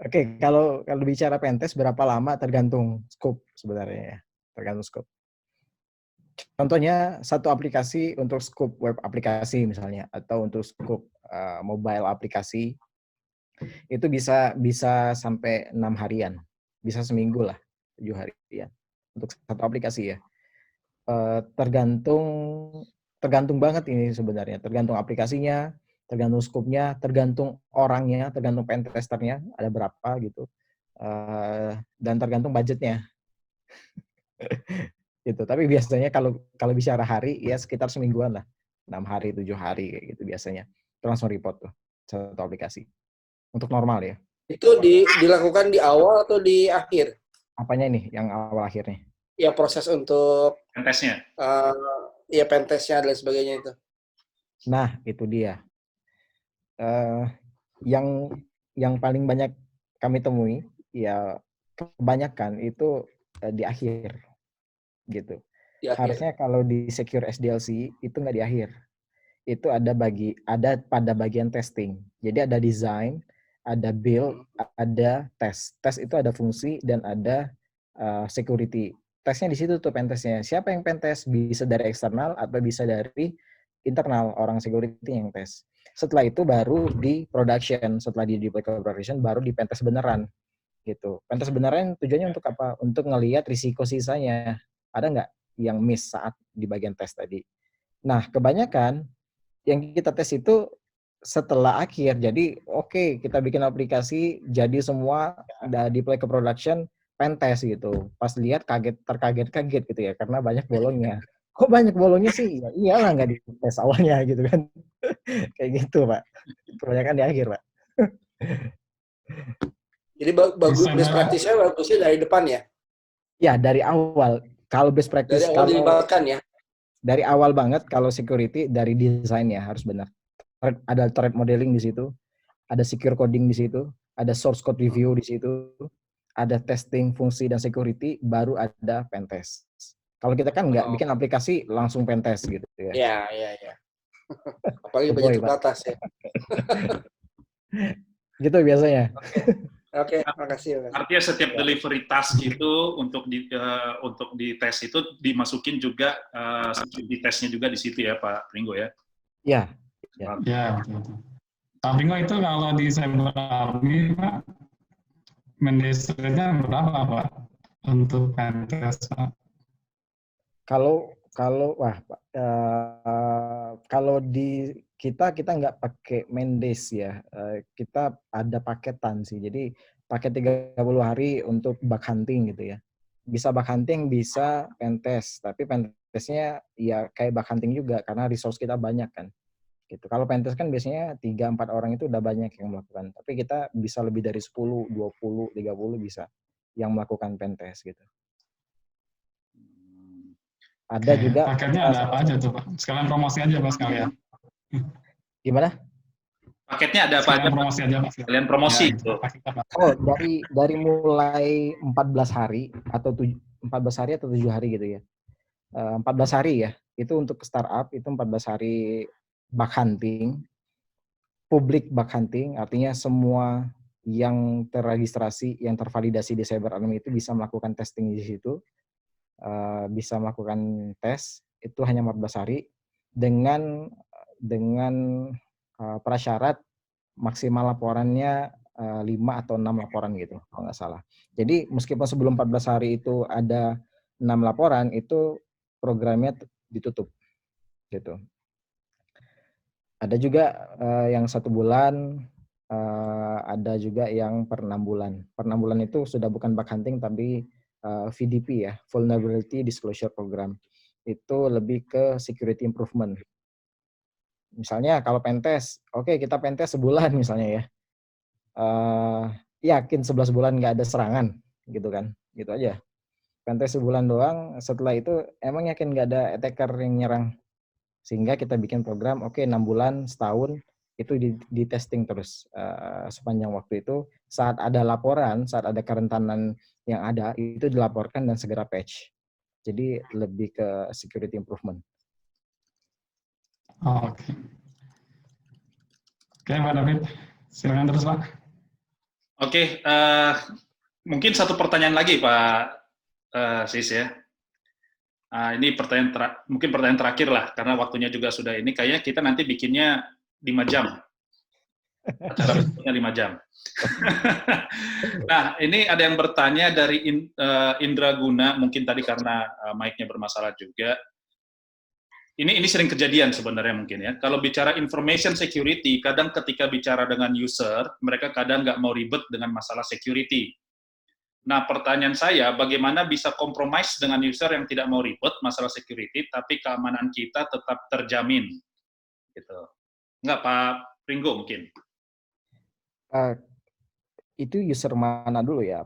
Speaker 3: Oke, kalau bicara pentest berapa lama tergantung scope sebenarnya ya. Tergantung scope. Contohnya satu aplikasi untuk scope web aplikasi misalnya, atau untuk scope mobile aplikasi itu bisa sampai 6 harian, bisa seminggu lah, 7 harian untuk satu aplikasi ya. Tergantung banget ini sebenarnya, tergantung aplikasinya, tergantung scope-nya, tergantung orangnya, tergantung pentesternya ada berapa gitu, dan tergantung budgetnya. Gitu. Tapi biasanya kalau bicara hari ya sekitar semingguan lah, 6 hari, 7 hari kayak gitu biasanya. Itu langsung report tuh satu aplikasi. Untuk normal ya.
Speaker 8: Itu dilakukan di awal atau di akhir?
Speaker 3: Apanya nih yang awal akhirnya?
Speaker 8: Ya proses untuk
Speaker 1: pentestnya.
Speaker 8: Ya pentestnya dan sebagainya itu.
Speaker 3: Nah, itu dia. Yang paling banyak kami temui ya kebanyakan itu di akhir gitu. Harusnya kalau di secure SDLC itu nggak di akhir. Itu ada pada bagian testing. Jadi ada design, ada build, ada test. Test itu ada fungsi dan ada security. Tesnya di situ tuh pentestnya. Siapa yang pentest? Bisa dari eksternal atau bisa dari internal, orang security yang tes. Setelah itu baru di production. Setelah di deploy ke production baru di pentest beneran. Gitu. Pentest beneran tujuannya untuk apa? Untuk ngelihat risiko sisanya. Ada nggak yang miss saat di bagian tes tadi? Nah, kebanyakan yang kita tes itu setelah akhir. Jadi, oke, kita bikin aplikasi, jadi semua udah deploy ke production, pentest gitu. Pas lihat terkaget-kaget gitu ya, karena banyak bolongnya. Kok banyak bolongnya sih? Ya iyalah nggak dites awalnya gitu kan. Kayak gitu, Pak. Kebanyakan di akhir, Pak.
Speaker 8: Jadi best practice-nya bagusnya dari depan ya?
Speaker 3: Ya, dari awal. Kalau best practice,
Speaker 8: dari awal dilibatkan ya?
Speaker 3: Dari awal banget, kalau security, dari desain ya harus benar. Ada threat modeling di situ, ada secure coding di situ, ada source code review di situ, ada testing fungsi dan security, baru ada pentest. Kalau kita kan nggak bikin aplikasi langsung pentest gitu ya.
Speaker 8: Iya. Apalagi budget terbatas ya.
Speaker 3: Gitu biasanya.
Speaker 8: Oke, makasih.
Speaker 1: Artinya setiap delivery task itu untuk di tes itu dimasukin juga security testnya juga di situ ya Pak Pringgo ya?
Speaker 3: Iya.
Speaker 2: Ya, betul. Pak Pringgo itu kalau di Cyber Army Pak, mendesainnya berapa Pak untuk pentest Pak?
Speaker 3: Kalau di kita nggak pakai Mendes ya, kita ada paketan sih. Jadi paket 30 hari untuk bug hunting gitu ya. Bisa bug hunting, bisa pentest. Tapi pentestnya ya kayak bug hunting juga karena resource kita banyak kan. Gitu. Kalau pentest kan biasanya 3-4 orang itu udah banyak yang melakukan. Tapi kita bisa lebih dari 10, 20, 30 bisa yang melakukan pentest gitu. Ada juga
Speaker 2: paketnya ada apa aja tuh Pak? Sekalian promosi aja Pak sekalian.
Speaker 3: Gimana?
Speaker 1: Paketnya ada apa aja?
Speaker 2: Promosi aja Pak.
Speaker 1: Kalian promosi gitu.
Speaker 3: Oh, dari mulai 14 hari atau 7 hari gitu ya. 14 hari ya. Itu untuk startup itu 14 hari bug hunting. Public bug hunting artinya semua yang terregistrasi, yang tervalidasi di Cyber Army itu bisa melakukan testing di situ. Bisa melakukan tes itu hanya 14 hari dengan prasyarat maksimal laporannya 5 atau 6 laporan gitu kalau nggak salah. Jadi meskipun sebelum 14 hari itu ada 6 laporan itu programnya ditutup gitu. Ada juga yang 1 bulan, ada juga yang per 6 bulan. Per 6 bulan itu sudah bukan bug hunting tapi VDP ya, Vulnerability Disclosure Program. Itu lebih ke security improvement. Misalnya kalau pentest, oke kita pentest sebulan misalnya ya. Yakin 11 bulan nggak ada serangan gitu kan, gitu aja. Pentest sebulan doang, setelah itu emang yakin nggak ada attacker yang nyerang. Sehingga kita bikin program, oke 6 bulan, setahun, itu di testing terus sepanjang waktu itu. Saat ada laporan, saat ada kerentanan yang ada, itu dilaporkan dan segera patch. Jadi lebih ke security improvement.
Speaker 2: Oke. Oke, Pak David. Silakan terus, Pak.
Speaker 1: Oke, mungkin satu pertanyaan lagi, Pak Sis ya. Ini mungkin pertanyaan terakhir lah, karena waktunya juga sudah ini. Kayaknya kita nanti bikinnya 5 jam. Acara berikutnya 5 jam. Nah, ini ada yang bertanya dari Indra Guna, mungkin tadi karena mic-nya bermasalah juga. Ini sering kejadian sebenarnya mungkin ya. Kalau bicara information security, kadang ketika bicara dengan user, mereka kadang nggak mau ribet dengan masalah security. Nah, pertanyaan saya, bagaimana bisa compromise dengan user yang tidak mau ribet masalah security, tapi keamanan kita tetap terjamin? Gitu. Nggak, Pak Pringgo mungkin?
Speaker 3: Itu user mana dulu ya?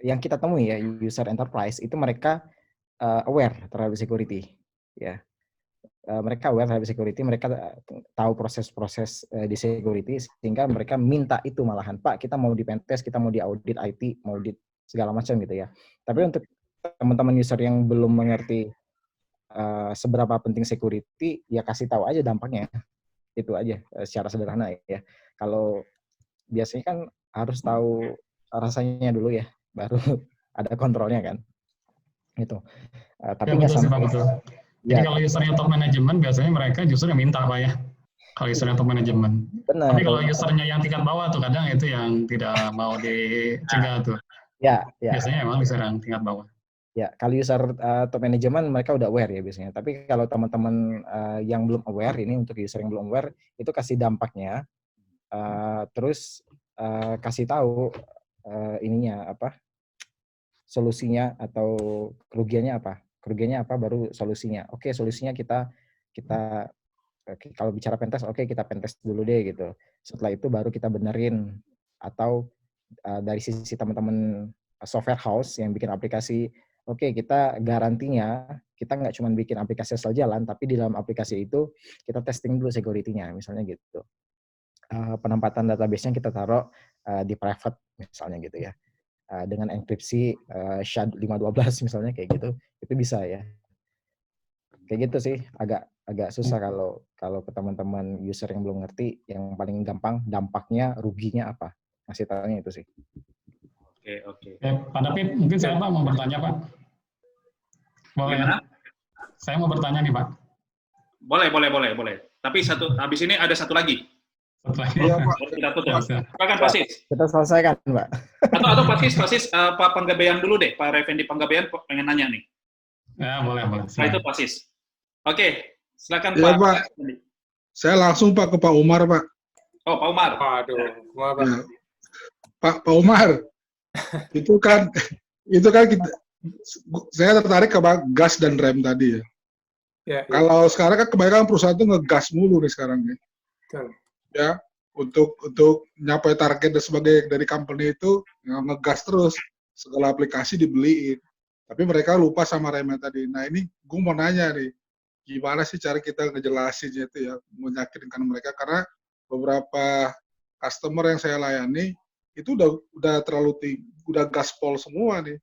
Speaker 3: Yang kita temui ya, user enterprise, itu mereka aware terhadap security. Ya, mereka aware terhadap security, mereka tahu proses-proses di security, sehingga mereka minta itu malahan, Pak, kita mau di pentest, kita mau di audit IT, mau di segala macam gitu ya. Tapi untuk teman-teman user yang belum mengerti seberapa penting security, ya kasih tahu aja dampaknya, itu aja secara sederhana ya. Kalau biasanya kan harus tahu rasanya dulu ya, baru ada kontrolnya kan. Itu. Tapi nggak sampai.
Speaker 2: Betul. Jadi kalau usernya top management, biasanya mereka justru yang minta, Pak ya. Kalau usernya top management.
Speaker 3: Benar.
Speaker 2: Tapi kalau usernya yang tingkat bawah tuh, kadang itu yang tidak mau dicegah tuh.
Speaker 3: Ya.
Speaker 2: Biasanya emang user yang tingkat bawah.
Speaker 3: Ya, kalau user top management mereka udah aware ya biasanya. Tapi kalau teman-teman yang belum aware, ini untuk user yang belum aware, itu kasih dampaknya. Terus kasih tahu ininya apa, solusinya atau kerugiannya apa. Kerugiannya apa baru solusinya. Oke, solusinya kita kalau bicara pentest, oke kita pentest dulu deh gitu. Setelah itu baru kita benerin. Atau dari sisi teman-teman software house yang bikin aplikasi, oke kita garantinya kita nggak cuma bikin aplikasi asal jalan, tapi di dalam aplikasi itu kita testing dulu security-nya, misalnya gitu. Penempatan database-nya kita taruh di private misalnya gitu ya. Dengan enkripsi SHA-512 misalnya kayak gitu, itu bisa ya. Kayak gitu sih, agak susah kalau ke teman-teman user yang belum ngerti, yang paling gampang dampaknya, ruginya apa. Masih tanya itu sih.
Speaker 1: Oke.
Speaker 2: Pak David, mungkin saya Pak mau bertanya Pak. Boleh.
Speaker 1: Gimana?
Speaker 2: Saya mau bertanya nih Pak.
Speaker 1: Boleh. Tapi habis ini ada satu lagi.
Speaker 3: Iya, Pak.
Speaker 1: Kita tutup. Silakan Pak Sis.
Speaker 3: Kita selesaikan, Pak.
Speaker 1: Atau Pak Sis, Pak Panggabean dulu deh. Pak Revendi Panggabean pengen nanya nih.
Speaker 2: Ya, boleh.
Speaker 1: Nah, itu Pak Sis. Oke, silakan
Speaker 9: ya,
Speaker 1: Pak.
Speaker 9: Pak. Saya langsung Pak ke Pak Umar, Pak.
Speaker 1: Oh, Pak Umar.
Speaker 5: Aduh,
Speaker 9: ya. Pak Umar, itu kan kita, saya tertarik ke gas dan rem tadi ya.
Speaker 5: Ya.
Speaker 9: Kalau sekarang kan kebanyakan perusahaan itu ngegas mulu nih sekarang nih.
Speaker 5: Betul.
Speaker 9: Ya, untuk nyapai target dan sebagai dari company itu ngegas terus, segala aplikasi dibeliin. Tapi mereka lupa sama remnya tadi. Nah ini gue mau nanya nih, gimana sih cara kita ngejelasinnya itu ya, meyakinkan mereka, karena beberapa customer yang saya layani itu udah terlalu tinggi, udah gaspol semua nih.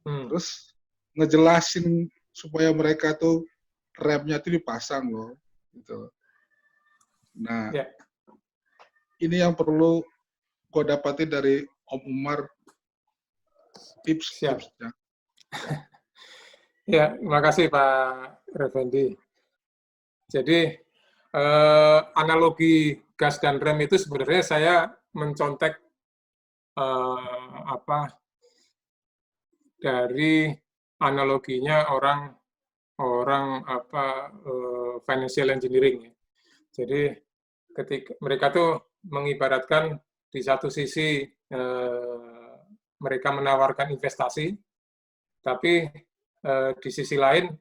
Speaker 9: Terus ngejelasin supaya mereka tuh remnya tuh dipasang loh, gitu. Nah, ini yang perlu gue dapatin dari Om Umar, tips-tipsnya.
Speaker 5: Ya, terima kasih Pak Revendi. Jadi analogi gas dan rem itu sebenarnya saya mencontek dari analoginya orang financial engineering. Jadi ketika mereka tuh mengibaratkan di satu sisi mereka menawarkan investasi, tapi di sisi lain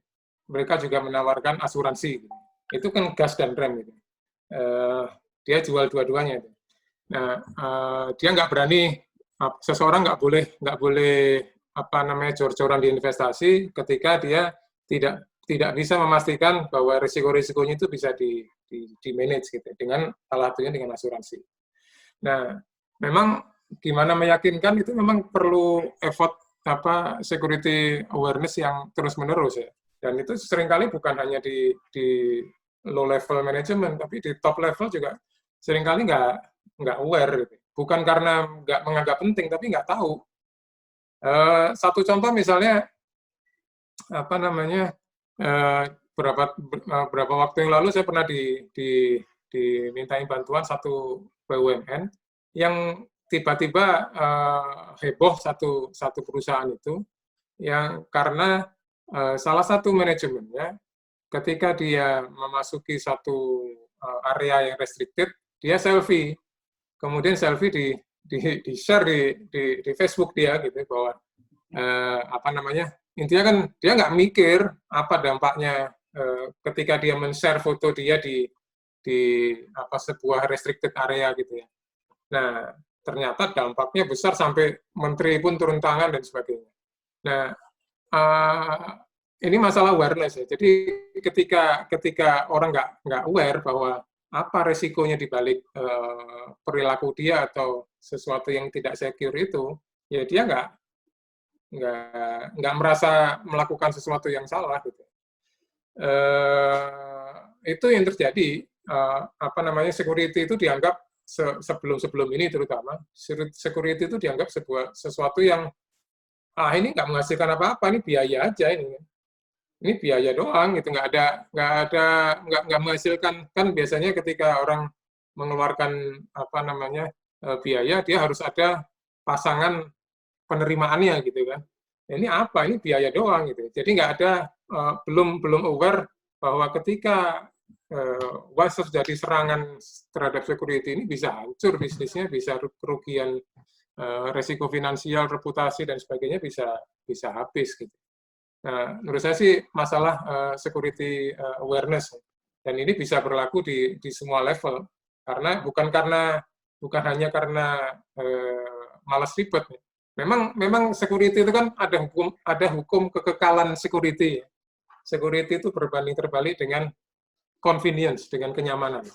Speaker 5: mereka juga menawarkan asuransi. itu kan gas dan rem gitu. Dia jual dua-duanya itu. Nah, dia nggak berani, seseorang nggak boleh apa namanya jor-joran di investasi ketika dia tidak bisa memastikan bahwa risiko-risikonya itu bisa di manage gitu dengan salah satunya dengan asuransi. Nah, memang gimana meyakinkan itu memang perlu effort security awareness yang terus-menerus ya. Dan itu seringkali bukan hanya di low level management, tapi di top level juga seringkali nggak aware gitu. Bukan karena nggak menganggap penting, tapi nggak tahu. Satu contoh misalnya apa namanya berapa waktu yang lalu saya pernah dimintain bantuan satu BUMN yang tiba-tiba heboh satu perusahaan itu yang karena salah satu manajemennya ketika dia memasuki satu area yang restricted, dia selfie. Kemudian selfie di share di Facebook dia gitu bahwa apa namanya, intinya kan dia nggak mikir apa dampaknya ketika dia men-share foto dia di sebuah restricted area gitu ya. Nah, ternyata dampaknya besar sampai menteri pun turun tangan dan sebagainya. Nah, ini masalah awareness ya. Jadi ketika orang nggak aware bahwa apa resikonya di balik perilaku dia atau sesuatu yang tidak secure itu, ya dia nggak merasa melakukan sesuatu yang salah gitu. Itu yang terjadi. Apa namanya, security itu dianggap sebelum ini terutama security itu dianggap sesuatu yang ini nggak menghasilkan apa-apa, ini biaya aja ini biaya doang gitu, nggak menghasilkan. Kan biasanya ketika orang mengeluarkan apa namanya biaya, dia harus ada pasangan penerimaannya gitu kan. Ini apa? Ini biaya doang gitu. Jadi nggak ada belum aware bahwa ketika once terjadi serangan terhadap security ini bisa hancur bisnisnya, bisa kerugian resiko finansial, reputasi dan sebagainya bisa habis gitu. Nah, menurut saya sih masalah security awareness, dan ini bisa berlaku di semua level, karena bukan hanya karena malas ribet. Memang security itu kan ada hukum kekekalan security. Security itu berbanding terbalik dengan convenience, dengan kenyamanan.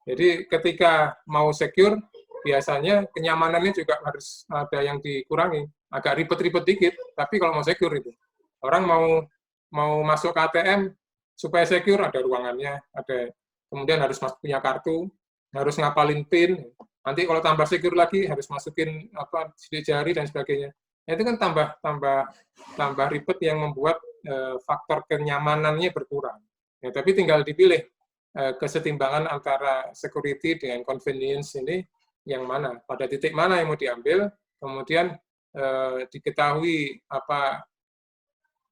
Speaker 5: Jadi ketika mau secure, biasanya kenyamanannya juga harus ada yang dikurangi. Agak ribet-ribet dikit, tapi kalau mau secure itu. Orang mau masuk ke ATM, supaya secure ada ruangannya, kemudian harus punya kartu, harus ngapalin PIN, nanti kalau tambah secure lagi harus masukin sidik jari dan sebagainya. Nah, itu kan tambah ribet yang membuat faktor kenyamanannya berkurang. Ya, tapi tinggal dipilih kesetimbangan antara security dengan convenience ini yang mana, pada titik mana yang mau diambil, kemudian diketahui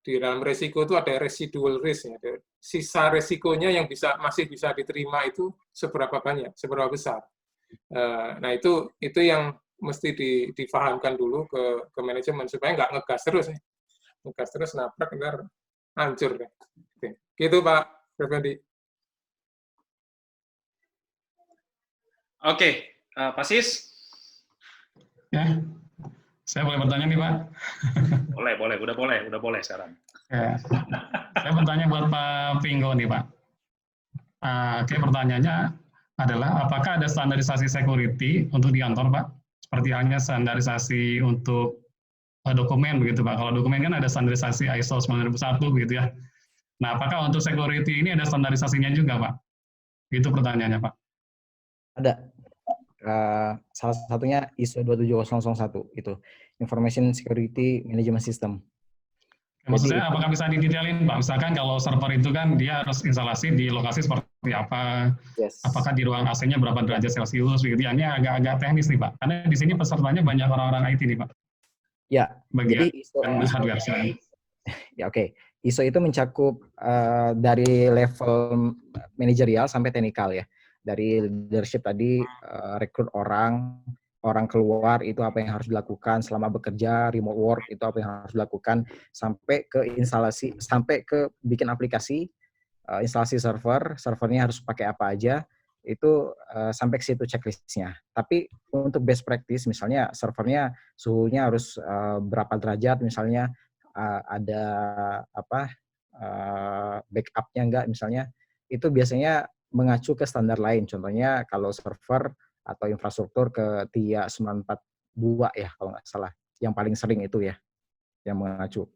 Speaker 5: di dalam resiko itu ada residual risk, ya, sisa resikonya yang masih bisa diterima itu seberapa banyak, seberapa besar. Nah itu yang mesti difahamkan dulu ke manajemen supaya nggak ngegas terus, ya. Ngegas terus nabrak ntar hancur. Ya. Gitu Pak Effendi.
Speaker 1: Oke, Pak Sis.
Speaker 2: Ya, saya boleh bertanya nih Pak?
Speaker 1: Boleh, udah boleh sekarang.
Speaker 2: Ya. Saya bertanya buat Pak Pringgo nih Pak. Oke, pertanyaannya adalah apakah ada standarisasi security untuk di kantor Pak? Seperti halnya standarisasi untuk dokumen begitu Pak. Kalau dokumen kan ada standarisasi ISO 9001 begitu ya. Nah, apakah untuk security ini ada standarisasinya juga Pak? Itu pertanyaannya Pak.
Speaker 3: Ada. Salah satunya ISO 27001 itu Information Security Management System.
Speaker 2: Maksudnya apakah bisa didetailin Pak? Misalkan kalau server itu kan dia harus instalasi di lokasi seperti apa? Yes. Apakah di ruang AC-nya berapa derajat Celcius? Begitu. Ini agak teknis nih Pak. Karena di sini pesertanya banyak orang-orang IT nih Pak.
Speaker 3: Ya.
Speaker 2: Bagian
Speaker 3: jadi ISO,
Speaker 2: hardware.
Speaker 3: Ya oke. ISO itu mencakup dari level manajerial sampai teknikal ya. Dari leadership tadi, rekrut orang keluar itu apa yang harus dilakukan selama bekerja, remote work itu apa yang harus dilakukan, sampai ke instalasi, sampai ke bikin aplikasi, instalasi server, servernya harus pakai apa aja, itu sampai ke situ checklistnya. Tapi untuk best practice, misalnya servernya suhunya harus berapa derajat, misalnya ada apa backupnya enggak, misalnya itu biasanya mengacu ke standar lain. Contohnya kalau server atau infrastruktur ke TIA 942 ya kalau nggak salah, yang paling sering itu ya yang mengacu.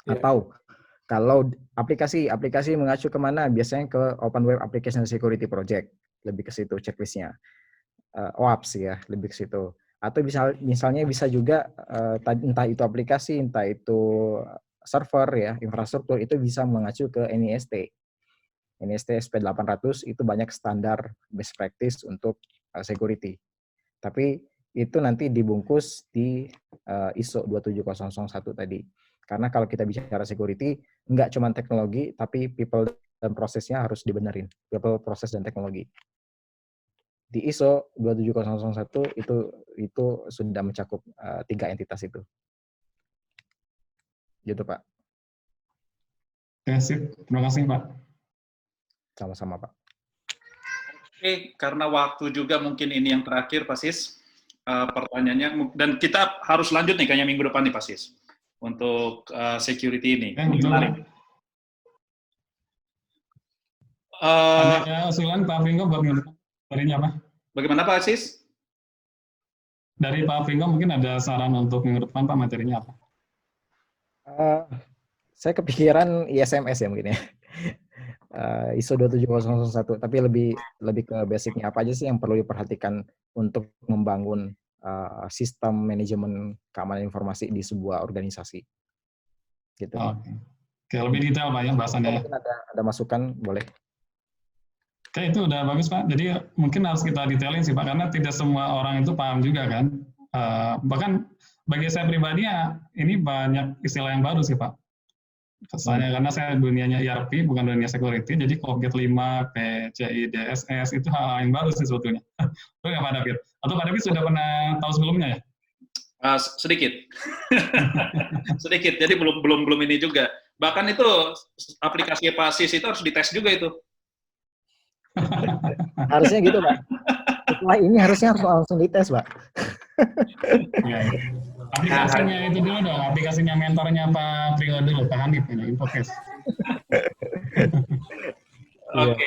Speaker 3: Atau kalau aplikasi mengacu kemana? Biasanya ke Open Web Application Security Project, lebih ke situ checklistnya. OAPS ya, lebih ke situ. Atau misalnya bisa juga entah itu aplikasi, entah itu server ya, infrastruktur, itu bisa mengacu ke NIST. NIST SP800 itu banyak standar best practice untuk security. Tapi itu nanti dibungkus di ISO 27001 tadi. Karena kalau kita bicara security, nggak cuma teknologi, tapi people dan prosesnya harus dibenerin. People, proses, dan teknologi. Di ISO 27001 itu sudah mencakup 3 entitas itu. Gitu, Pak.
Speaker 2: Oke, sip. Terima kasih, Pak.
Speaker 3: Sama-sama, Pak.
Speaker 1: Oke, karena waktu juga mungkin ini yang terakhir, Pak Sis. Pertanyaannya, dan kita harus lanjut nih kayaknya minggu depan nih, Pak Sis. Untuk security ini.
Speaker 2: Betul. Ada usulan Pak Pringgo buat materinya apa?
Speaker 1: Bagaimana Pak Sis?
Speaker 2: Dari Pak Pringgo mungkin ada saran untuk minggu depan Pak materinya apa?
Speaker 3: Saya kepikiran ISMS ya mungkin ya. ISO 27001, tapi lebih ke basicnya apa aja sih yang perlu diperhatikan untuk membangun sistem manajemen keamanan informasi di sebuah organisasi. Gitu.
Speaker 2: Oke, lebih detail Pak ya bahasannya.
Speaker 3: Mungkin ada masukan, boleh.
Speaker 2: Oke, itu udah bagus Pak. Jadi mungkin harus kita detailin sih Pak, karena tidak semua orang itu paham juga kan. Bahkan bagi saya pribadi ya, ini banyak istilah yang baru sih Pak. Kesannya karena saya dunianya ERP, bukan dunia security, jadi COBGET 5, PCI, DSS, itu hal yang baru sih sebetulnya. Betul nggak Pak David? Atau Pak David sudah pernah tahu sebelumnya ya?
Speaker 1: Sedikit. Sedikit, jadi belum ini juga. Bahkan itu aplikasi Pak Sis itu harus dites juga itu.
Speaker 3: Harusnya gitu Pak. Setelah ini harusnya harus langsung dites Pak.
Speaker 2: Ya. Aplikasinya itu dulu dong, aplikasinya mentornya Pak Pringgo dulu, Pak Hanif, Infocast.
Speaker 1: Oke.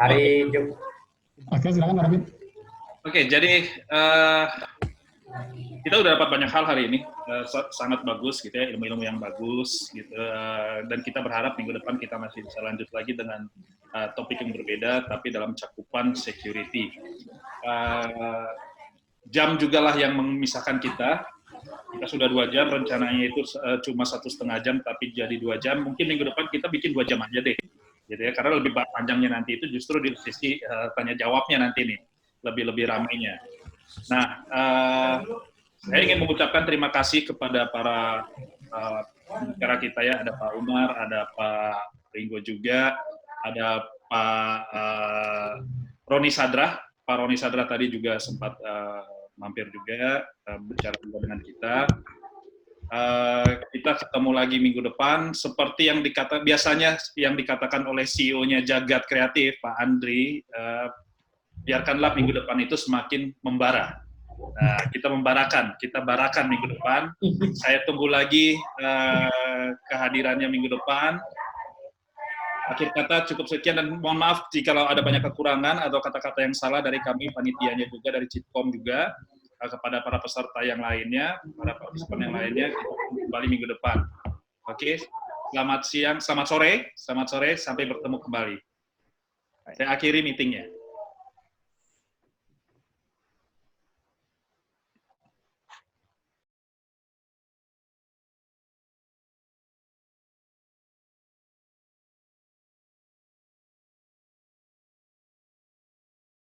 Speaker 10: Hari Jumat.
Speaker 2: Oke, silakan Pak David.
Speaker 1: Oke, jadi kita udah dapat banyak hal hari ini, sangat bagus gitu ya, ilmu-ilmu yang bagus gitu, dan kita berharap minggu depan kita masih bisa lanjut lagi dengan topik yang berbeda, tapi dalam cakupan security. Jam juga lah yang memisahkan kita. Kita sudah 2 jam, rencananya itu cuma 1,5 jam, tapi jadi 2 jam. Mungkin minggu depan kita bikin 2 jam aja deh, gitu ya. Karena lebih panjangnya nanti itu justru di sisi tanya jawabnya nanti nih, lebih ramainya. Nah, saya ingin mengucapkan terima kasih kepada para pembicara kita ya. Ada Pak Umar, ada Pak Pringgo juga, ada Pak Roni Sadra. Pak Roni Sadra tadi juga sempat mampir juga bicara juga dengan kita. Kita ketemu lagi minggu depan seperti yang biasanya yang dikatakan oleh CEO-nya Jagat Kreatif, Pak Andri. Biarkanlah minggu depan itu semakin membara. Kita barakan minggu depan. Saya tunggu lagi kehadirannya minggu depan. Akhir kata cukup sekian dan mohon maaf jika ada banyak kekurangan atau kata-kata yang salah dari kami panitianya juga, dari Citkom juga, kepada para peserta yang lainnya, para partisipan yang lainnya, kita kembali minggu depan. Oke, selamat siang, selamat sore, sampai bertemu kembali. Saya akhiri meetingnya.